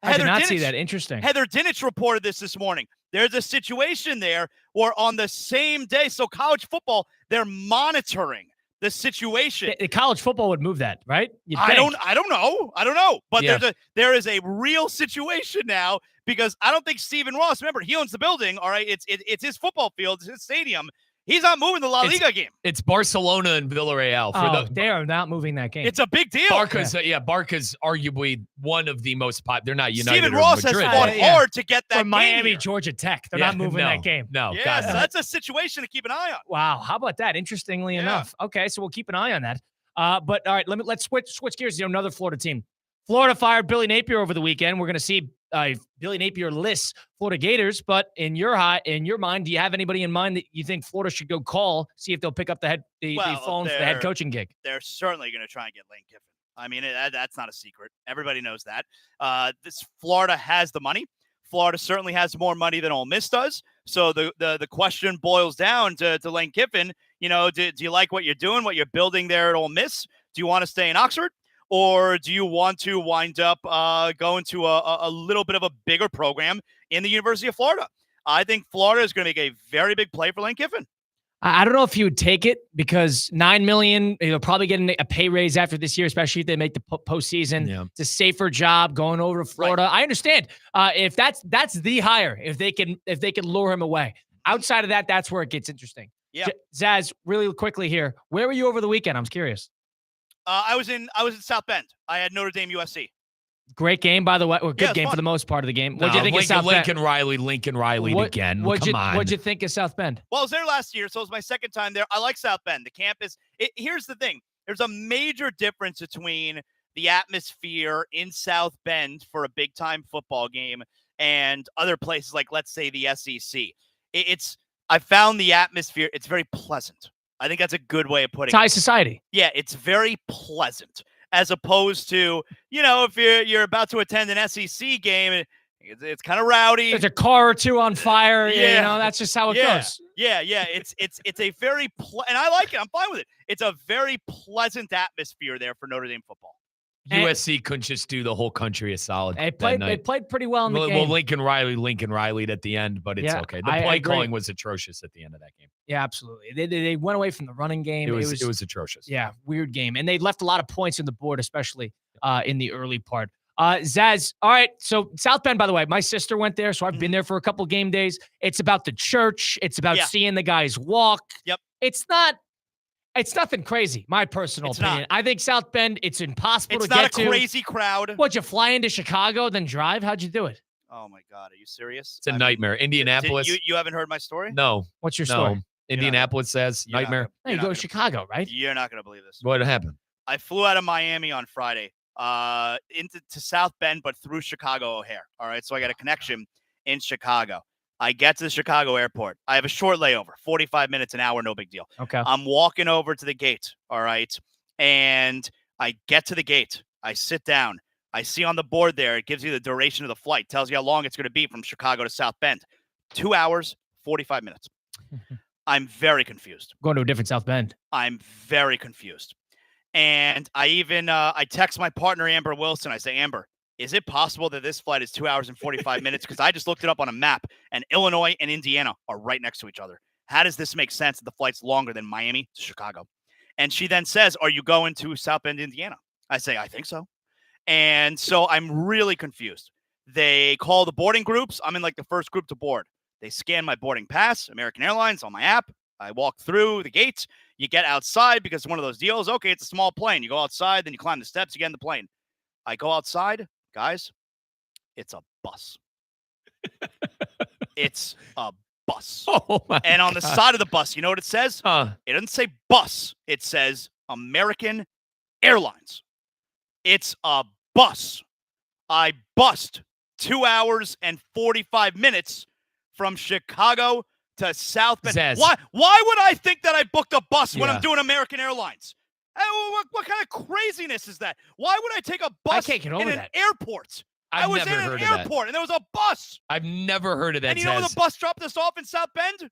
I did not see that. Interesting. Heather Dinich reported this morning. There's a situation there where on the same day, so college football, they're monitoring the situation. The college football would move that, right? I don't know. But there is a real situation now because I don't think Stephen Ross, remember, he owns the building. All right. It's his football field, it's his stadium. He's not moving the La Liga game. It's Barcelona and Villarreal. They are not moving that game. It's a big deal. Barca's arguably one of the most popular. They're not United. Stephen Ross has fought hard to get that From game Miami, here. Georgia Tech. They're not moving that game. No, yeah, so that's a situation to keep an eye on. Wow, how about that? Interestingly enough. Okay, so we'll keep an eye on that. But all right, let's switch gears to another Florida team. Florida fired Billy Napier over the weekend. We're going to see Billy Napier lists Florida Gators. But in your mind, do you have anybody in mind that you think Florida should go call, see if they'll pick up the phone for the head coaching gig? They're certainly going to try and get Lane Kiffin. I mean, that's not a secret. Everybody knows that. Florida has the money. Florida certainly has more money than Ole Miss does. So the question boils down to Lane Kiffin. Do you like what you're doing, what you're building there at Ole Miss? Do you want to stay in Oxford? Or do you want to wind up going to a little bit of a bigger program in the University of Florida? I think Florida is going to make a very big play for Lane Kiffin. I don't know if you would take it because $9 million, you'll probably get a pay raise after this year, especially if they make the postseason. Yeah. It's a safer job going over to Florida. Right. I understand if that's the hire, if they can lure him away. Outside of that, that's where it gets interesting. Yeah. Zaz, really quickly here, where were you over the weekend? I'm curious. I was in South Bend. I had Notre Dame USC. Great game, by the way. Or good game for the most part of the game. What did you think of South Bend? Lincoln Riley again. Come on. What'd you think of South Bend? Well, I was there last year, so it was my second time there. I like South Bend. The campus. Here's the thing. There's a major difference between the atmosphere in South Bend for a big-time football game and other places like, let's say, the SEC. I found the atmosphere. It's very pleasant. I think that's a good way of putting it. It's high society. Yeah, it's very pleasant. As opposed to, if you're about to attend an SEC game, It's kind of rowdy. There's a car or two on fire. Yeah. You know, that's just how it goes. Yeah. It's a very and I like it. I'm fine with it. It's a very pleasant atmosphere there for Notre Dame football. USC couldn't just do the whole country a solid. They played pretty well in the game. Well, Lincoln Riley'd at the end, but it's okay. The play calling was atrocious at the end of that game. Yeah, absolutely. They went away from the running game. It was atrocious. Yeah, weird game. And they left a lot of points on the board, especially in the early part. Zaz, all right, so South Bend, by the way, my sister went there, so I've been there for a couple game days. It's about the church. It's about seeing the guys walk. Yep. It's nothing crazy, my personal opinion. Not. I think South Bend, it's impossible to get to. It's not a crazy crowd. What'd you fly into Chicago, then drive? How'd you do it? Oh, my God. Are you serious? It's a nightmare. Indianapolis. You haven't heard my story? No. What's your story? Indianapolis says nightmare. You go to Chicago, right? You're not going to believe this. What happened? I flew out of Miami on Friday to South Bend, but through Chicago O'Hare. All right, so I got a connection in Chicago. I get to the Chicago airport. I have a short layover, 45 minutes, an hour, no big deal. Okay. I'm walking over to the gate, all right, and I get to the gate. I sit down. I see on the board there, it gives you the duration of the flight, tells you how long it's going to be from Chicago to South Bend. 2 hours, 45 minutes. I'm very confused. Going to a different South Bend. I'm very confused. And I even I text my partner, Amber Wilson. I say, Amber, is it possible that this flight is 2 hours and 45 minutes? Because I just looked it up on a map, and Illinois and Indiana are right next to each other. How does this make sense that the flight's longer than Miami to Chicago? And she then says, are you going to South Bend, Indiana? I say, I think so. And so I'm really confused. They call the boarding groups. I'm in like the first group to board. They scan my boarding pass, American Airlines, on my app. I walk through the gates. You get outside because it's one of those deals. Okay, it's a small plane. You go outside, then you climb the steps, you get in the plane. I go outside. Guys, it's a bus. It's a bus. Oh my and on God. the side of the bus, you know what it says? It doesn't say bus. It says American Airlines. It's a bus. I bust 2 hours and 45 minutes from Chicago to South Bend. Zaz. Why would I think that I booked a bus when I'm doing American Airlines? What kind of craziness is that? Why would I take a bus in an airport? I was in an airport and there was a bus. I've never heard of that. And you know where the bus dropped us off in South Bend?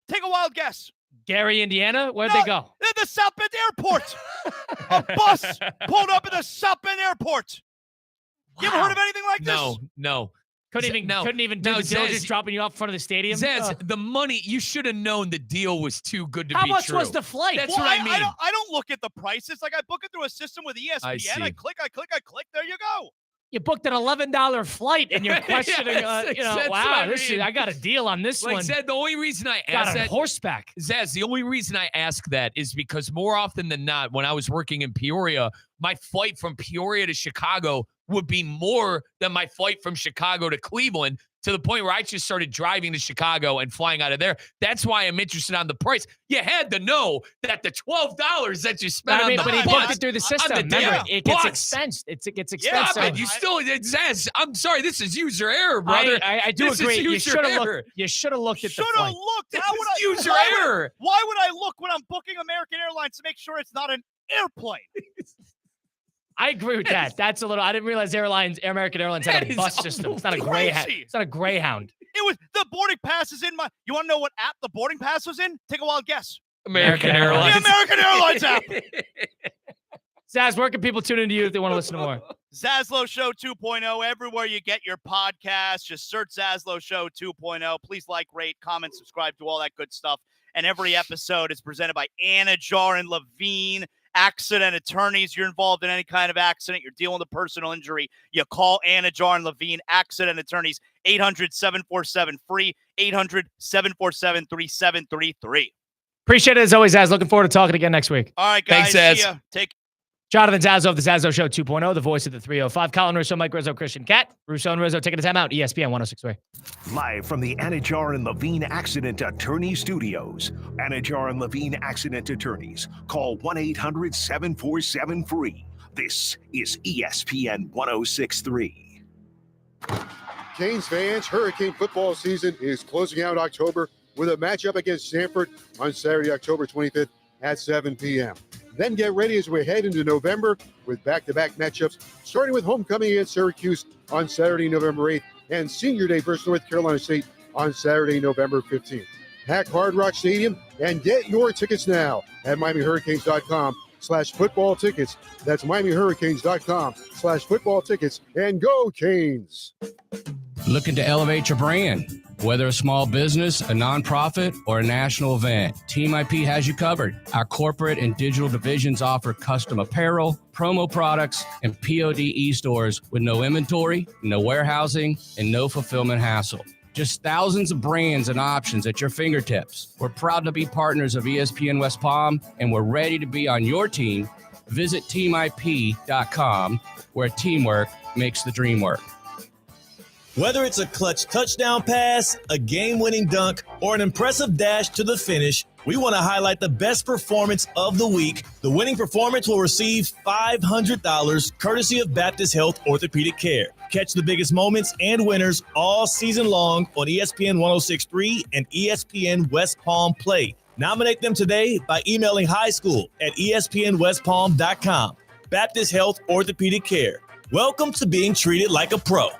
Take a wild guess. Gary, Indiana? Where'd they go? The South Bend airport. A bus pulled up at the South Bend airport. You ever heard of anything like this? No. Couldn't even do the deal, just dropping you off in front of the stadium. Zaz, the money, you should have known the deal was too good to be true. How much was the flight? That's what I mean. I don't look at the prices. Like I book it through a system with ESPN. I see. I click. There you go. You booked an $11 flight, and you're questioning, I got a deal on this one. Zaz, the only reason I ask that, horseback. Zaz, the only reason I ask that is because more often than not, when I was working in Peoria, my flight from Peoria to Chicago would be more than my flight from Chicago to Cleveland, to the point where I just started driving to Chicago and flying out of there. That's why I'm interested on the price. You had to know that the $12 that you spent on the but he bus, booked it through the system. Remember, it gets expensed. It gets expensed. Yeah, but you still, Zaz, I'm sorry, this is user error, brother. I do this agree. You should have error. looked. You should have looked at the Should flight. have looked. How would I? User error. Why would I look when I'm booking American Airlines to make sure it's not an airplane? I agree with that. That's a little. I didn't realize American Airlines had a bus system. It's not a Greyhound. It's not a Greyhound. It was the boarding pass is in my. You want to know what app the boarding pass was in? Take a wild guess. American Airlines. The American Airlines app. Zaz, where can people tune into you if they want to listen to more? Zaslow Show 2.0, everywhere you get your podcast. Just search Zaslow Show 2.0. Please like, rate, comment, subscribe to all that good stuff. And every episode is presented by Anajar and Levine Accident Attorneys. You're involved in any kind of accident, you're dealing with a personal injury, you call Anajar and Levine Accident Attorneys, 800-747-FREE, 800-747-3733. Appreciate it as always, Zaz. Looking forward to talking again next week. All right, guys. Thanks, Zaz. See ya. Take Jonathan Zazo of the Zazo Show 2.0, the voice of the 305. Colin Russo, Mike Rizzo, Christian Cat. Russo and Rizzo taking a time out. ESPN 106.3. Live from the Anajar and Levine Accident Attorney Studios. Anajar and Levine Accident Attorneys. Call 1-800-747-FREE. This is ESPN 106.3. Canes fans, Hurricane football season is closing out October with a matchup against Stanford on Saturday, October 25th at 7 p.m. Then get ready as we head into November with back-to-back matchups, starting with homecoming against Syracuse on Saturday, November 8th and Senior Day versus North Carolina State on Saturday, November 15th. Hack Hard Rock Stadium and get your tickets now at MiamiHurricanes.com/football tickets. That's MiamiHurricanes.com/football tickets, and go Canes. Looking to elevate your brand? Whether a small business, a nonprofit, or a national event, Team IP has you covered. Our corporate and digital divisions offer custom apparel, promo products, and POD stores with no inventory, no warehousing, and no fulfillment hassle. Just thousands of brands and options at your fingertips. We're proud to be partners of ESPN West Palm, and we're ready to be on your team. Visit teamip.com, where teamwork makes the dream work. Whether it's a clutch touchdown pass, a game-winning dunk, or an impressive dash to the finish, we want to highlight the best performance of the week. The winning performance will receive $500 courtesy of Baptist Health Orthopedic Care. Catch the biggest moments and winners all season long on ESPN 106.3 and ESPN West Palm Play. Nominate them today by emailing highschool@espnwestpalm.com. Baptist Health Orthopedic Care. Welcome to being treated like a pro.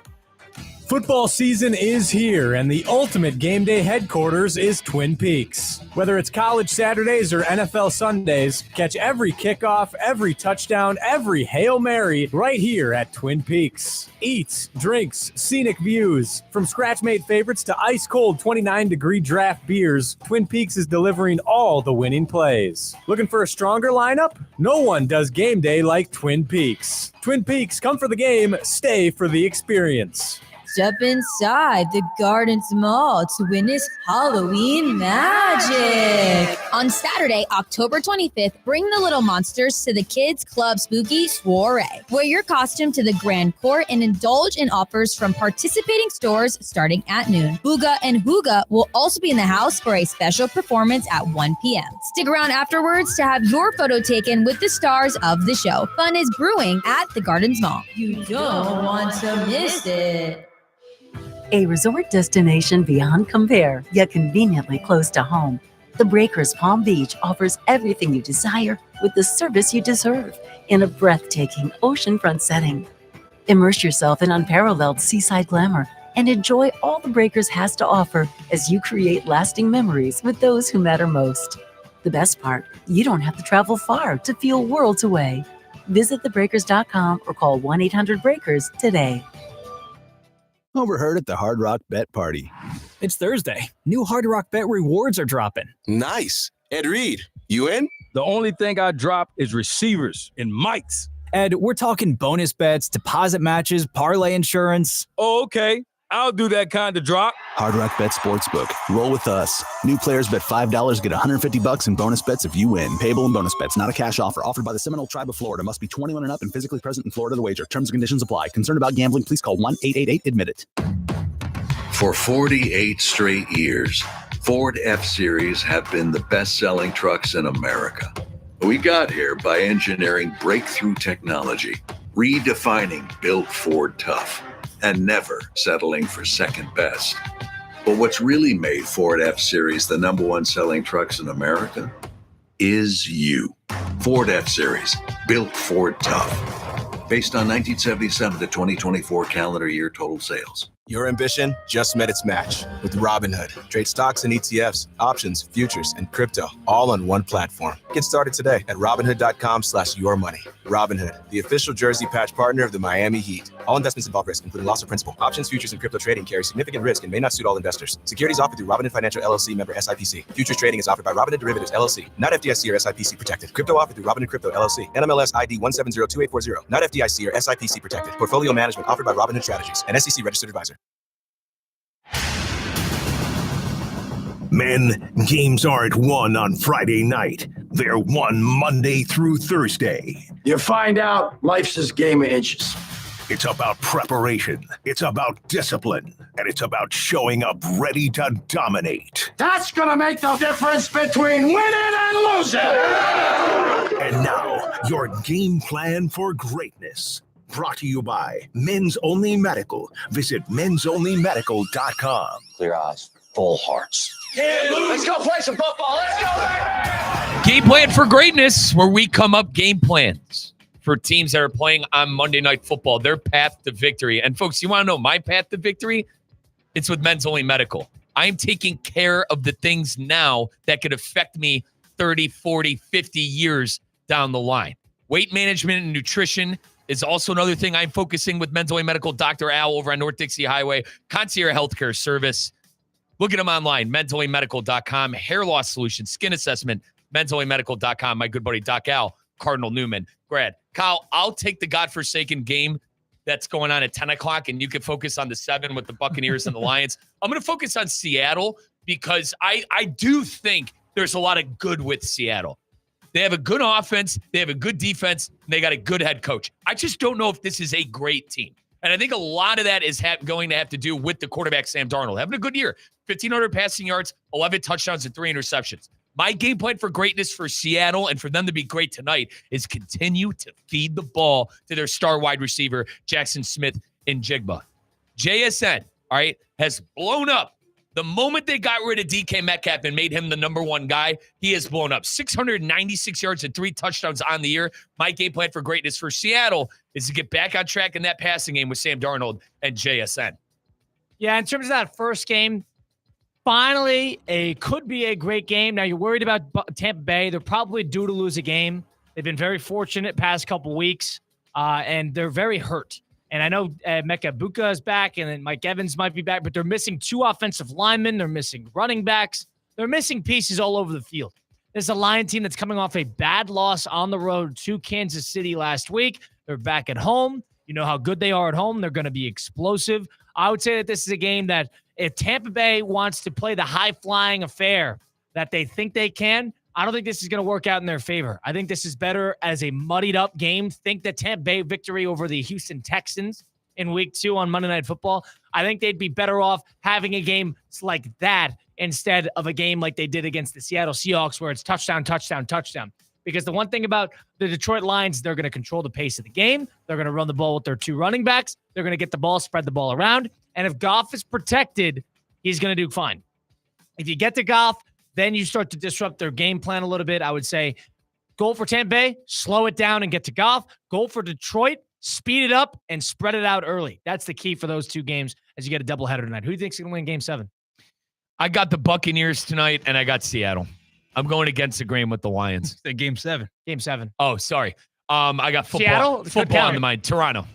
Football season is here, and the ultimate game day headquarters is Twin Peaks. Whether it's college Saturdays or NFL Sundays, catch every kickoff, every touchdown, every Hail Mary right here at Twin Peaks. Eats, drinks, scenic views. From scratch-made favorites to ice-cold 29-degree draft beers, Twin Peaks is delivering all the winning plays. Looking for a stronger lineup? No one does game day like Twin Peaks. Twin Peaks, come for the game, stay for the experience. Step inside the Gardens Mall to witness Halloween magic. On Saturday, October 25th, bring the little monsters to the Kids Club Spooky Soiree. Wear your costume to the Grand Court and indulge in offers from participating stores starting at noon. Booga and Hooga will also be in the house for a special performance at 1 p.m. Stick around afterwards to have your photo taken with the stars of the show. Fun is brewing at the Gardens Mall. You don't want to miss it. A resort destination beyond compare, yet conveniently close to home. The Breakers Palm Beach offers everything you desire with the service you deserve in a breathtaking oceanfront setting. Immerse yourself in unparalleled seaside glamour and enjoy all the Breakers has to offer as you create lasting memories with those who matter most. The best part, you don't have to travel far to feel worlds away. Visit thebreakers.com or call 1-800-BREAKERS today. Overheard at the Hard Rock Bet Party. It's Thursday. New Hard Rock Bet rewards are dropping. Nice. Ed Reed, you in? The only thing I drop is receivers and mics. Ed, we're talking bonus bets, deposit matches, parlay insurance. Oh, okay. I'll do that kind of drop. Hard Rock Bet Sportsbook. Roll with us. New players bet $5, get $150 in bonus bets if you win. Payable in bonus bets, not a cash offer. Offered by the Seminole Tribe of Florida. Must be 21 and up and physically present in Florida to wager. Terms and conditions apply. Concerned about gambling? Please call 1-888-ADMIT-IT. For 48 straight years, Ford F-Series have been the best-selling trucks in America. We got here by engineering breakthrough technology, redefining Built Ford Tough, and never settling for second best. But what's really made Ford F-Series the number one selling trucks in America is you. Ford F-Series, built Ford tough. Based on 1977 to 2024 calendar year total sales. Your ambition just met its match with Robinhood. Trade stocks and ETFs, options, futures, and crypto all on one platform. Get started today at Robinhood.com/yourmoney. Robinhood, the official jersey patch partner of the Miami Heat. All investments involve risk, including loss of principal. Options, futures, and crypto trading carry significant risk and may not suit all investors. Securities offered through Robinhood Financial LLC, member SIPC. Futures trading is offered by Robinhood Derivatives LLC, not FDIC or SIPC protected. Crypto offered through Robinhood Crypto LLC, NMLS ID 1702840, not FDIC or SIPC protected. Portfolio management offered by Robinhood Strategies, an SEC registered advisor. Men, games aren't won on Friday night. They're won Monday through Thursday. You find out life's a game of inches. It's about preparation. It's about discipline. And it's about showing up ready to dominate. That's going to make the difference between winning and losing. And now, your game plan for greatness. Brought to you by Men's Only Medical. Visit mensonlymedical.com. Clear eyes, full hearts. Let's go play some football. Let's go, baby! Game plan for greatness, where we come up game plans for teams that are playing on Monday Night Football, their path to victory. And folks, you want to know my path to victory? It's with Men's Only Medical. I'm taking care of the things now that could affect me 30, 40, 50 years down the line. Weight management and nutrition is also another thing I'm focusing with Men's Only Medical. Dr. Al over on North Dixie Highway, concierge healthcare service. Look at them online, mensonlymedical.com. Hair loss solution, skin assessment, mensonlymedical.com. My good buddy, Doc Al, Cardinal Newman. Grad, Kyle, I'll take the godforsaken game that's going on at 10 o'clock, and you can focus on the 7 with the Buccaneers and the Lions. I'm going to focus on Seattle because I do think there's a lot of good with Seattle. They have a good offense. They have a good defense. And they got a good head coach. I just don't know if this is a great team. And I think a lot of that is going to have to do with the quarterback, Sam Darnold. Having a good year. 1,500 passing yards, 11 touchdowns, and 3 interceptions. My game plan for greatness for Seattle and for them to be great tonight is continue to feed the ball to their star wide receiver, Jackson Smith and Jigba. JSN, all right, has blown up. The moment they got rid of DK Metcalf and made him the number 1 guy, he has blown up. 696 yards and 3 touchdowns on the year. My game plan for greatness for Seattle is to get back on track in that passing game with Sam Darnold and JSN. Yeah, in terms of that first game, finally, could be a great game. Now, you're worried about Tampa Bay. They're probably due to lose a game. They've been very fortunate past couple weeks, and they're very hurt. And I know Mecca Buka is back, and then Mike Evans might be back, but they're missing 2 offensive linemen. They're missing running backs. They're missing pieces all over the field. There's a Lion team that's coming off a bad loss on the road to Kansas City last week. They're back at home. You know how good they are at home. They're going to be explosive. I would say that this is a game that if Tampa Bay wants to play the high-flying affair that they think they can, I don't think this is going to work out in their favor. I think this is better as a muddied-up game. Think that Tampa Bay victory over the Houston Texans in Week 2 on Monday Night Football. I think they'd be better off having a game like that instead of a game like they did against the Seattle Seahawks where it's touchdown, touchdown, touchdown. Because the one thing about the Detroit Lions, they're going to control the pace of the game. They're going to run the ball with their 2 running backs. They're going to get the ball, spread the ball around. And if Goff is protected, he's going to do fine. If you get to Goff, then you start to disrupt their game plan a little bit. I would say goal for Tampa Bay, slow it down and get to Goff. Goal for Detroit, speed it up and spread it out early. That's the key for those 2 games as you get a doubleheader tonight. Who do you think is going to win Game 7? I got the Buccaneers tonight, and I got Seattle. I'm going against the grain with the Lions. Game 7. Game 7. Oh, sorry. I got Seattle? football on the mind. Toronto.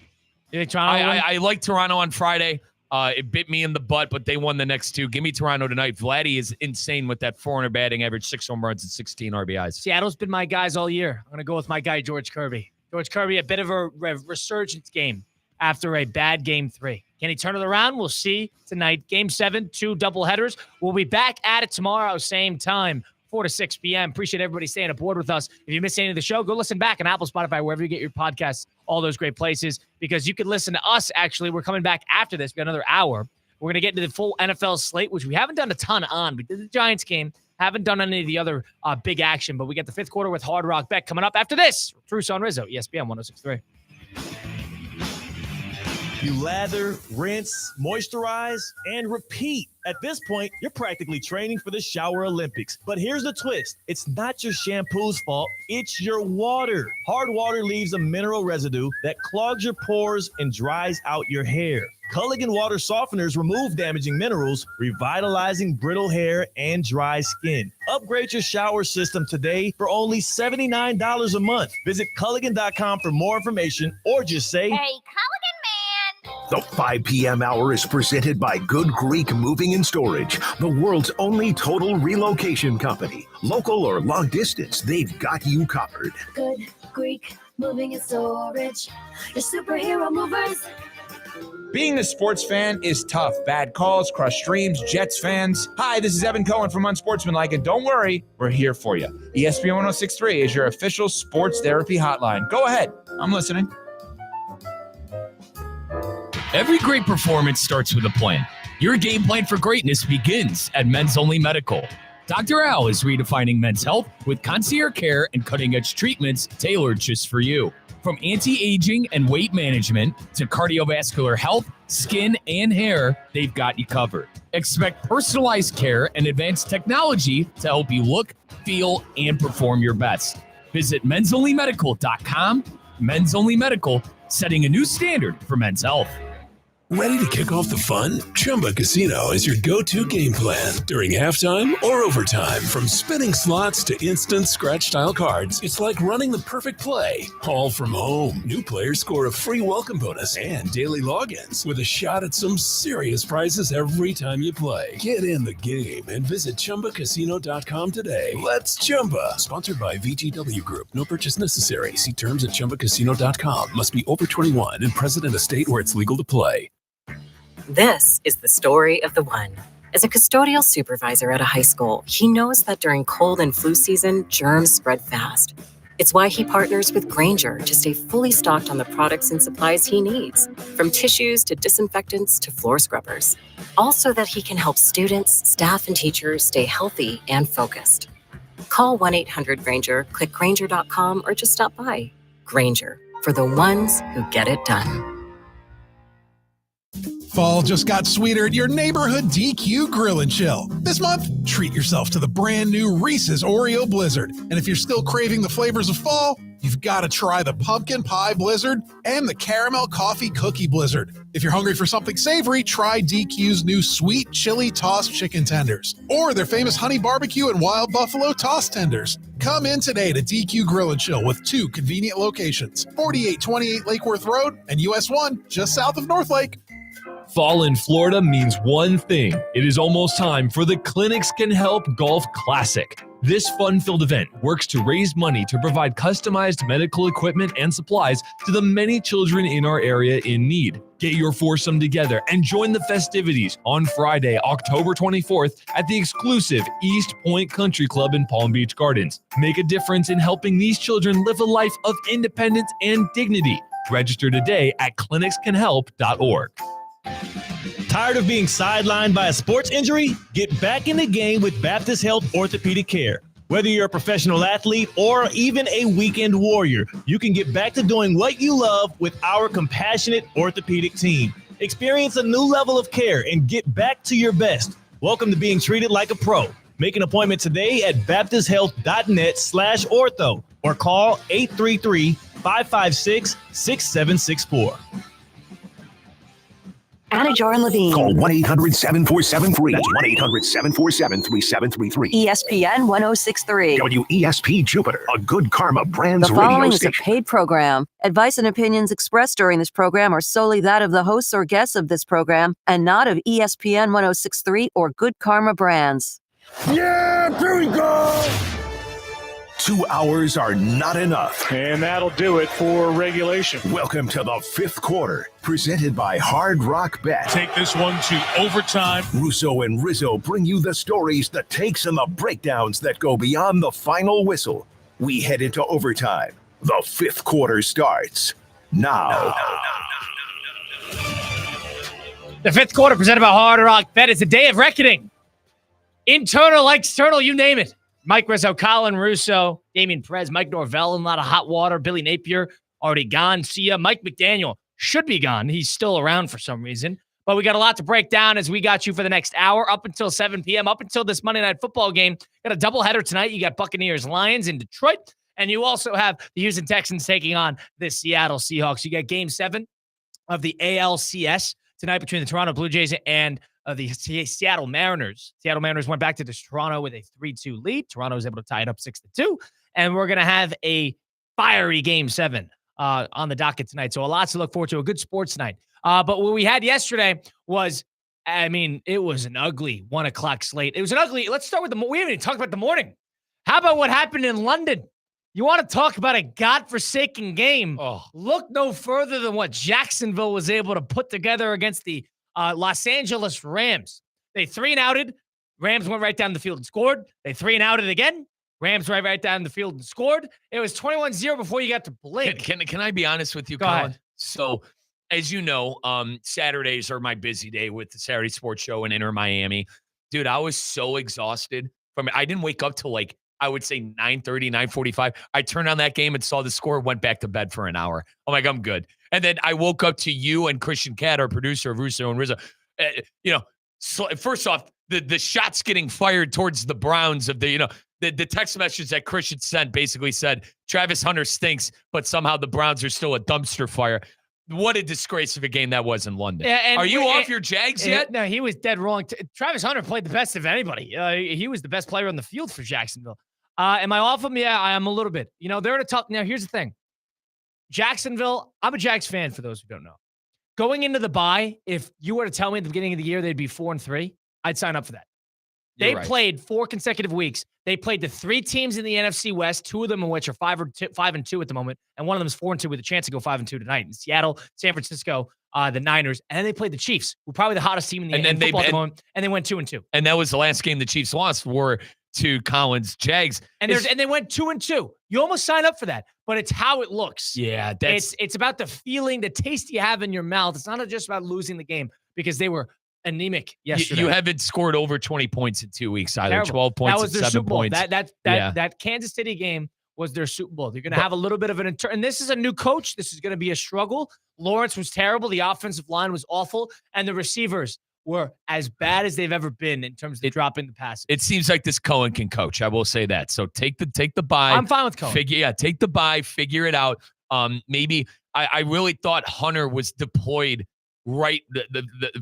You think Toronto win? I like Toronto on Friday. It bit me in the butt, but they won the next 2. Give me Toronto tonight. Vladdy is insane with that 400 batting average, 6 home runs and 16 RBIs. Seattle's been my guys all year. I'm going to go with my guy, George Kirby. George Kirby, a bit of a resurgence game after a bad Game 3. Can he turn it around? We'll see tonight. Game 7, 2 doubleheaders. We'll be back at it tomorrow, same time, 4 to 6 p.m. Appreciate everybody staying aboard with us. If you missed any of the show, go listen back on Apple, Spotify, wherever you get your podcasts, all those great places, because you can listen to us. Actually, we're coming back after this. We got another hour. We're going to get into the full NFL slate, which we haven't done a ton on. We did the Giants game, haven't done any of the other big action, but we get the 5th quarter with Hard Rock Beck coming up after this. Russo Rizzo, ESPN 106.3. You lather, rinse, moisturize, and repeat. At this point, you're practically training for the Shower Olympics. But here's the twist. It's not your shampoo's fault. It's your water. Hard water leaves a mineral residue that clogs your pores and dries out your hair. Culligan water softeners remove damaging minerals, revitalizing brittle hair and dry skin. Upgrade your shower system today for only $79 a month. Visit Culligan.com for more information or just say, Hey, Culligan man! The 5 p.m. hour is presented by Good Greek Moving and Storage, the world's only total relocation company. Local or long distance, they've got you covered. Good Greek Moving and Storage. Your superhero movers. Being a sports fan is tough. Bad calls, crushed dreams, Jets fans. Hi, this is Evan Cohen from Unsportsmanlike, and don't worry, we're here for you. ESPN 106.3 is your official sports therapy hotline. Go ahead. I'm listening. Every great performance starts with a plan. Your game plan for greatness begins at Men's Only Medical. Dr. Al is redefining men's health with concierge care and cutting-edge treatments tailored just for you. From anti-aging and weight management to cardiovascular health, skin, and hair, they've got you covered. Expect personalized care and advanced technology to help you look, feel, and perform your best. Visit mensonlymedical.com Men's Only Medical, setting a new standard for men's health. Ready to kick off the fun? Chumba Casino is your go-to game plan during halftime or overtime. From spinning slots to instant scratch-style cards, it's like running the perfect play, all from home. New players score a free welcome bonus and daily logins with a shot at some serious prizes every time you play. Get in the game and visit ChumbaCasino.com today. Let's Chumba. Sponsored by VGW Group. No purchase necessary. See terms at ChumbaCasino.com. Must be over 21 and present in a state where it's legal to play. This is the story of the one. As a custodial supervisor at a high school, he knows that during cold and flu season, germs spread fast. It's why he partners with Grainger to stay fully stocked on the products and supplies he needs, from tissues to disinfectants to floor scrubbers. Also that he can help students, staff, and teachers stay healthy and focused. Call 1-800-GRAINGER, click Grainger.com, or just stop by. Grainger, for the ones who get it done. Fall just got sweeter at your neighborhood DQ Grill and Chill. This month, treat yourself to the brand new Reese's Oreo Blizzard. And if you're still craving the flavors of fall, you've got to try the Pumpkin Pie Blizzard and the Caramel Coffee Cookie Blizzard. If you're hungry for something savory, try DQ's new Sweet Chili Tossed Chicken Tenders or their famous Honey Barbecue and Wild Buffalo Tossed Tenders. Come in today to DQ Grill and Chill with 2 convenient locations, 4828 Lake Worth Road and US 1 just south of North Lake. Fall in Florida means one thing. It is almost time for the Clinics Can Help Golf Classic. This fun-filled event works to raise money to provide customized medical equipment and supplies to the many children in our area in need. Get your foursome together and join the festivities on Friday, October 24th at the exclusive East Point Country Club in Palm Beach Gardens. Make a difference in helping these children live a life of independence and dignity. Register today at clinicscanhelp.org. Tired of being sidelined by a sports injury? Get back in the game with Baptist Health Orthopedic Care. Whether you're a professional athlete or even a weekend warrior, you can get back to doing what you love with our compassionate orthopedic team. Experience a new level of care and get back to your best. Welcome to being treated like a pro. Make an appointment today at baptisthealth.net/ortho or call 833-556-6764. Anna Joran Levine. Call 1-800-7473. That's 1-800-747-3733. ESPN 1063. WESP Jupiter, a Good Karma Brands The radio following is a station. paid program. Advice and opinions expressed during this program are solely that of the hosts or guests of this program and not of ESPN 1063 or Good Karma Brands. Yeah, here we go. 2 hours are not enough. And that'll do it for regulation. Welcome to the 5th quarter, presented by Hard Rock Bet. Take this one to overtime. Russo and Rizzo bring you the stories, the takes, and the breakdowns that go beyond the final whistle. We head into overtime. The 5th quarter starts now. The 5th quarter presented by Hard Rock Bet. It's a day of reckoning. Internal, external, you name it. Mike Rizzo, Colin Russo, Damian Perez, Mike Norvell in a lot of hot water. Billy Napier already gone. See ya. Mike McDaniel should be gone. He's still around for some reason. But we got a lot to break down as we got you for the next hour up until 7 p.m., up until this Monday Night Football game. Got a doubleheader tonight. You got Buccaneers Lions in Detroit, and you also have the Houston Texans taking on the Seattle Seahawks. You got Game 7 of the ALCS tonight between the Toronto Blue Jays and the Seattle Mariners. Seattle Mariners went back to Toronto with a 3-2 lead. Toronto was able to tie it up 6-2. And we're going to have a fiery Game 7 on the docket tonight. So a lot to look forward to. A good sports night. But what we had yesterday was, it was an ugly 1 o'clock slate. It was an ugly, let's start with we haven't even talked about the morning. How about what happened in London? You want to talk about a godforsaken game? Oh. Look no further than what Jacksonville was able to put together against the Los Angeles Rams. They 3-and-outed. Rams went right down the field and scored. They 3-and-outed again. Rams right down the field and scored. It was 21-0 before you got to blink. Can I be honest with you, Go Colin? ahead. So, as you know, Saturdays are my busy day with the Saturday Sports Show in Inter Miami. Dude, I was so exhausted. I didn't wake up till I would say 9:30, 9:45. I turned on that game and saw the score, went back to bed for an hour. I'm like, I'm good. And then I woke up to you and Christian Catt, our producer of Russo and Rizzo. So first off, the shots getting fired towards the Browns of the text message that Christian sent basically said Travis Hunter stinks, but somehow the Browns are still a dumpster fire. What a disgrace of a game that was in London. Yeah, are you off your Jags yet? No, he was dead wrong. Travis Hunter played the best of anybody. He was the best player on the field for Jacksonville. Am I off him? Yeah, I am a little bit. They're in a tough. Now, here's the thing. Jacksonville, I'm a Jags fan for those who don't know. Going into the bye, if you were to tell me at the beginning of the year they'd be 4-3, I'd sign up for that. They played 4 consecutive weeks. They played the 3 teams in the NFC West, 2 of them in which are 5-2 at the moment, and one of them is 4-2 with a chance to go 5-2 tonight. In Seattle, San Francisco, the Niners, and then they played the Chiefs, who are probably the hottest team in the football at the moment, and they went 2-2. And that was the last game the Chiefs lost to Collins Jags. And they went 2-2. You almost sign up for that, but it's how it looks. Yeah, it's about the feeling, the taste you have in your mouth. It's not just about losing the game because they were anemic yesterday. You haven't scored over 20 points in 2 weeks either. Terrible. 12 points that was and their 7 Super Bowl. points. That Kansas City game was their Super Bowl. They're going to have a little bit of an and this is a new coach. This is going to be a struggle. Lawrence was terrible. The offensive line was awful, and the receivers were as bad as they've ever been in terms of dropping the passes. It seems like this Cohen can coach. I will say that. So take the bye. I'm fine with Cohen. Take the bye. Figure it out. Maybe I really thought Hunter was deployed right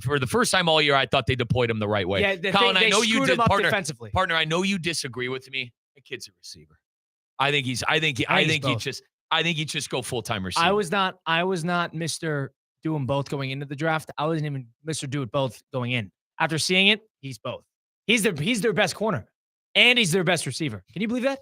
for the first time all year. I thought they deployed him the right way. Yeah, Colin, I know you did, defensively. Partner, I know you disagree with me. The kid's a receiver. I think he just go full-time receiver. I was not Mr. Do them both going into the draft. I wasn't even Mr. Do it both going in. After seeing it, he's both. He's their best corner, and he's their best receiver. Can you believe that?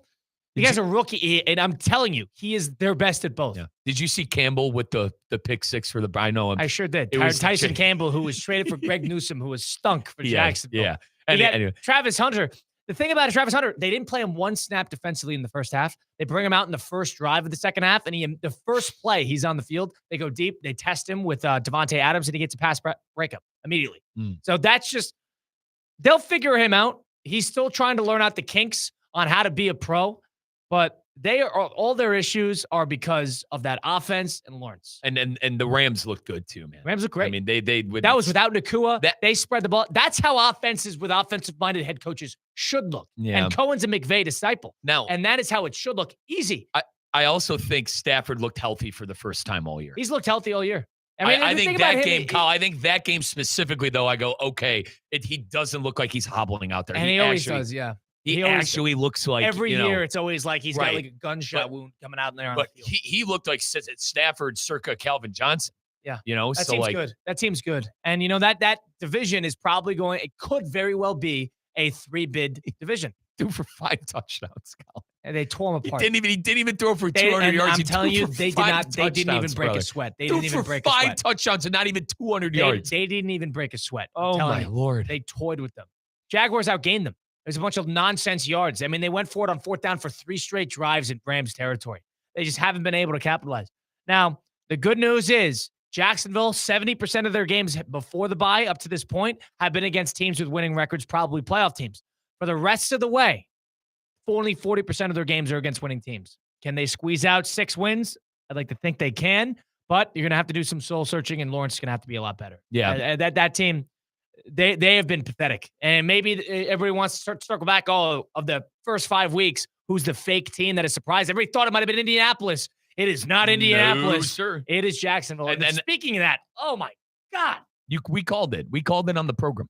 The guy's a rookie, and I'm telling you, he is their best at both. Yeah. Did you see Campbell with the pick six for the? I know him. I sure did. Tyson Campbell, who was traded for Greg Newsome, who was stunk for Jacksonville. Yeah. Anyway. Travis Hunter. The thing about Travis Hunter, they didn't play him one snap defensively in the first half. They bring him out in the first drive of the second half, and the first play, he's on the field. They go deep. They test him with Devontae Adams, and he gets a pass breakup immediately. So that's just – they'll figure him out. He's still trying to learn out the kinks on how to be a pro, but all their issues are because of that offense and Lawrence. And the Rams look good too, man. Rams look great. I mean, that was without Nakua. They spread the ball. That's how offenses with offensive-minded head coaches should look. Yeah. And Cohen's a McVay disciple. Now, and that is how it should look. Easy. I also think Stafford looked healthy for the first time all year. He's looked healthy all year. I think that game, Kyle, I think that game specifically, though, I go, okay, he doesn't look like he's hobbling out there. And he always does, yeah. He actually looks like every year. It's always like he's got like a gunshot wound coming out in there. But he looked like Stafford circa Calvin Johnson. Yeah, that seems good. That team's good, and that division is probably going. It could very well be a 3-bid division. Threw for 5 touchdowns, Kyle. And they tore him apart. He didn't even throw for 200 yards. I'm telling you, they didn't even break a sweat. They didn't even break a sweat. 5 touchdowns and not even 200 yards. They didn't even break a sweat. Oh my Lord! They toyed with them. Jaguars outgained them. There's a bunch of nonsense yards. I mean, they went for it on 4th down for 3 straight drives in Rams territory. They just haven't been able to capitalize. Now, the good news is Jacksonville, 70% of their games before the bye up to this point have been against teams with winning records, probably playoff teams. For the rest of the way, only 40% of their games are against winning teams. Can they squeeze out 6 wins? I'd like to think they can, but you're going to have to do some soul searching, and Lawrence is going to have to be a lot better. Yeah. That team, they have been pathetic. And maybe everybody wants to circle back all of the first 5 weeks. Who's the fake team that is surprised? Everybody thought it might have been Indianapolis. It is not Indianapolis. No, sir. It is Jacksonville. And speaking of that, oh my God. We called it. We called it on the program.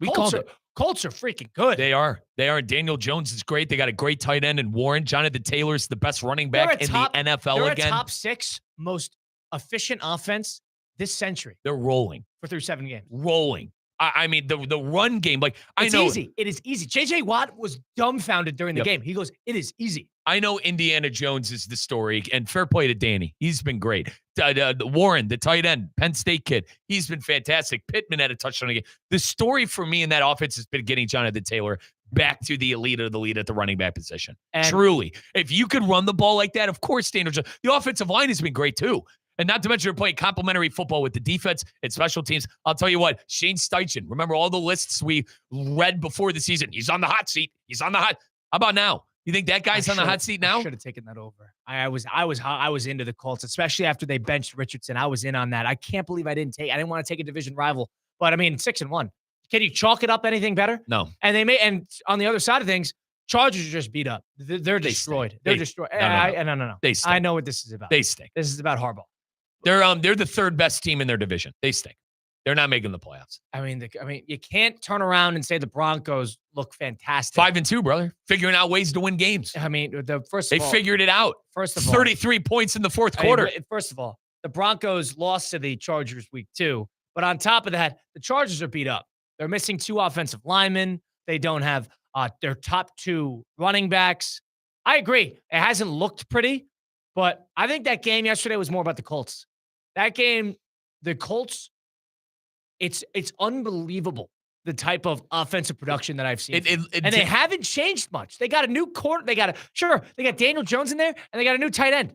Called it. Colts are freaking good. They are. Daniel Jones is great. They got a great tight end in Warren. Jonathan Taylor's the best running back in the NFL they're again. They're a top 6 most efficient offense this century. They're rolling. Through 7 games. Rolling. I mean, the run game, like, I know. Easy. It is easy. J.J. Watt was dumbfounded during the game. He goes, it is easy. I know Indiana Jones is the story, and fair play to Danny. He's been great. Warren, the tight end, Penn State kid, he's been fantastic. Pittman had a touchdown again. The story for me in that offense has been getting Jonathan Taylor back to the elite of the lead at the running back position. And truly. If you could run the ball like that, of course, Daniel Jones. The offensive line has been great, too. And not to mention they're playing complementary football with the defense and special teams. I'll tell you what, Shane Steichen, remember all the lists we read before the season? He's on the hot seat. How about now? You think that guy's on the hot seat now? I should have taken that over. I was into the Colts, especially after they benched Richardson. I was in on that. I can't believe I didn't want to take a division rival. But I mean, 6-1. Can you chalk it up anything better? No. And on the other side of things, Chargers are just beat up. They're destroyed. They're destroyed. No. They stink. I know what this is about. They stink. This is about Harbaugh. They're the third best team in their division. They stink. They're not making the playoffs. I mean, you can't turn around and say the Broncos look fantastic. 5-2, brother. Figuring out ways to win games. I mean, They figured it out. First of all, 33 points in the fourth quarter. First of all, the Broncos lost to the Chargers week 2. But on top of that, the Chargers are beat up. They're missing 2 offensive linemen. They don't have their top 2 running backs. I agree. It hasn't looked pretty, but I think that game yesterday was more about the Colts. That game, the Colts, it's unbelievable the type of offensive production that I've seen. And they haven't changed much. They got a new quarter. They got Daniel Jones in there, and they got a new tight end.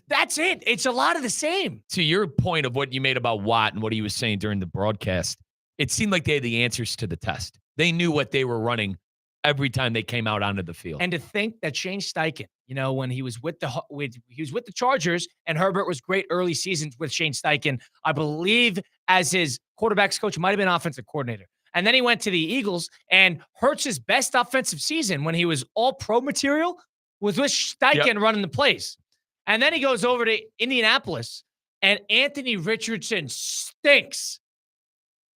That's it. It's a lot of the same. To your point of what you made about Watt and what he was saying during the broadcast, it seemed like they had the answers to the test. They knew what they were running every time they came out onto the field. And to think that Shane Steichen, when he was with the Chargers, and Herbert was great early seasons with Shane Steichen, I believe as his quarterbacks coach, might have been offensive coordinator. And then he went to the Eagles, and Hurts's best offensive season when he was all pro material was with Steichen running the plays. And then he goes over to Indianapolis, and Anthony Richardson stinks.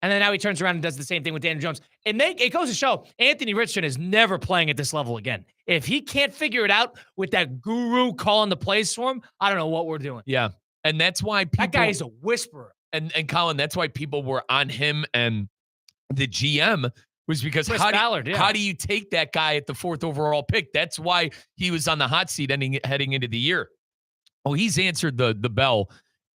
And then now he turns around and does the same thing with Daniel Jones. It goes to show Anthony Richardson is never playing at this level again. If he can't figure it out with that guru calling the plays for him, I don't know what we're doing. Yeah. And that's why that guy is a whisperer. And Colin, that's why people were on him and the GM was because how do you take that guy at the 4th overall pick? That's why he was on the hot seat heading into the year. Oh, he's answered the bell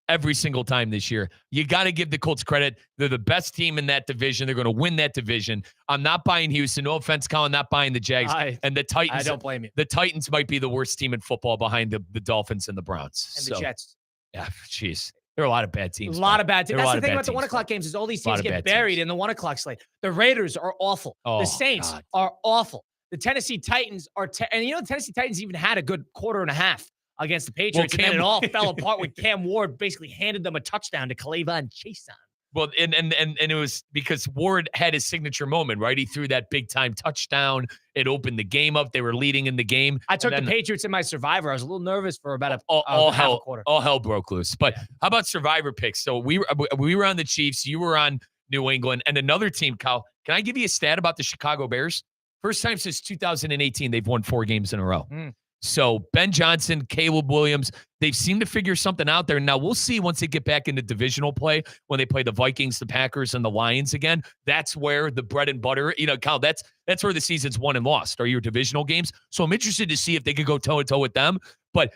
every single time this year. You got to give the Colts credit. They're the best team in that division. They're going to win that division. I'm not buying Houston. No offense, Colin, not buying the Jags. And the Titans. I don't blame you. The Titans might be the worst team in football behind the Dolphins and the Browns. And the Jets. Yeah, jeez. There are a lot of bad teams. A lot of bad teams. That's the thing about the 1 o'clock games is all these teams get buried in the 1 o'clock slate. The Raiders are awful. The Saints are awful. The Tennessee Titans are and the Tennessee Titans even had a good quarter and a half against the Patriots, and then it all fell apart when Cam Ward basically handed them a touchdown to K'Lavon Chaisson. Well, and it was because Ward had his signature moment, right? He threw that big-time touchdown. It opened the game up. They were leading in the game. I took the Patriots in my Survivor. I was a little nervous for about half a quarter. All hell broke loose. But how about Survivor picks? So we were on the Chiefs. You were on New England. And another team, Kyle, can I give you a stat about the Chicago Bears? First time since 2018 they've won 4 games in a row. So Ben Johnson, Caleb Williams, they've seemed to figure something out there. Now we'll see once they get back into divisional play, when they play the Vikings, the Packers, and the Lions again. That's where the bread and butter, Kyle, that's where the season's won and lost, are your divisional games. So I'm interested to see if they could go toe-to-toe with them. But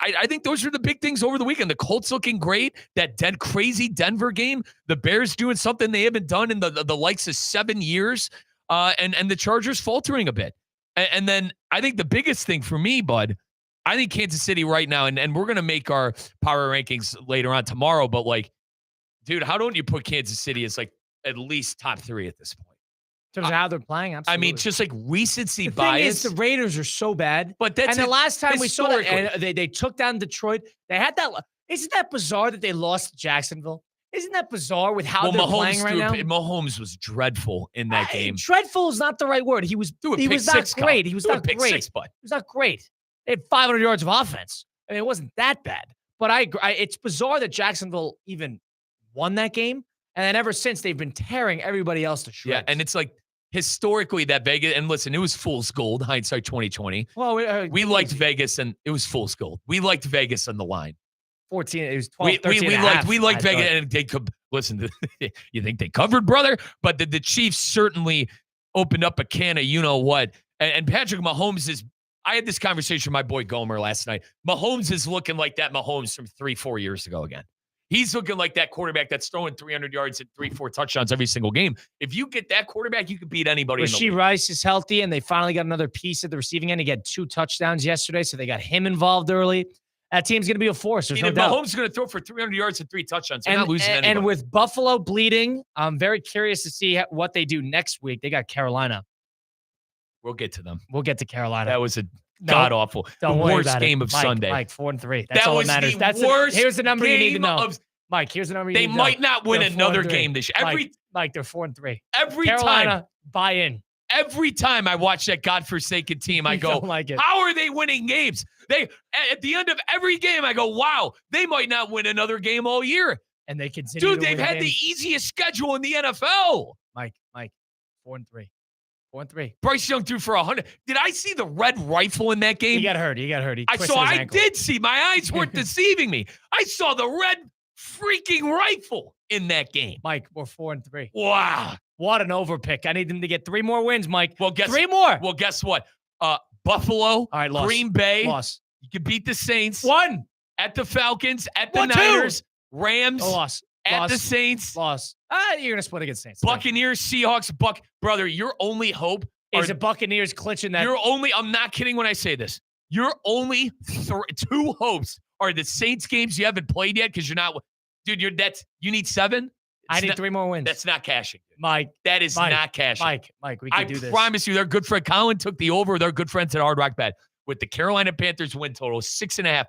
I think those are the big things over the weekend. The Colts looking great. That crazy Denver game. The Bears doing something they haven't done in the likes of 7 years. And the Chargers faltering a bit. And then I think the biggest thing for me, Bud, I think Kansas City right now, and we're going to make our power rankings later on tomorrow, but dude, how don't you put Kansas City as at least top 3 at this point? In terms of how they're playing, absolutely. I mean, just recency bias. The thing is, the Raiders are so bad. But that's the last time we saw that, and they took down Detroit. They had that. Isn't that bizarre that they lost to Jacksonville? Isn't that bizarre with how they're playing right now? Mahomes was dreadful in that game. Dreadful is not the right word. He was not great. He was not great. He was not great. They had 500 yards of offense. I mean, it wasn't that bad. But it's bizarre that Jacksonville even won that game. And then ever since, they've been tearing everybody else to shreds. Yeah, and it's historically that Vegas, and listen, it was fool's gold, hindsight 2020. Well, we liked Vegas, and it was fool's gold. We liked Vegas on the line. 14, it was 12, 13 we liked Vegas, and they could listen. You think they covered, brother? But the Chiefs certainly opened up a can of you-know-what. And Patrick Mahomes is – I had this conversation with my boy Gomer last night. Mahomes is looking like that Mahomes from 3-4 years ago again. He's looking like that quarterback that's throwing 300 yards and 3-4 touchdowns every single game. If you get that quarterback, you can beat anybody. Rashee Rice is healthy, and they finally got another piece at the receiving end. He got 2 touchdowns yesterday, so they got him involved early. That team's going to be a force. There's no doubt. Mahomes is going to throw for 300 yards and 3 touchdowns. They're not losing anybody. And with Buffalo bleeding, I'm very curious to see what they do next week. They got Carolina. We'll get to them. We'll get to Carolina. That was a god-awful. The worst game of Sunday. Mike, 4-3. That's all that matters. Worst here's the number you need to know. Mike, here's the number you need to know. They might not win another game this year. Mike, they're 4-3. Every Carolina, time. buy in. Every time I watch that godforsaken team, I go, don't like it. how are they winning games? At the end of every game, I go, wow, they might not win another game all year. And they continue Dude, to they've win had games. the easiest schedule in the NFL. Mike, 4-3. 4-3. Bryce Young threw for 100. Did I see the red rifle in that game? He got hurt. He twisted his I ankle. did see. My eyes weren't deceiving me. I saw the red freaking rifle in that game. Mike, we're 4-3. Wow. What an overpick. I need them to get 3 more wins, Mike. Well, three more. Well, guess what? Buffalo, All right, loss. Green Bay. Loss. You can beat the Saints. 1. At the Falcons, at the 1-2. Niners, Rams, Loss. at the Saints, Loss. You're going to split against Saints. Buccaneers, Seahawks, Brother, your only hope Is the Buccaneers clinching that? I'm not kidding when I say this. Your only 2 hopes are the Saints games you haven't played yet because you're not. Dude, you need 7? I need 3 more wins. That's not cashing. Mike. That is not cashing. Mike, we can do this. I promise you, their good friend Colin took the over. Their good friends at Hard Rock Bet with the Carolina Panthers win total 6.5.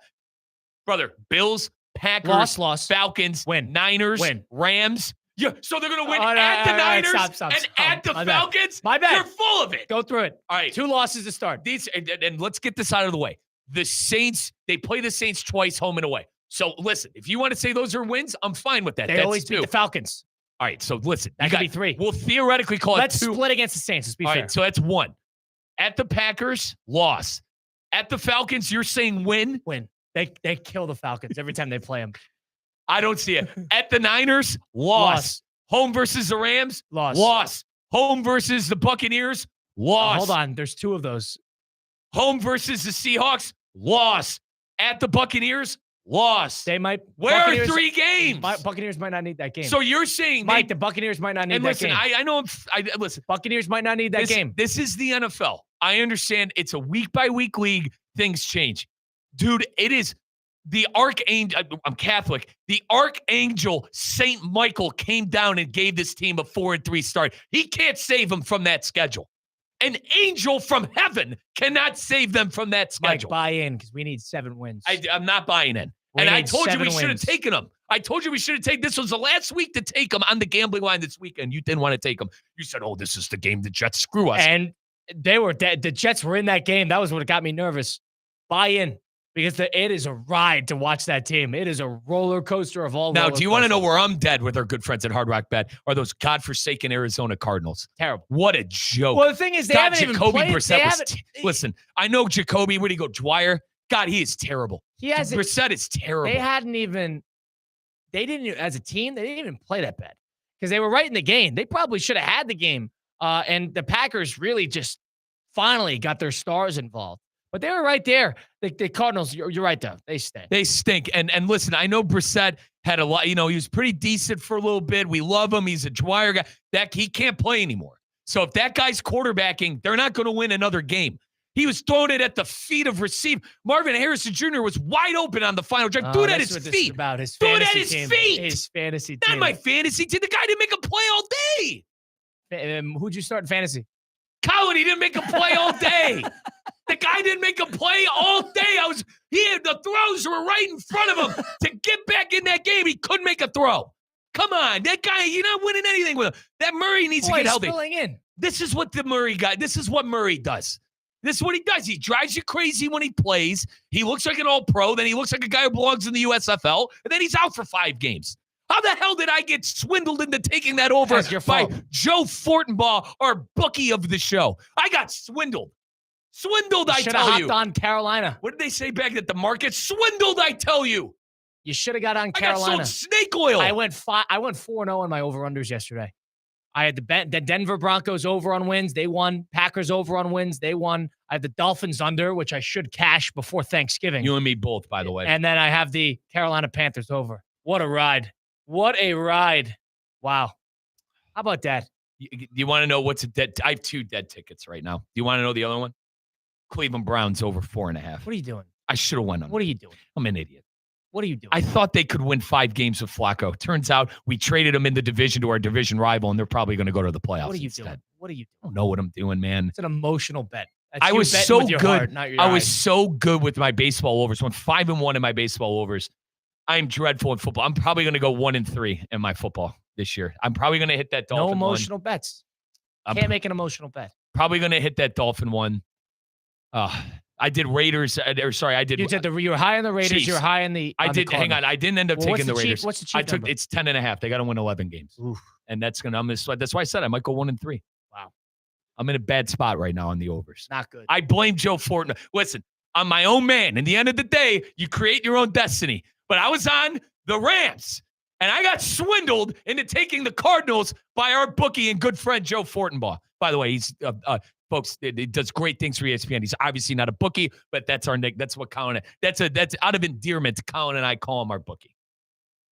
Brother, Bills, Packers, Loss. Falcons, Win. Niners, Win. Rams. Yeah, so they're going to win Oh, no, at the no, Niners stop. and at the My bad. Falcons. My bad. You're full of it. Go through it. All right. 2 losses to start. And let's get this out of the way. The Saints, they play the Saints twice home and away. So listen, if you want to say those are wins, I'm fine with that. They That's always 2. beat the Falcons. All right, so listen. That could be 3. We'll theoretically call Let's it 2. split against the Saints. Let's be All fair. right, so that's 1. At the Packers, loss. At the Falcons, you're saying win? Win. They kill the Falcons every time they play them. I don't see it. At the Niners, loss. Home versus the Rams, loss. Home versus the Buccaneers, loss. Hold on. There's 2 of those. Home versus the Seahawks, loss. At the Buccaneers, loss. They might. Where are 3 games? Buccaneers might not need that game. So you're saying, Mike, the Buccaneers might not need that listen, game. I know. Listen, Buccaneers might not need that game. This is the NFL. I understand it's a week by week league. Things change, dude. It is the archangel. I'm Catholic. The archangel Saint Michael came down and gave this team a 4-3 start. He can't save them from that schedule. An angel from heaven cannot save them from that schedule. Mike, buy in because we need 7 wins. I'm not buying in. And I told you we should have taken them. I told you we should have taken. This was the last week to take them on the gambling line this weekend. You didn't want to take them. You said, "Oh, this is the game the Jets screw us." And they were dead. The Jets were in that game. That was what got me nervous. Buy in because it is a ride to watch that team. It is a roller coaster of all. Now, do you want to know where I'm dead with our good friends at Hard Rock Bet? Are those godforsaken Arizona Cardinals? Terrible. What a joke. Well, the thing is, they haven't even played. Listen, I know Jacoby. Where do you go? Dwyer. God, he is terrible. He hasn't. Brissett is terrible. They didn't, as a team, they didn't even play that bad because they were right in the game. They probably should have had the game. And the Packers really just finally got their stars involved. But they were right there. The Cardinals, you're right, though. They stink. They stink. And listen, I know Brissett had a lot, he was pretty decent for a little bit. We love him. He's a Dwyer guy. He can't play anymore. So if that guy's quarterbacking, they're not going to win another game. He was throwing it at the feet of receiver. Marvin Harrison Jr. was wide open on the final drive. Threw it at his feet. About his Threw it fantasy at his team. feet. His fantasy Not team. my fantasy team. The guy didn't make a play all day. Who'd you start in fantasy? Colin, he didn't make a play all day. The guy didn't make a play all day. The throws were right in front of him to get back in that game. He couldn't make a throw. Come on, that guy, you're not winning anything with him. That Murray needs to get healthy. Spilling in. This is what the Murray guy, this is what Murray does. This is what he does. He drives you crazy when he plays. He looks like an all-pro. Then he looks like a guy who belongs in the USFL. And then he's out for 5 games. How the hell did I get swindled into taking that over by Joe Fortenbaugh, our bookie of the show? I got swindled. Swindled, I tell you. Should have hopped on Carolina. What did they say back at the market? Swindled, I tell you. You should have got on Carolina. I got sold snake oil. I went 4-0 on my over-unders yesterday. I had the Denver Broncos over on wins. They won. Packers over on wins. They won. I have the Dolphins under, which I should cash before Thanksgiving. You and me both, by the way. And then I have the Carolina Panthers over. What a ride. What a ride. Wow. How about that? You want to know what's a dead? I have 2 dead tickets right now. Do you want to know the other one? Cleveland Browns over 4.5. What are you doing? I should have won on. What are you doing? I'm an idiot. What are you doing? I thought they could win 5 games with Flacco. Turns out we traded them in the division to our division rival, and they're probably going to go to the playoffs. What are you instead. doing? What are you doing? I don't know what I'm doing, man. It's an emotional bet. That's I was betting so with your good. heart, not your I was eyes. so good with my baseball overs. Went 5-1 in my baseball overs. I'm dreadful in football. I'm probably going to go 1-3 in my football. this year. I'm probably going to hit that Dolphin No emotional bets. Can't make an emotional bet. Probably going to hit that Dolphin one. I did Raiders. I did. You said you were high on the Raiders. Chiefs. You're high on the. Hang on. I didn't end up taking the Raiders. What's the Chiefs number? It's 10.5. They got to win 11 games. Oof. And that's why I said I might go 1-3. Wow. I'm in a bad spot right now on the overs. Not good. I blame Joe Fortner. Listen, I'm my own man. In the end of the day, you create your own destiny. But I was on the Rams, and I got swindled into taking the Cardinals by our bookie and good friend Joe Fortenbaugh. By the way, he's folks. He does great things for ESPN. He's obviously not a bookie, but that's our nick. That's what Colin. That's out of endearment. Colin and I call him our bookie.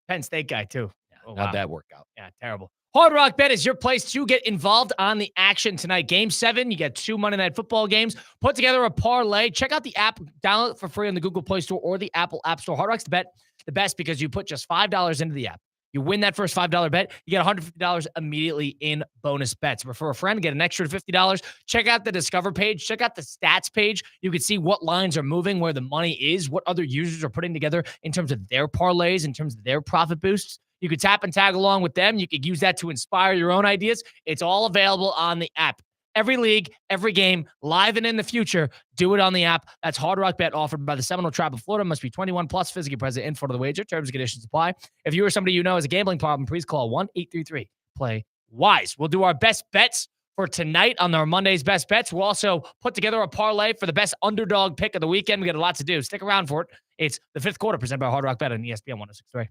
Penn State guy too. How'd that work out? Yeah, terrible. Hard Rock Bet is your place to get involved on the action tonight. Game 7, you get 2 Monday Night Football games. Put together a parlay. Check out the app. Download it for free on the Google Play Store or the Apple App Store. Hard Rock's the best because you put just $5 into the app. You win that first $5 bet, you get $150 immediately in bonus bets. Refer a friend, get an extra $50. Check out the Discover page. Check out the stats page. You can see what lines are moving, where the money is, what other users are putting together in terms of their parlays, in terms of their profit boosts. You could tap and tag along with them. You could use that to inspire your own ideas. It's all available on the app. Every league, every game, live and in the future, do it on the app. That's Hard Rock Bet, offered by the Seminole Tribe of Florida. Must be 21 plus, physically present in front of the wager. Terms and conditions apply. If you or somebody you know has a gambling problem, please call 1-833-PLAY-WISE. We'll do our best bets for tonight on our Monday's Best Bets. We'll also put together a parlay for the best underdog pick of the weekend. We got a lot to do. Stick around for it. It's the fifth quarter presented by Hard Rock Bet on ESPN 106.3.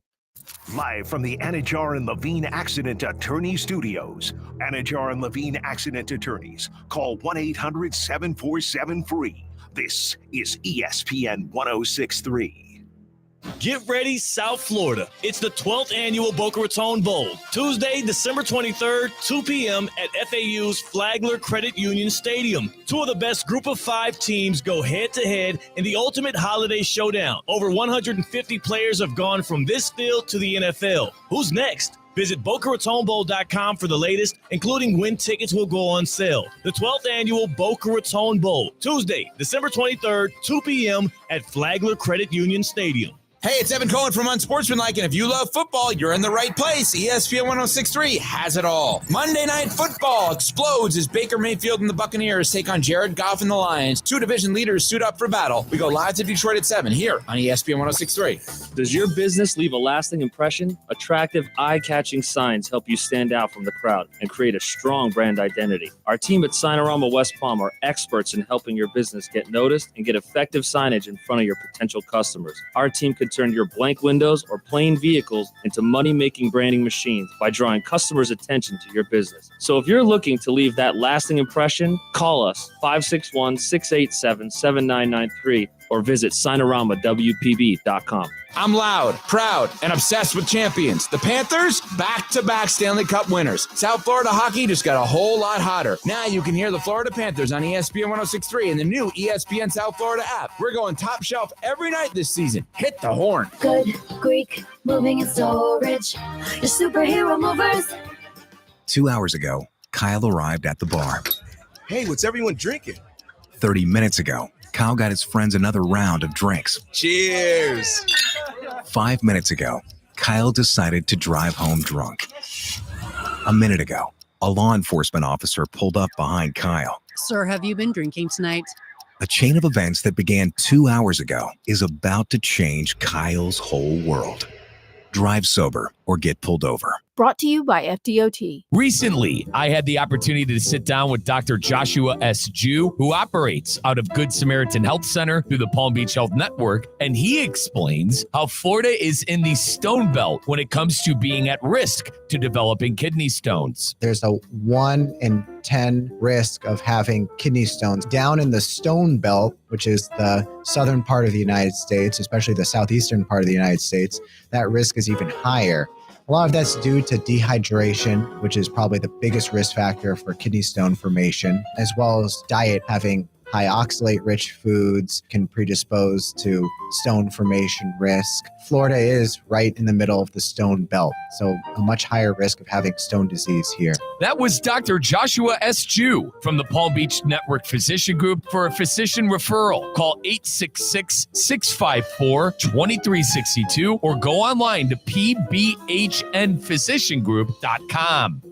Live from the Anajar and Levine Accident Attorney Studios. Anajar and Levine Accident Attorneys. Call 1-800-747-FREE. This is ESPN 106.3. Get ready, South Florida. It's the 12th annual Boca Raton Bowl. Tuesday, December 23rd, 2 p.m. at FAU's Flagler Credit Union Stadium. 2 of the best group of 5 teams go head-to-head in the ultimate holiday showdown. Over 150 players have gone from this field to the NFL. Who's next? Visit BocaRatonBowl.com for the latest, including when tickets will go on sale. The 12th annual Boca Raton Bowl, Tuesday, December 23rd, 2 p.m. at Flagler Credit Union Stadium. Hey, it's Evan Cohen from Unsportsmanlike, and if you love football, you're in the right place. ESPN 106.3 has it all. Monday Night Football explodes as Baker Mayfield and the Buccaneers take on Jared Goff and the Lions. 2 division leaders suit up for battle. We go live to Detroit at 7 here on ESPN 106.3. Does your business leave a lasting impression? Attractive, eye-catching signs help you stand out from the crowd and create a strong brand identity. Our team at Signorama West Palm are experts in helping your business get noticed and get effective signage in front of your potential customers. Our team can turn your blank windows or plain vehicles into money-making branding machines by drawing customers' attention to your business. So if you're looking to leave that lasting impression, call us 561-687-7993 or visit SignoramawPB.com. I'm loud, proud, and obsessed with champions. The Panthers, back-to-back Stanley Cup winners. South Florida hockey just got a whole lot hotter. Now you can hear the Florida Panthers on ESPN 106.3 and the new ESPN South Florida app. We're going top shelf every night this season. Hit the horn. Good Greek moving and storage. Your superhero movers. 2 hours ago, Kyle arrived at the bar. Hey, what's everyone drinking? 30 minutes ago, Kyle got his friends another round of drinks. Cheers! 5 minutes ago, Kyle decided to drive home drunk. A minute ago, a law enforcement officer pulled up behind Kyle. Sir, have you been drinking tonight? A chain of events that began 2 hours ago is about to change Kyle's whole world. Drive sober or get pulled over. Brought to you by FDOT. Recently, I had the opportunity to sit down with Dr. Joshua S. Jew, who operates out of Good Samaritan Health Center through the Palm Beach Health Network, and he explains how Florida is in the Stone Belt when it comes to being at risk to developing kidney stones. There's a 1 in 10 risk of having kidney stones down in the Stone Belt, which is the southern part of the United States, especially the southeastern part of the United States. That risk is even higher. A lot of that's due to dehydration, which is probably the biggest risk factor for kidney stone formation, as well as diet having high oxalate-rich foods can predispose to stone formation risk. Florida is right in the middle of the stone belt, so a much higher risk of having stone disease here. That was Dr. Joshua S. Jew from the Palm Beach Network Physician Group. For a physician referral, call 866-654-2362 or go online to pbhnphysiciangroup.com.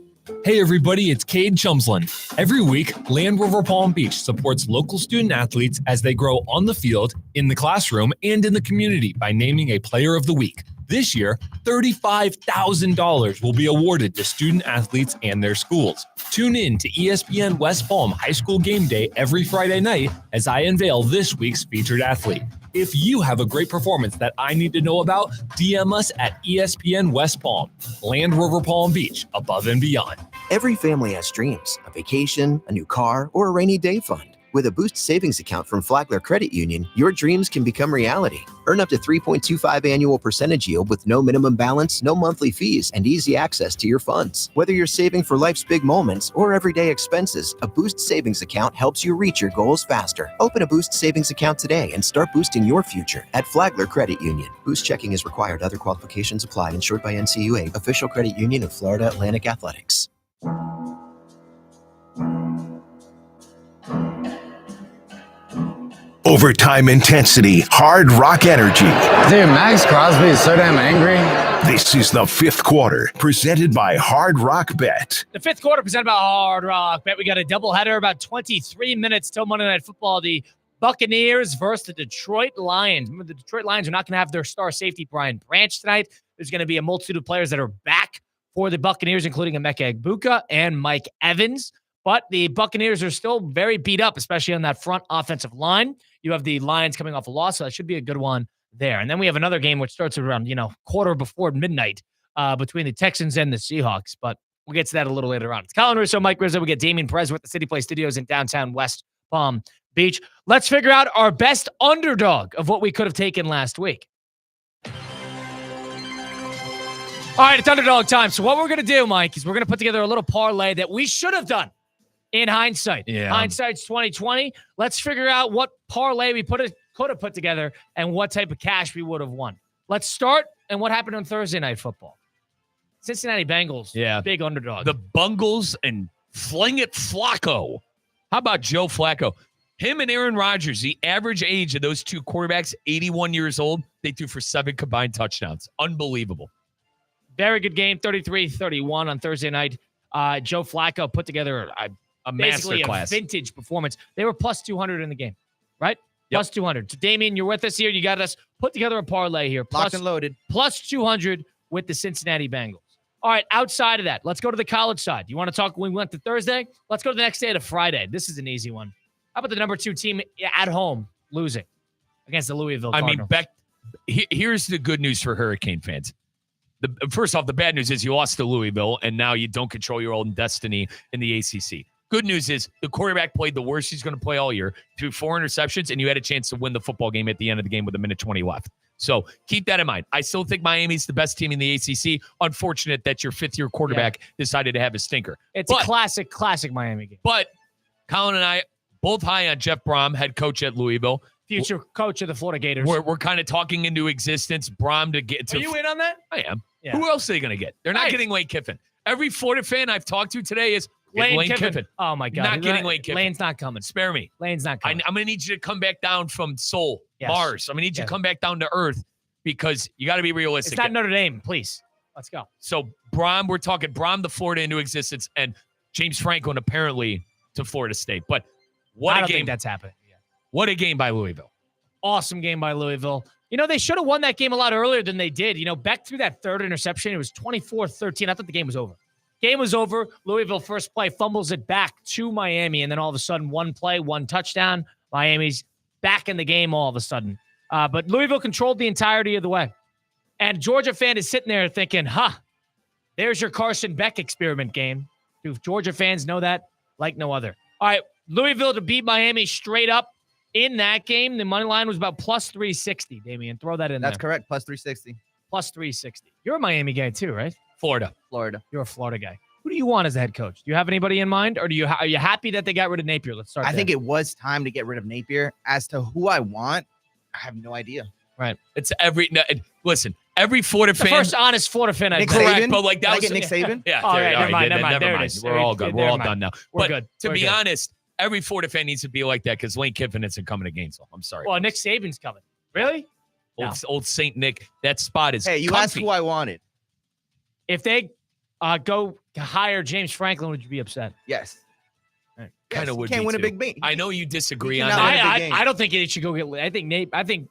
Hey everybody, it's Cade Chumsland. Every week, Land Rover Palm Beach supports local student athletes as they grow on the field, in the classroom, and in the community by naming a Player of the Week. This year, $35,000 will be awarded to student athletes and their schools. Tune in to ESPN West Palm High School Game Day every Friday night as I unveil this week's featured athlete. If you have a great performance that I need to know about, DM us at ESPN West Palm. Land Rover Palm Beach, above and beyond. Every family has dreams, a vacation, a new car, or a rainy day fund. With a Boost savings account from Flagler Credit Union, your dreams can become reality. Earn up to 3.25 annual percentage yield with no minimum balance, no monthly fees, and easy access to your funds. Whether you're saving for life's big moments or everyday expenses, a Boost savings account helps you reach your goals faster. Open a Boost savings account today and start boosting your future at Flagler Credit Union. Boost checking is required. Other qualifications apply. Insured by NCUA, official credit union of Florida Atlantic Athletics. Overtime intensity, hard rock energy. Dude, Max Crosby is so damn angry. This is the fifth quarter, presented by Hard Rock Bet. The fifth quarter presented by Hard Rock Bet. We got a doubleheader, about 23 minutes till Monday Night Football. The Buccaneers versus the Detroit Lions. Remember, the Detroit Lions are not going to have their star safety, Brian Branch, tonight. There's going to be a multitude of players that are back for the Buccaneers, including Emeka Egbuka and Mike Evans. But the Buccaneers are still very beat up, especially on that front offensive line. You have the Lions coming off a loss, so that should be a good one there. And then we have another game which starts around, quarter before midnight between the Texans and the Seahawks. But we'll get to that a little later on. It's Colin Russo, Mike Rizzo. We get Damian Perez with the City Play Studios in downtown West Palm Beach. Let's figure out our best underdog of what we could have taken last week. All right, it's underdog time. So what we're going to do, Mike, is we're going to put together a little parlay that we should have done. In hindsight, Hindsight's 2020. Let's figure out what parlay we could have put together and what type of cash we would have won. Let's start and what happened on Thursday Night Football. Cincinnati Bengals, big underdog. The Bungles and Fling It Flacco. How about Joe Flacco? Him and Aaron Rodgers, the average age of those two quarterbacks, 81 years old. They threw for 7 combined touchdowns. Unbelievable. Very good game, 33-31 on Thursday night. Joe Flacco put together basically a vintage performance. They were plus 200 in the game, right? Yep. Plus 200. So, Damien, you're with us here. You got us put together a parlay here. Locked and loaded. Plus 200 with the Cincinnati Bengals. All right, outside of that, let's go to the college side. You want to talk when we went to Thursday? Let's go to the next day to Friday. This is an easy one. How about the number 2 team at home losing against the Louisville Cardinals? Here's the good news for Hurricane fans. First off, the bad news is you lost to Louisville, and now you don't control your own destiny in the ACC. Good news is the quarterback played the worst he's going to play all year, threw 4 interceptions, and you had a chance to win the football game at the end of the game with 1:20 left. So keep that in mind. I still think Miami's the best team in the ACC. Unfortunate that your fifth-year quarterback decided to have a stinker. It's a classic Miami game. But Colin and I, both high on Jeff Brom, head coach at Louisville. Future coach of the Florida Gators. We're kind of talking into existence. Brom to get to. Are you in on that? I am. Yeah. Who else are they going to get? They're not getting Lane Kiffin. Every Florida fan I've talked to today is Lane Kiffin. Oh, my God. Not getting Lane Kiffin. Lane's not coming. Spare me. Lane's not coming. I'm going to need you to come back down from Seoul, Mars. I'm going to need you to come back down to Earth because you got to be realistic. It's not Notre Dame. Please. Let's go. So, we're talking Brom to Florida into existence and James Franklin apparently to Florida State. But what I a don't game. think that's happening. Yeah. What a game by Louisville. Awesome game by Louisville. They should have won that game a lot earlier than they did. Beck threw that third interception. It was 24-13. I thought the game was over. Game was over. Louisville first play fumbles it back to Miami, and then all of a sudden, one play, one touchdown. Miami's back in the game all of a sudden. But Louisville controlled the entirety of the way. And Georgia fan is sitting there thinking, there's your Carson Beck experiment game. Do Georgia fans know that like no other? All right, Louisville to beat Miami straight up. In that game, the money line was about plus 360, Damian. Throw that in there. That's correct, plus 360. Plus 360. You're a Miami guy too, right? Florida. Florida. You're a Florida guy. Who do you want as the head coach? Do you have anybody in mind, or are you happy that they got rid of Napier? Let's start. I think it was time to get rid of Napier. As to who I want, I have no idea. Right. It's listen. Every Florida fan. The first honest Florida fan I've correct, Saban? but like that Can I was get Nick Saban? Yeah. Oh, there, yeah, all right, never mind. never There it mind. is. We're all good. We're all done now. We're But good. to We're be good. honest, every Florida fan needs to be like that because Lane Kiffin isn't coming to Gainesville. I'm sorry. Well, Nick Saban's coming. Really? Old Saint Nick. That spot is. Hey, you comfy. asked who I wanted. If they go to hire James Franklin, would you be upset? Yes. Kind of Yes, would. can't be win a too. big game. I know you disagree You on cannot that. win a big game. I don't think they should go get. I think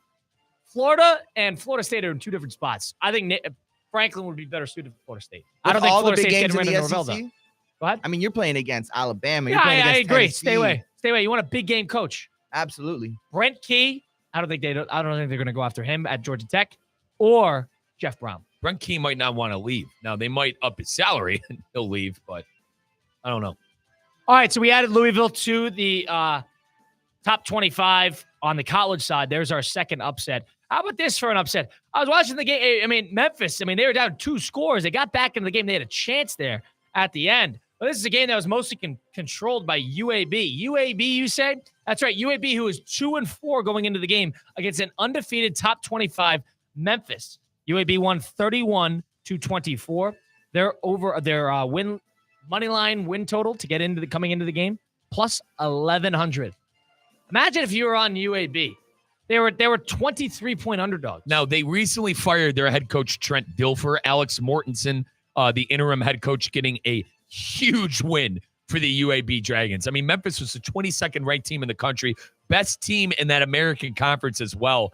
Florida and Florida State are in two different spots. I think Franklin would be better suited for Florida State. I don't think all Florida the big State's games getting in rid the of Norvell, SEC. though. Go ahead. I mean, you're playing against Alabama. Yeah, You're playing I against agree. Tennessee. Stay away. Stay away. You want a big game coach? Absolutely. Brent Key. I don't think they're going to go after him at Georgia Tech, or Jeff Brown. Brent Key might not want to leave. Now they might up his salary and he'll leave, but I don't know. All right, so we added Louisville to the top 25 on the college side. There's our second upset. How about this for an upset? I was watching the game. I mean, Memphis, they were down 2 scores. They got back into the game. They had a chance there at the end. But this is a game that was mostly controlled by UAB. UAB, you say? That's right. UAB, who is 2-4 going into the game against an undefeated top 25 Memphis. UAB won 31-24. They're over their money line win total to get into coming into the game plus 1,100. Imagine if you were on UAB. They were 23-point underdogs. Now, they recently fired their head coach, Trent Dilfer. Alex Mortensen, the interim head coach, getting a huge win for the UAB Dragons. I mean, Memphis was the 22nd ranked team in the country, best team in that American Conference as well.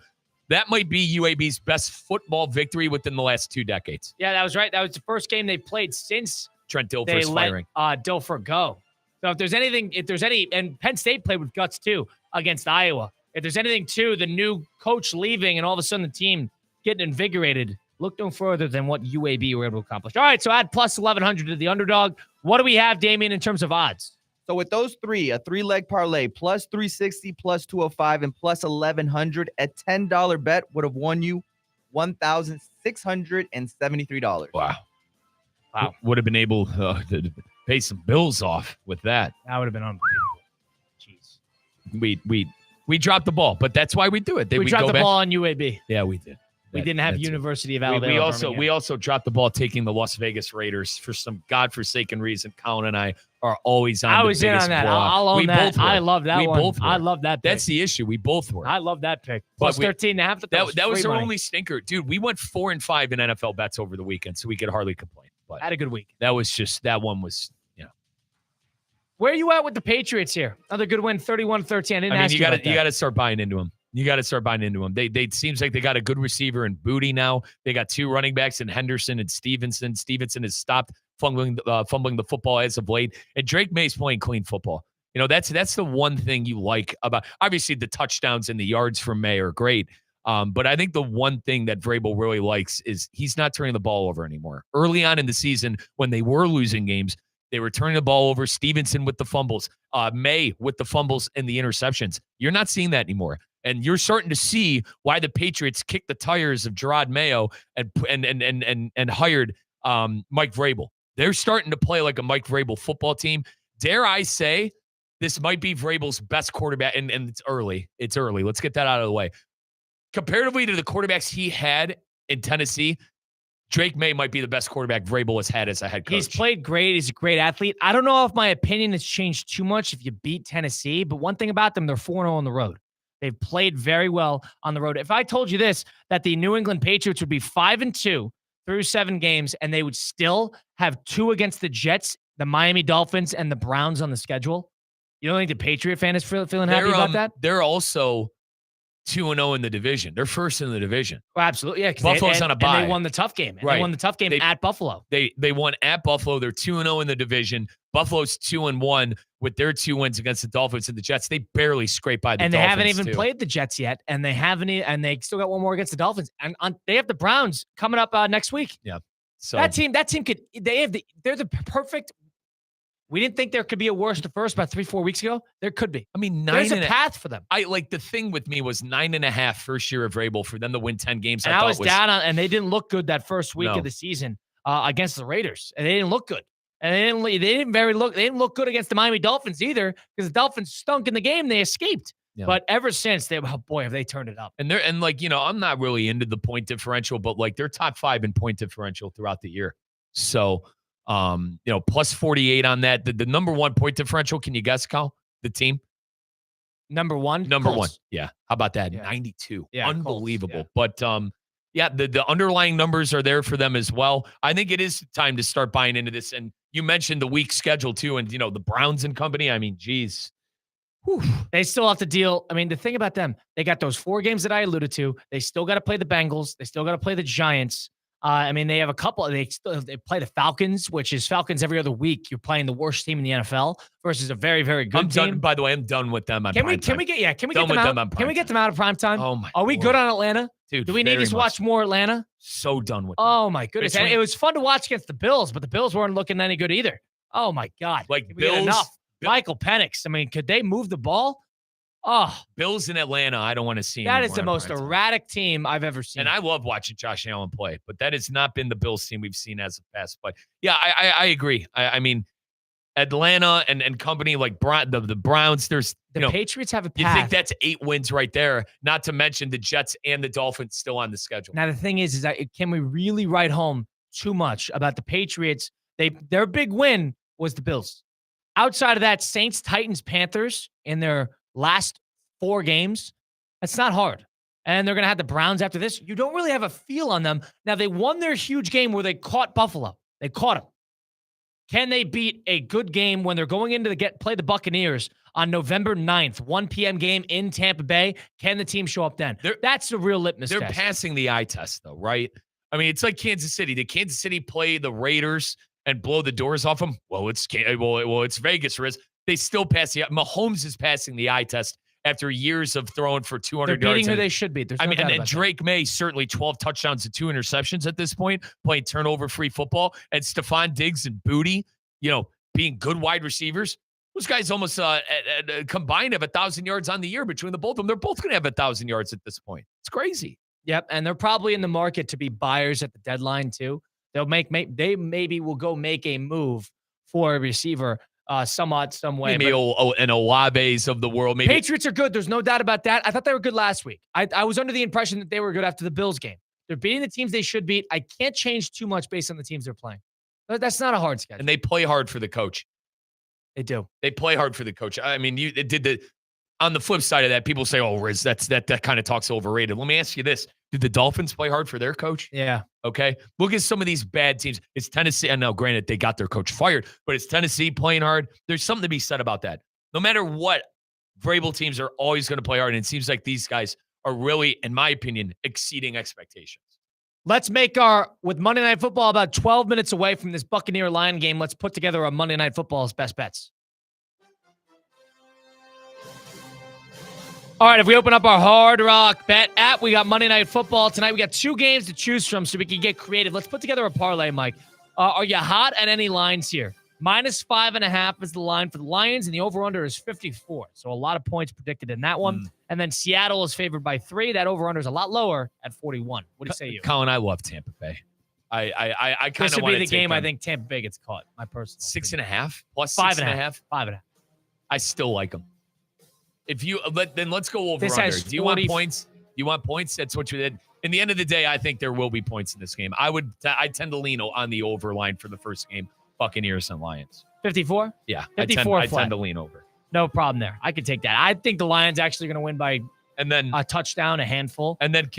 That might be UAB's best football victory within the last 2 decades. Yeah, that was right. That was the first game they played since Trent Dilfer's firing. Dilfer go. So if there's any, and Penn State played with guts too against Iowa. If there's anything to the new coach leaving and all of a sudden the team getting invigorated, look no further than what UAB were able to accomplish. All right, so add plus 1,100 to the underdog. What do we have, Damien, in terms of odds? So with those three, a 3-leg parlay, plus 360, plus 205, and plus 1,100, a $10 bet would have won you $1,673. Wow. Would have been able to pay some bills off with that. That would have been unbelievable. Jeez. We dropped the ball, but that's why we do it. We dropped the ball on UAB. Yeah, we did. We didn't have University of Alabama. We also dropped the ball taking the Las Vegas Raiders for some godforsaken reason. Colin and I are always on. I was in on that. I'll own that. I love that one. I love that pick. That's the issue. We both were. I love that pick. Plus 13.5. That was our only stinker. Dude, we went 4-5 in NFL bets over the weekend, so we could hardly complain. But had a good week. That one was. Where are you at with the Patriots here? Another good win, 31-13. I didn't ask you about that. You got to start buying into them. They seems like they got a good receiver in Booty now. They got 2 running backs in Henderson and Stevenson. Stevenson has stopped fumbling the football as of late. And Drake May's playing clean football. That's the one thing you like about. Obviously, the touchdowns and the yards from May are great. But I think the one thing that Vrabel really likes is he's not turning the ball over anymore. Early on in the season, when they were losing games, they were turning the ball over. Stevenson with the fumbles, May with the fumbles and the interceptions. You're not seeing that anymore. And you're starting to see why the Patriots kicked the tires of Gerard Mayo and hired Mike Vrabel. They're starting to play like a Mike Vrabel football team. Dare I say, this might be Vrabel's best quarterback, and it's early. It's early. Let's get that out of the way. Comparatively to the quarterbacks he had in Tennessee, Drake May might be the best quarterback Vrabel has had as a head coach. He's played great. He's a great athlete. I don't know if my opinion has changed too much if you beat Tennessee, but one thing about them, they're 4-0 on the road. They've played very well on the road. If I told you this, that the New England Patriots would be 5-2 through 7 games, and they would still have 2 against the Jets, the Miami Dolphins, and the Browns on the schedule, you don't think the Patriot fan is feeling happy about that? They're also 2-0 in the division. They're first in the division. Well, absolutely. Yeah. Buffalo's on a bye. And they won the tough game. Right. They won the tough game at Buffalo. They won at Buffalo. They're 2-0 in the division. Buffalo's 2-1 with their 2 wins against the Dolphins and the Jets. They barely scrape by the Dolphins. And they haven't even played the Jets yet. And they still got one more against the Dolphins. And they have the Browns coming up next week. Yeah. So that team could, they're the perfect. We didn't think there could be a worse to first about 3-4 weeks ago. There could be. I mean, there's a path for them. The thing with me was 9.5 first year of Vrabel for them to win 10 games. And I was down on, and they didn't look good that first week of the season against the Raiders. And they didn't look good. And they didn't look good against the Miami Dolphins either, because the Dolphins stunk in the game. They escaped. Yeah. But ever since, have they turned it up. And I'm not really into the point differential, but like they're top 5 in point differential throughout the year. So, plus 48 on that. The number 1 point differential, can you guess, Kyle? The team? Number one? Number Colts. 1. Yeah. How about that? Yeah. 92. Yeah, Unbelievable. Colts, yeah. But the underlying numbers are there for them as well. I think it is time to start buying into this. And you mentioned the weak schedule too, and the Browns and company. I mean, geez. Whew. They still have to deal. I mean, the thing about them, they got those 4 games that I alluded to. They still got to play the Bengals. They still got to play the Giants. They have a couple. They play the Falcons, which is Falcons every other week. You're playing the worst team in the NFL versus a very, very good team. Done, by the way, I'm done with them on prime time. Can we get them out? Can we get them out of prime time? Oh my! Are we good on Atlanta? Dude, do we need to watch more Atlanta? So done with them. Oh my goodness! And it was fun to watch against the Bills, but the Bills weren't looking any good either. Oh my God! Like Bills, enough. Michael Penix. I mean, could they move the ball? Oh, Bills in Atlanta, I don't want to see. That is the most erratic team I've ever seen. And I love watching Josh Allen play, but that has not been the Bills team we've seen as of past. But yeah, I agree. I mean, Atlanta and company, like the Browns, there's the Patriots have a path. You think that's 8 wins right there, not to mention the Jets and the Dolphins still on the schedule. Now, the thing is that can we really write home too much about the Patriots? Their big win was the Bills. Outside of that, Saints, Titans, Panthers in their last 4 games, that's not hard. And they're going to have the Browns after this. You don't really have a feel on them. Now, they won their huge game where they caught Buffalo. They caught them. Can they beat a good game when they're going into play the Buccaneers on November 9th, 1 p.m. game in Tampa Bay? Can the team show up then? That's the real litmus test. They're passing the eye test, though, right? I mean, it's like Kansas City. Did Kansas City play the Raiders and blow the doors off them? Well, it's Vegas, Riz. They still pass the eye. Mahomes is passing the eye test after years of throwing for 200 yards. They're beating who they should beat. And Drake May, certainly 12 touchdowns and 2 interceptions at this point, playing turnover-free football. And Stephon Diggs and Booty, being good wide receivers. Those guys almost combined have 1,000 yards on the year between the both of them. They're both going to have 1,000 yards at this point. It's crazy. Yep, and they're probably in the market to be buyers at the deadline too. They maybe will go make a move for a receiver some way. Maybe an Olaves of the world. Maybe Patriots are good. There's no doubt about that. I thought they were good last week. I was under the impression that they were good after the Bills game. They're beating the teams they should beat. I can't change too much based on the teams they're playing. That's not a hard schedule. And they play hard for the coach. They do. They play hard for the coach. I mean, on the flip side of that, people say, "Oh, Riz, that kind of talk's overrated." Let me ask you this: did the Dolphins play hard for their coach? Yeah. Okay. Look at some of these bad teams. It's Tennessee. I know, granted, they got their coach fired, but it's Tennessee playing hard. There's something to be said about that. No matter what, Vrabel teams are always going to play hard, and it seems like these guys are really, in my opinion, exceeding expectations. Let's make with Monday Night Football about 12 minutes away from this Buccaneer-Lion game, let's put together a Monday Night Football's best bets. All right, if we open up our Hard Rock Bet app, we got Monday Night Football. Tonight we got 2 games to choose from so we can get creative. Let's put together a parlay, Mike. Are you hot at any lines here? -5.5 is the line for the Lions, and the over-under is 54. So a lot of points predicted in that one. And then Seattle is favored by 3. That over-under is a lot lower at 41. What do you say, you? Colin, I love Tampa Bay. I kind of want to This would be the game I think Tampa Bay gets caught, my personal 6.5 plus 5.5. 5.5. I still like them. Then let's go over under. Do you want points? You want points? That's what you did. In the end of the day, I think there will be points in this game. I tend to lean on the over line for the first game. Buccaneers and Lions. 54? Yeah. 54 I tend to lean over. No problem there. I could take that. I think the Lions actually going to win by a touchdown, a handful. And then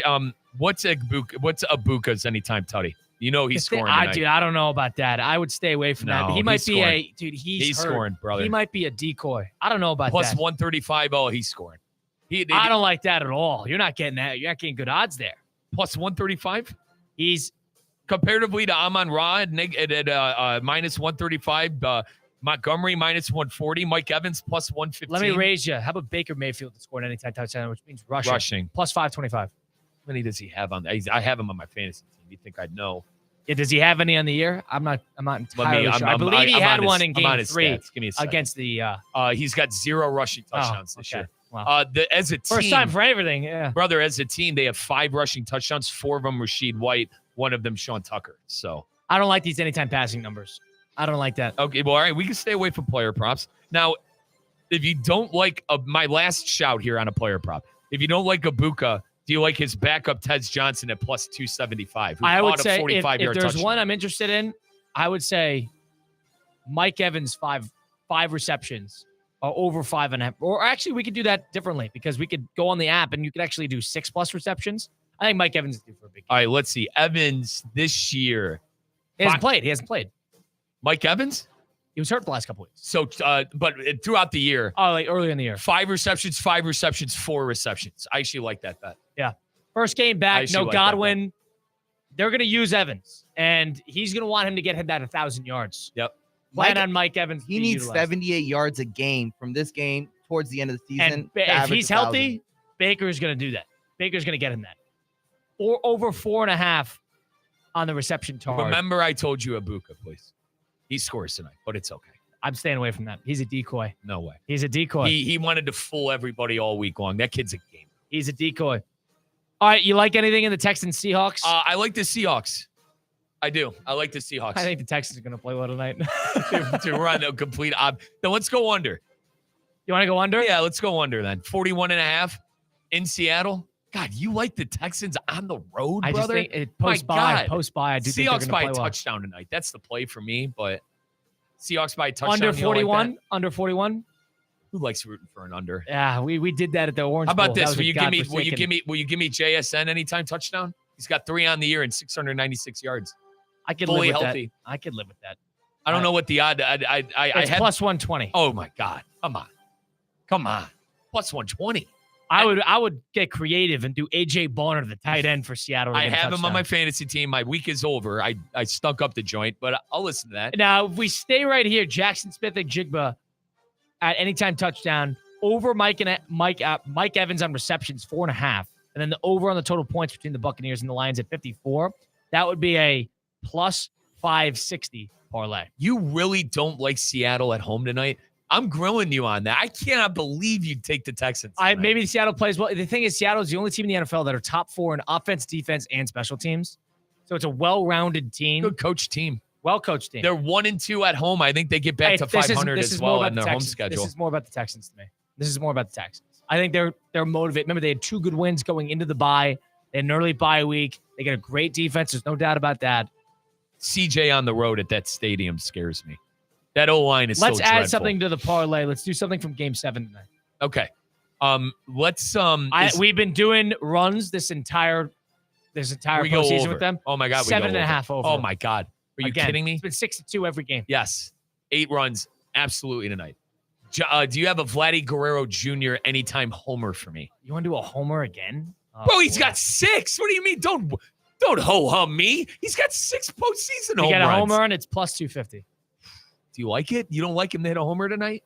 what's Ibuka's anytime tutty? You know he's scoring tonight. Dude, I don't know about that. I would stay away from that. He might be he's scoring, brother. He might be a decoy. I don't know about Plus that. 135. Oh, he's scoring. I don't like that at all. You're not getting that. You're not getting good odds there. Plus 135? He's comparatively to Amon-Ra at minus 135. Montgomery minus 140. Mike Evans plus 115. Let me raise you. How about Baker Mayfield to score an anytime touchdown, which means rushing. Plus 525. How many does he have on? I have him on my fantasy team. You think I'd know? Yeah, does he have any on the year? I'm not entirely sure. I believe he had one in game 3 against the. He's got 0 rushing touchdowns this year. Wow. As a team, first time for everything, yeah. Brother, as a team, they have 5 rushing touchdowns. 4 of them Rashid White. One of them Sean Tucker. So I don't like these anytime passing numbers. I don't like that. Okay, well, all right, we can stay away from player props. Now, if you don't like my last shout here on a player prop, if you don't like Ibuka, do you like his backup Tez Johnson at plus 275? I would say if there's touchdown? one I'm interested in, I would say Mike Evans five receptions or over 5.5. Or actually, we could do that differently because we could go on the app and you could actually do 6+ receptions. I think Mike Evans is due for a big game. All right, let's see. Evans this year. He hasn't played. Mike Evans? He was hurt the last couple weeks. So, but throughout the year. Oh, like earlier in the year. 5 receptions, 4 receptions. I actually like that bet. Yeah. First game back, no Godwin. They're going to use Evans, and he's going to want him to get that 1,000 yards. Yep. Plan on Mike Evans. He needs utilized. 78 yards a game from this game towards the end of the season. And if he's healthy, Baker's going to do that. Baker's going to get him that. Or over 4.5 on the reception target. Remember I told you Ibuka, please. He scores tonight, but it's okay. I'm staying away from that. He's a decoy. No way. He's a decoy. He wanted to fool everybody all week long. That kid's a gamer. He's a decoy. All right, you like anything in the Texans Seahawks? I like the Seahawks. I do. I like the Seahawks. I think the Texans are going to play well tonight. Dude, we're on a complete Then let's go under. You want to go under? Yeah, let's go under then. 41.5 in Seattle. God, you like the Texans on the road, brother? I just think post bye. I do think they're Seahawks by a play well. touchdown tonight. That's the play for me, but Seahawks by a touchdown. Under 41? Under 41? Who likes rooting for an under? Yeah, we did that at the Orange How about Bowl. this? Will you give me JSN anytime touchdown? He's got 3 on the year and 696 yards. I could fully live with healthy. That. I could live with that. I don't know what the odd. I had plus 120. Oh my God! Come on! Plus 120. I would get creative and do AJ Barner, the tight end for Seattle. I have him on my fantasy team. My week is over. I stunk up the joint, but I'll listen to that. Now, if we stay right here, Jackson Smith and Jigba at anytime touchdown over Mike Evans on receptions 4.5, and then the over on the total points between the Buccaneers and the Lions at 54. That would be a plus 560 parlay. You really don't like Seattle at home tonight? I'm grilling you on that. I cannot believe you'd take the Texans. Maybe Seattle plays well. The thing is, Seattle is the only team in the NFL that are top 4 in offense, defense, and special teams. So it's a well-rounded team. Good coach team. Well-coached team. They're 1-2 at home. I think they get back to 500 as well in their home schedule. This is more about the Texans to me. I think they're motivated. Remember, they had 2 good wins going into the bye. They had an early bye week. They got a great defense. There's no doubt about that. CJ on the road at that stadium scares me. That O-line is Let's so add dreadful. something to the parlay. Let's do something from Game 7 tonight. Okay. We've been doing runs this entire postseason with them. Oh my God. 7.5 over. Oh my God. Are you kidding me? It's been 6-2 every game. Yes. 8 runs. Absolutely tonight. Do you have a Vladdy Guerrero Jr. anytime homer for me? You want to do a homer again? Bro, he's got 6. What do you mean? Don't ho-hum me. He's got 6 postseason home runs. You get a homer and it's plus 250. Do you like it? You don't like him to hit a homer tonight?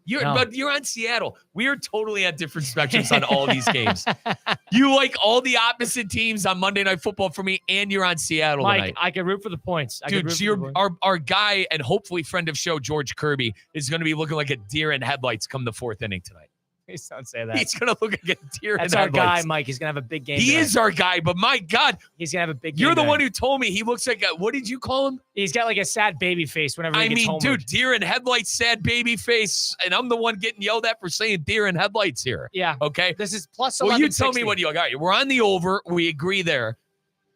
But you're on Seattle. We are totally at different spectrums on all these games. You like all the opposite teams on Monday Night Football for me, and you're on Seattle tonight. I can root for the points. Dude, our guy and hopefully friend of show, George Kirby, is going to be looking like a deer in headlights come the 4th inning tonight. Please don't say that. He's going to look like a deer in headlights. That's our guy, Mike. He's going to have a big game He tonight. is our guy, but my God. He's going to have a big game You're the tonight. one who told me he looks like what did you call him? He's got like a sad baby face whenever he gets homered. Dude, deer in headlights, sad baby face, and I'm the one getting yelled at for saying deer in headlights here. Yeah. Okay? This is plus 1160. Well, you tell me what you like. All right, we're on the over. We agree there.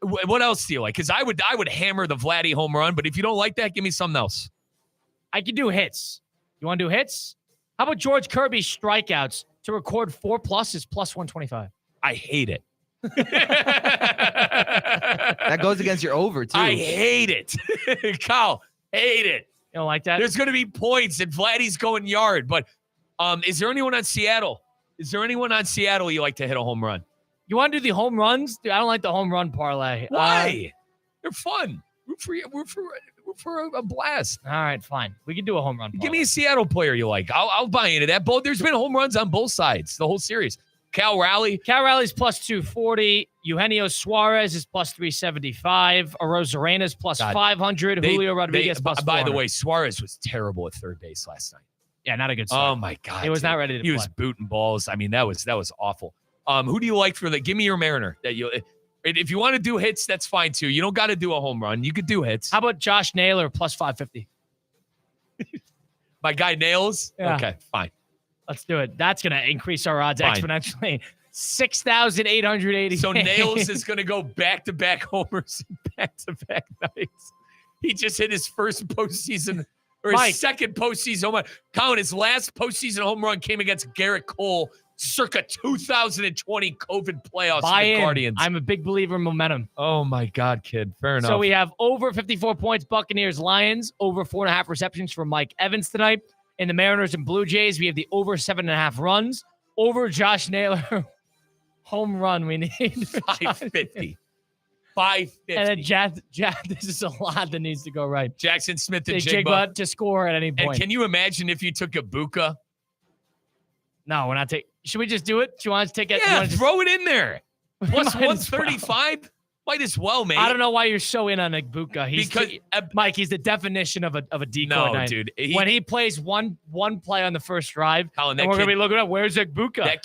What else do you like? Because I would hammer the Vladdy home run, but if you don't like that, give me something else. I can do hits. You want to do hits? How about George Kirby's strikeouts to record 4+ is plus 125? I hate it. That goes against your over, too. I hate it. Kyle, hate it. You don't like that? There's going to be points, and Vladdy's going yard. But is there anyone on Seattle? Is there anyone on Seattle you like to hit a home run? You want to do the home runs? Dude, I don't like the home run parlay. Why? They're fun. We're for a blast. All right, fine. We can do a home run parlay. Give me a Seattle player you like. I'll buy into that. There's been home runs on both sides the whole series. Cal Raleigh's plus 240. Eugenio Suarez is plus 375. Arozarena's plus 500. Julio Rodriguez plus 400. By the way, Suarez was terrible at third base last night. Yeah, not a good start. Oh my God. He was not ready to play. He was booting balls. I mean, that was awful. Who do you like for give me your Mariner that you if you want to do hits, that's fine too. You don't got to do a home run. You could do hits. How about Josh Naylor plus 550? My guy Nails? Yeah. Okay, fine. Let's do it. That's going to increase our odds Fine. exponentially. 6,880. So Nails is going to go back-to-back homers and back-to-back nights. He just hit his first postseason or his second postseason home run. Colin, his last postseason home run came against Garrett Cole circa 2020 COVID playoffs for the Guardians. I'm a big believer in momentum. Oh, my God, kid. Fair enough. So we have over 54 points, Buccaneers, Lions, over 4.5 receptions for Mike Evans tonight. In the Mariners and Blue Jays, we have the over 7.5 runs. Over Josh Naylor home run we need. 550. 550. And then Jack, this is a lot that needs to go right. Jackson Smith and Jigba to score at any point. And can you imagine if you took Ibuka? No, we're not taking. Should we just do it? Do you want to take it? Yeah, throw it in there. Plus 135. Might as well, man. I don't know why you're so in on Ibuka. Mike, he's the definition of a decoy. No, dude. When he plays one play on the first drive, Colin, and we're gonna be looking up where's Ibuka. That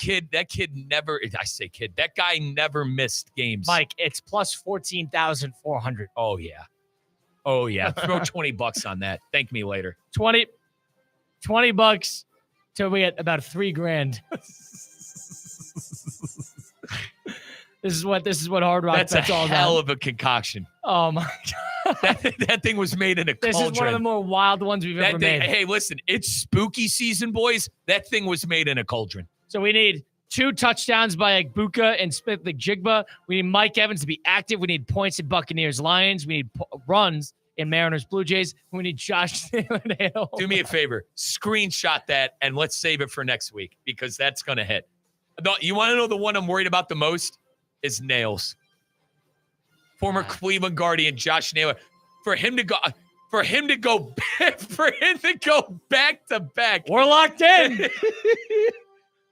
kid never. I say kid. That guy never missed games. Mike, it's plus 14,400. Oh yeah. Throw $20 on that. Thank me later. $20 till we get about $3,000. This is what Hard Rock. That's a hell of a concoction. Oh my God. that thing was made in a cauldron. This is one of the more wild ones we've ever made. Hey, listen, it's spooky season, boys. That thing was made in a cauldron. So we need 2 touchdowns by Ibuka and Smith Jigba. We need Mike Evans to be active. We need points in Buccaneers Lions. We need runs in Mariners Blue Jays. We need Josh Taylor to hit. Do me a favor. Screenshot that and let's save it for next week because that's going to hit. You want to know the one I'm worried about the most? Is Nails. Former Cleveland Guardian Josh Naylor. For him to go back to back. We're locked in.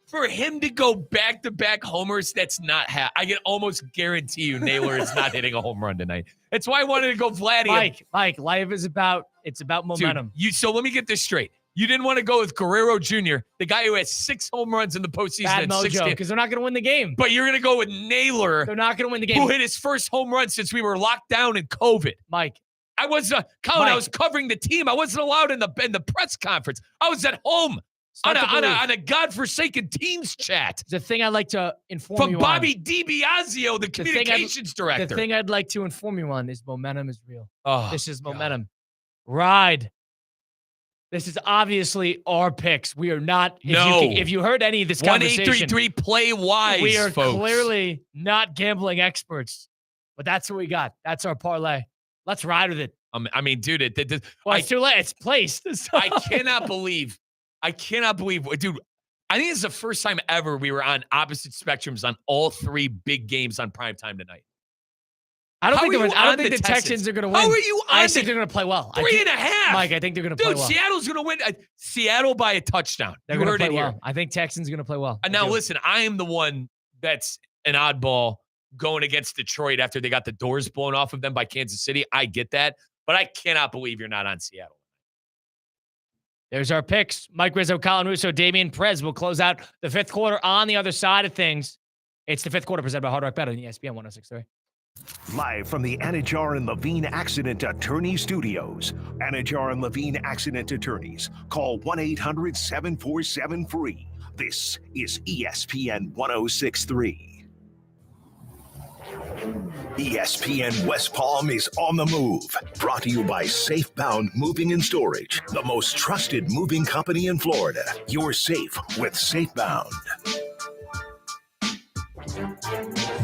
For him to go back to back homers, that's not I can almost guarantee you Naylor is not hitting a home run tonight. That's why I wanted to go Vladdy. Mike, life is about momentum. Dude, so let me get this straight. You didn't want to go with Guerrero Jr., the guy who has 6 home runs in the postseason. Bad mojo, because they're not going to win the game. But you're going to go with Naylor. They're not going to win the game. Who hit his first home run since we were locked down in COVID. Mike. I was I was covering the team. I wasn't allowed in the press conference. I was at home on a godforsaken teams chat. The thing I'd like to inform you on. From Bobby DiBiasio, the communications director. The thing I'd like to inform you on is momentum is real. Oh, this is momentum. Ride. This is obviously our picks. We are not. If you heard any of this conversation, 1-833 play wise. We are folks. Clearly not gambling experts, but that's what we got. That's our parlay. Let's ride with it. I mean, dude, it's too late. It's placed. So. I cannot believe, dude. I think it's the first time ever we were on opposite spectrums on all 3 big games on primetime tonight. I don't think the Texans are going to win. How are you on I think they're going to play well. 3.5. Mike, I think they're going to play well. Dude, Seattle's going to win. Seattle by a touchdown. They're going to play well. I think Texans going to play well. And now, listen, I am the one that's an oddball going against Detroit after they got the doors blown off of them by Kansas City. I get that. But I cannot believe you're not on Seattle. There's our picks. Mike Rizzo, Colin Russo, Damian Perez will close out the 5th quarter on the other side of things. It's the 5th quarter presented by Hard Rock Bet on ESPN 106.3. Live from the Anajar and Levine Accident Attorney Studios. Anajar and Levine Accident Attorneys. Call 1-800-747-FREE. This is ESPN 106.3. ESPN West Palm is on the move. Brought to you by Safebound Moving and Storage, the most trusted moving company in Florida. You're safe with Safebound.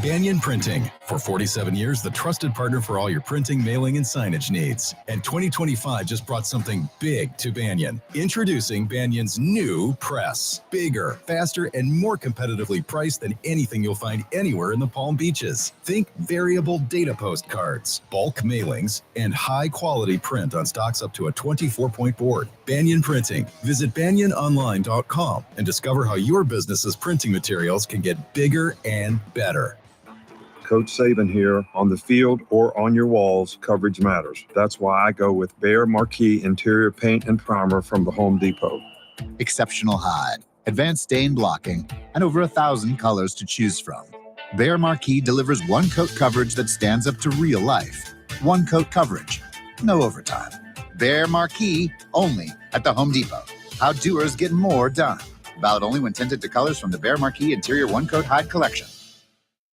Banyan Printing. For 47 years, the trusted partner for all your printing, mailing, and signage needs. And 2025 just brought something big to Banyan. Introducing Banyan's new press. Bigger, faster, and more competitively priced than anything you'll find anywhere in the Palm Beaches. Think variable data postcards, bulk mailings, and high-quality print on stocks up to a 24-point board. Banyan Printing. Visit banyanonline.com and discover how your business's printing materials can get bigger and better. Coach Saban here. On the field or on your walls, coverage matters. That's why I go with Behr Marquee Interior Paint and Primer from the Home Depot. Exceptional hide, advanced stain blocking, and over 1,000 colors to choose from. Behr Marquee delivers one-coat coverage that stands up to real life. One-coat coverage, no overtime. Behr Marquee, only at the Home Depot. How doers get more done. Valid only when tinted to colors from the Bear Marquee Interior One Coat Hide collection.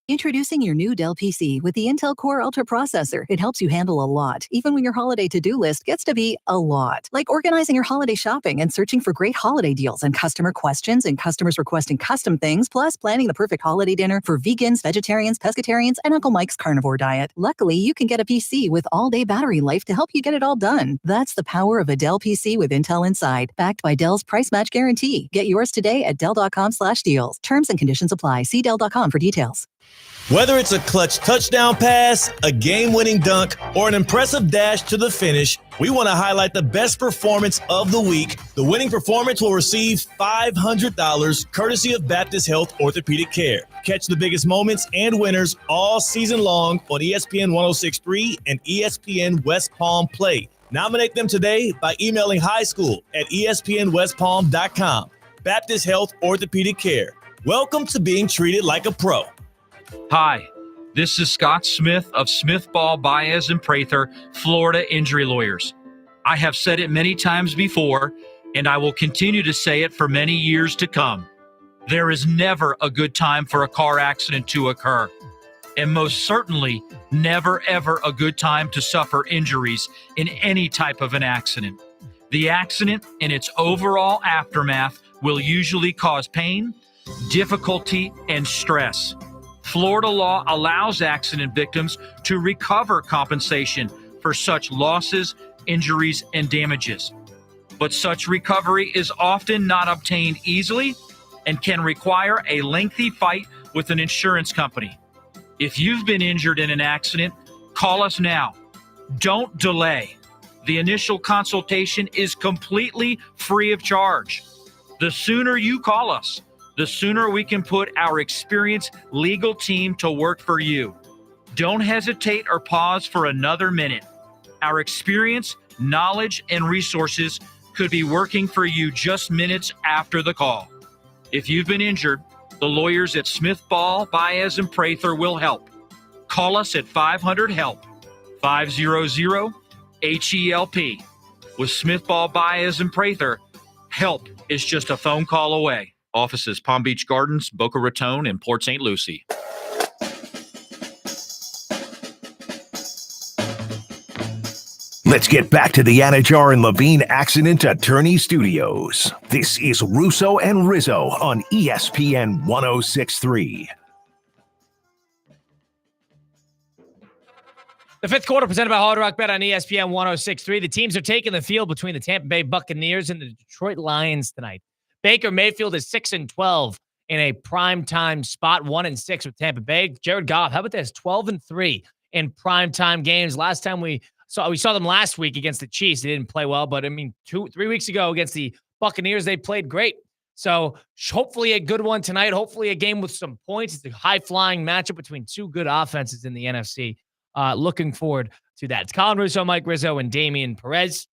Introducing your new Dell PC with the Intel Core Ultra processor. It helps you handle a lot, even when your holiday to-do list gets to be a lot. Like organizing your holiday shopping and searching for great holiday deals and customer questions and customers requesting custom things, plus planning the perfect holiday dinner for vegans, vegetarians, pescatarians, and Uncle Mike's carnivore diet. Luckily, you can get a PC with all-day battery life to help you get it all done. That's the power of a Dell PC with Intel inside, backed by Dell's price match guarantee. Get yours today at Dell.com/deals. Terms and conditions apply. See Dell.com for details. Whether it's a clutch touchdown pass, a game-winning dunk, or an impressive dash to the finish, we want to highlight the best performance of the week. The winning performance will receive $500 courtesy of Baptist Health Orthopedic Care. Catch the biggest moments and winners all season long on ESPN 106.3 and ESPN West Palm Play. Nominate them today by emailing highschool@espnwestpalm.com. Baptist Health Orthopedic Care. Welcome to being treated like a pro. Hi, this is Scott Smith of Smith Ball, Baez, and Prather, Florida Injury Lawyers. I have said it many times before, and I will continue to say it for many years to come. There is never a good time for a car accident to occur, and most certainly never ever a good time to suffer injuries in any type of an accident. The accident and its overall aftermath will usually cause pain, difficulty, and stress. Florida law allows accident victims to recover compensation for such losses, injuries, and damages. But such recovery is often not obtained easily and can require a lengthy fight with an insurance company. If you've been injured in an accident, call us now. Don't delay. The initial consultation is completely free of charge. The sooner you call us, the sooner we can put our experienced legal team to work for you. Don't hesitate or pause for another minute. Our experience, knowledge, and resources could be working for you just minutes after the call. If you've been injured, the lawyers at Smith Ball, Baez, and Prather will help. Call us at 500-HELP, 500-HELP. With Smith Ball, Baez, and Prather, help is just a phone call away. Offices Palm Beach Gardens, Boca Raton, and Port St. Lucie. Let's get back to the Anajar and Levine Accident Attorney Studios. This is Russo and Rizzo on ESPN 106.3. The fifth quarter presented by Hard Rock Bet on ESPN 106.3. The teams are taking the field between the Tampa Bay Buccaneers and the Detroit Lions tonight. Baker Mayfield is 6-12 in a primetime spot, 1-6 with Tampa Bay. Jared Goff, how about this? 12-3 in primetime games. Last time we saw them last week against the Chiefs. They didn't play well, but 3 weeks ago against the Buccaneers, they played great. So hopefully a good one tonight. Hopefully a game with some points. It's a high-flying matchup between two good offenses in the NFC. Looking forward to that. It's Colin Russo, Mike Rizzo, and Damian Perez.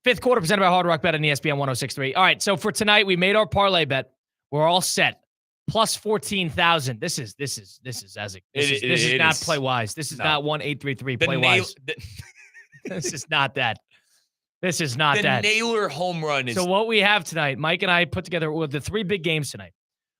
Fifth quarter presented by Hard Rock Bet on ESPN 106.3. All right, so for tonight, we made our parlay bet. We're all set. Plus 14,000. This is not play wise. This is not 1-833 play wise. This is not that. This is not that. The Naylor home run is. So what we have tonight, Mike and I put together with the three big games tonight.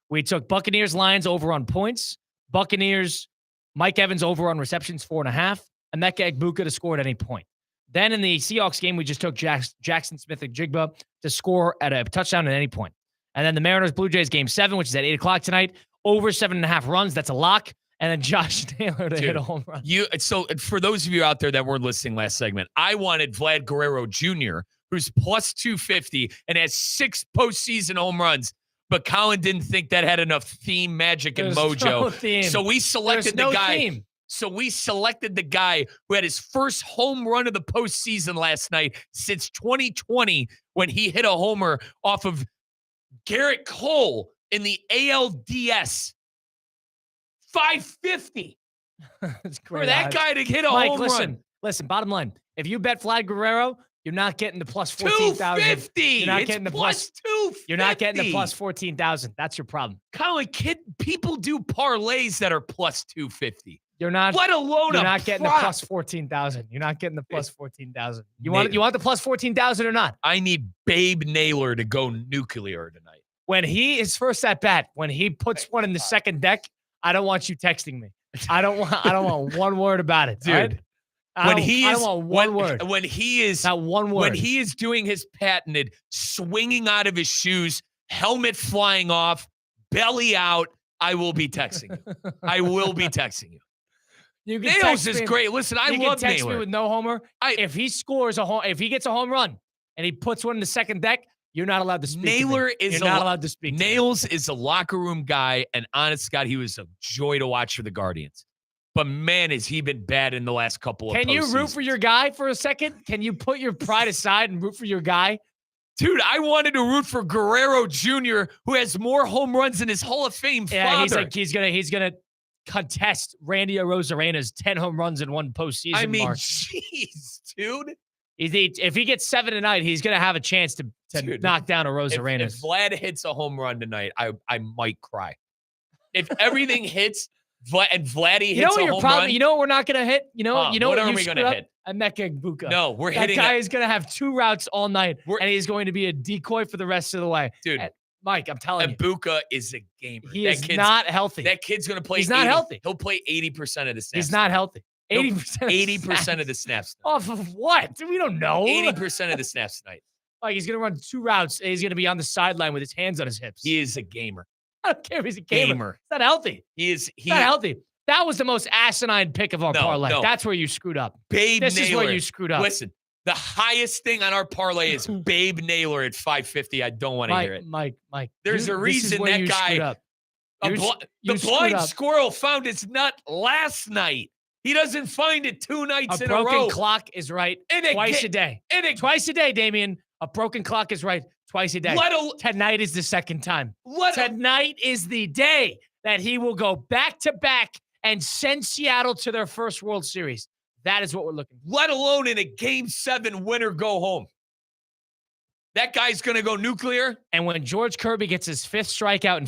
We took Buccaneers Lions over on points. Buccaneers Mike Evans over on receptions 4.5, and Emeka Egbuka to score at any point. Then in the Seahawks game, we just took Jackson Smith-Njigba to score at a touchdown at any point. And then the Mariners-Blue Jays game 7, which is at 8 o'clock tonight, over 7.5 runs. That's a lock. And then Josh Taylor to hit a home run. So for those of you out there that weren't listening last segment, I wanted Vlad Guerrero Jr., who's plus 250 and has 6 postseason home runs. But Colin didn't think that had enough theme, magic, and mojo. No theme. So we selected the guy. Theme. So we selected the guy who had his first home run of the postseason last night since 2020 when he hit a homer off of Garrett Cole in the ALDS. 550. That's great. For that guy to hit a home run. Listen, bottom line. If you bet Vlad Guerrero, you're not getting the plus 14,000. 250. You're not it's getting the plus 250. You're not getting the plus 14,000. That's your problem. Colin, people do parlays that are plus 250. You're not. Let alone You're a not getting the prop. plus 14,000. You're not getting the plus 14,000. You want the plus 14,000 or not? I need Babe Naylor to go nuclear tonight. When his first at bat, when he puts one in the second deck, I don't want you texting me. I don't want one word about it, dude. Right? I don't want one word. When he is not one word. When he is doing his patented swinging out of his shoes, helmet flying off, belly out, I will be texting you. I will be texting you. Nails is great. Listen, I love text Naylor. me with no homer. If he scores if he gets a home run and he puts one in the second deck, you're not allowed to speak. Naylor to me. You're not allowed to speak. Nails is a locker room guy, and honest God, he was a joy to watch for the Guardians. But man, has he been bad in the last couple of Can you root postseasons. for your guy for a second? Can you put your pride aside and root for your guy? Dude, I wanted to root for Guerrero Jr., who has more home runs than his Hall of Fame father. He's gonna contest Randy Arozarena's 10 home runs in one postseason. I mean, mark. jeez, dude. If he gets 7 tonight, he's gonna have a chance to knock down Arozarena's. If Vlad hits a home run tonight, I might cry. If everything hits and Vladdy hits a home run. You know what we're not gonna hit? You know what are we gonna hit? Emeka Egbuka. No, we're that hitting. That guy is gonna have 2 routes all night, and he's going to be a decoy for the rest of the way. Dude, Mike, I'm telling you. Egbuka is a gamer. He is not healthy. That kid's going to play. He's not healthy. He'll play 80% of the snaps. He's not healthy. 80%. 80% of the snaps. Off of what? We don't know. 80% of the snaps tonight. Like he's going to run 2 routes, and he's going to be on the sideline with his hands on his hips. He is a gamer. I don't care if he's a gamer. He's not healthy. He's not healthy. That was the most asinine pick of our parlay. No. That's where you screwed up. Babe This Naylor. is where you screwed up. Listen, the highest thing on our parlay is Babe Naylor at 550. I don't want to hear it. Mike. There's a reason that guy. The blind squirrel found his nut last night. He doesn't find it 2 nights in a row. A broken clock is right twice a day. Twice a day, Damian. A broken clock is right twice a day. Tonight is the second time. Tonight is the day that he will go back-to-back and send Seattle to their first World Series. That is what we're looking for. Let alone in a Game 7 winner go home. That guy's going to go nuclear. And when George Kirby gets his 5th strikeout in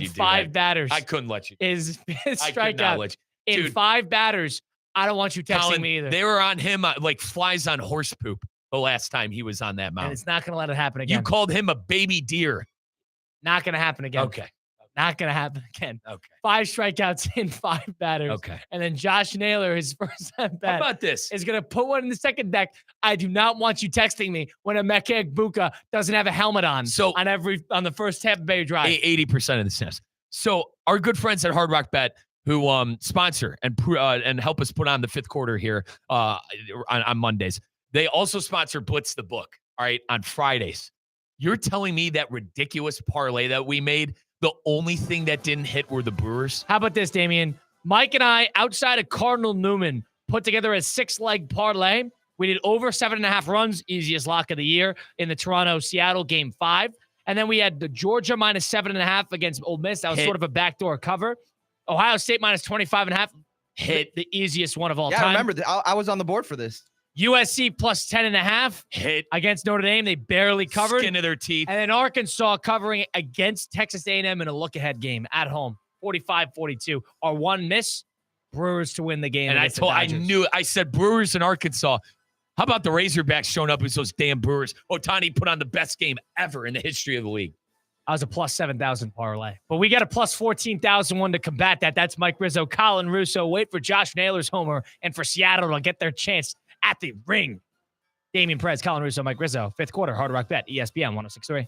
5 batters. I couldn't let you. His 5th strikeout in 5 batters. I don't want you texting Colin, me either. They were on him like flies on horse poop the last time he was on that mound. And it's not going to let it happen again. You called him a baby deer. Not going to happen again. Okay. Not going to happen again. Okay. 5 strikeouts in 5 batters. Okay. And then Josh Naylor, his first at bat. How about this? Is going to put one in the second deck. I do not want you texting me when Emeka Egbuka doesn't have a helmet on. So on the first Tampa Bay drive. 80% of the snaps. So our good friends at Hard Rock Bet, who sponsor and help us put on the 5th quarter here on Mondays, they also sponsor Blitz the Book. All right, on Fridays. You're telling me that ridiculous parlay that we made, the only thing that didn't hit were the Brewers? How about this, Damian? Mike and I, outside of Cardinal Newman, put together a 6-leg parlay. We did over 7.5 runs, easiest lock of the year, in the Toronto-Seattle Game 5. And then we had the Georgia minus 7.5 against Ole Miss. That was sort of a backdoor cover. Ohio State minus 25.5. Hit the easiest one of all time. Yeah, I remember. I was on the board for this. USC plus 10.5 hit against Notre Dame. They barely covered. Skin of their teeth. And then Arkansas covering against Texas A&M in a look-ahead game at home, 45-42. Our one miss, Brewers to win the game. And I said Brewers and Arkansas. How about the Razorbacks showing up as those damn Brewers? Ohtani put on the best game ever in the history of the league. I was a plus 7,000 parlay. But we got a plus 14,000 one to combat that. That's Mike Rizzo, Colin Russo. Wait for Josh Naylor's homer and for Seattle to get their chance at the ring. Damian Perez, Colin Russo, Mike Rizzo. 5th quarter, Hard Rock Bet, ESPN 106.3.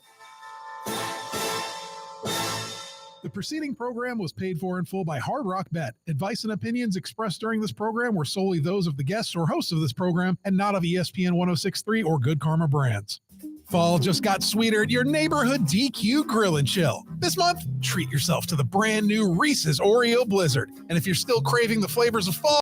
The preceding program was paid for in full by Hard Rock Bet. Advice and opinions expressed during this program were solely those of the guests or hosts of this program and not of ESPN 106.3 or Good Karma Brands. Fall just got sweeter at your neighborhood DQ Grill and Chill. This month, treat yourself to the brand new Reese's Oreo Blizzard. And if you're still craving the flavors of fall,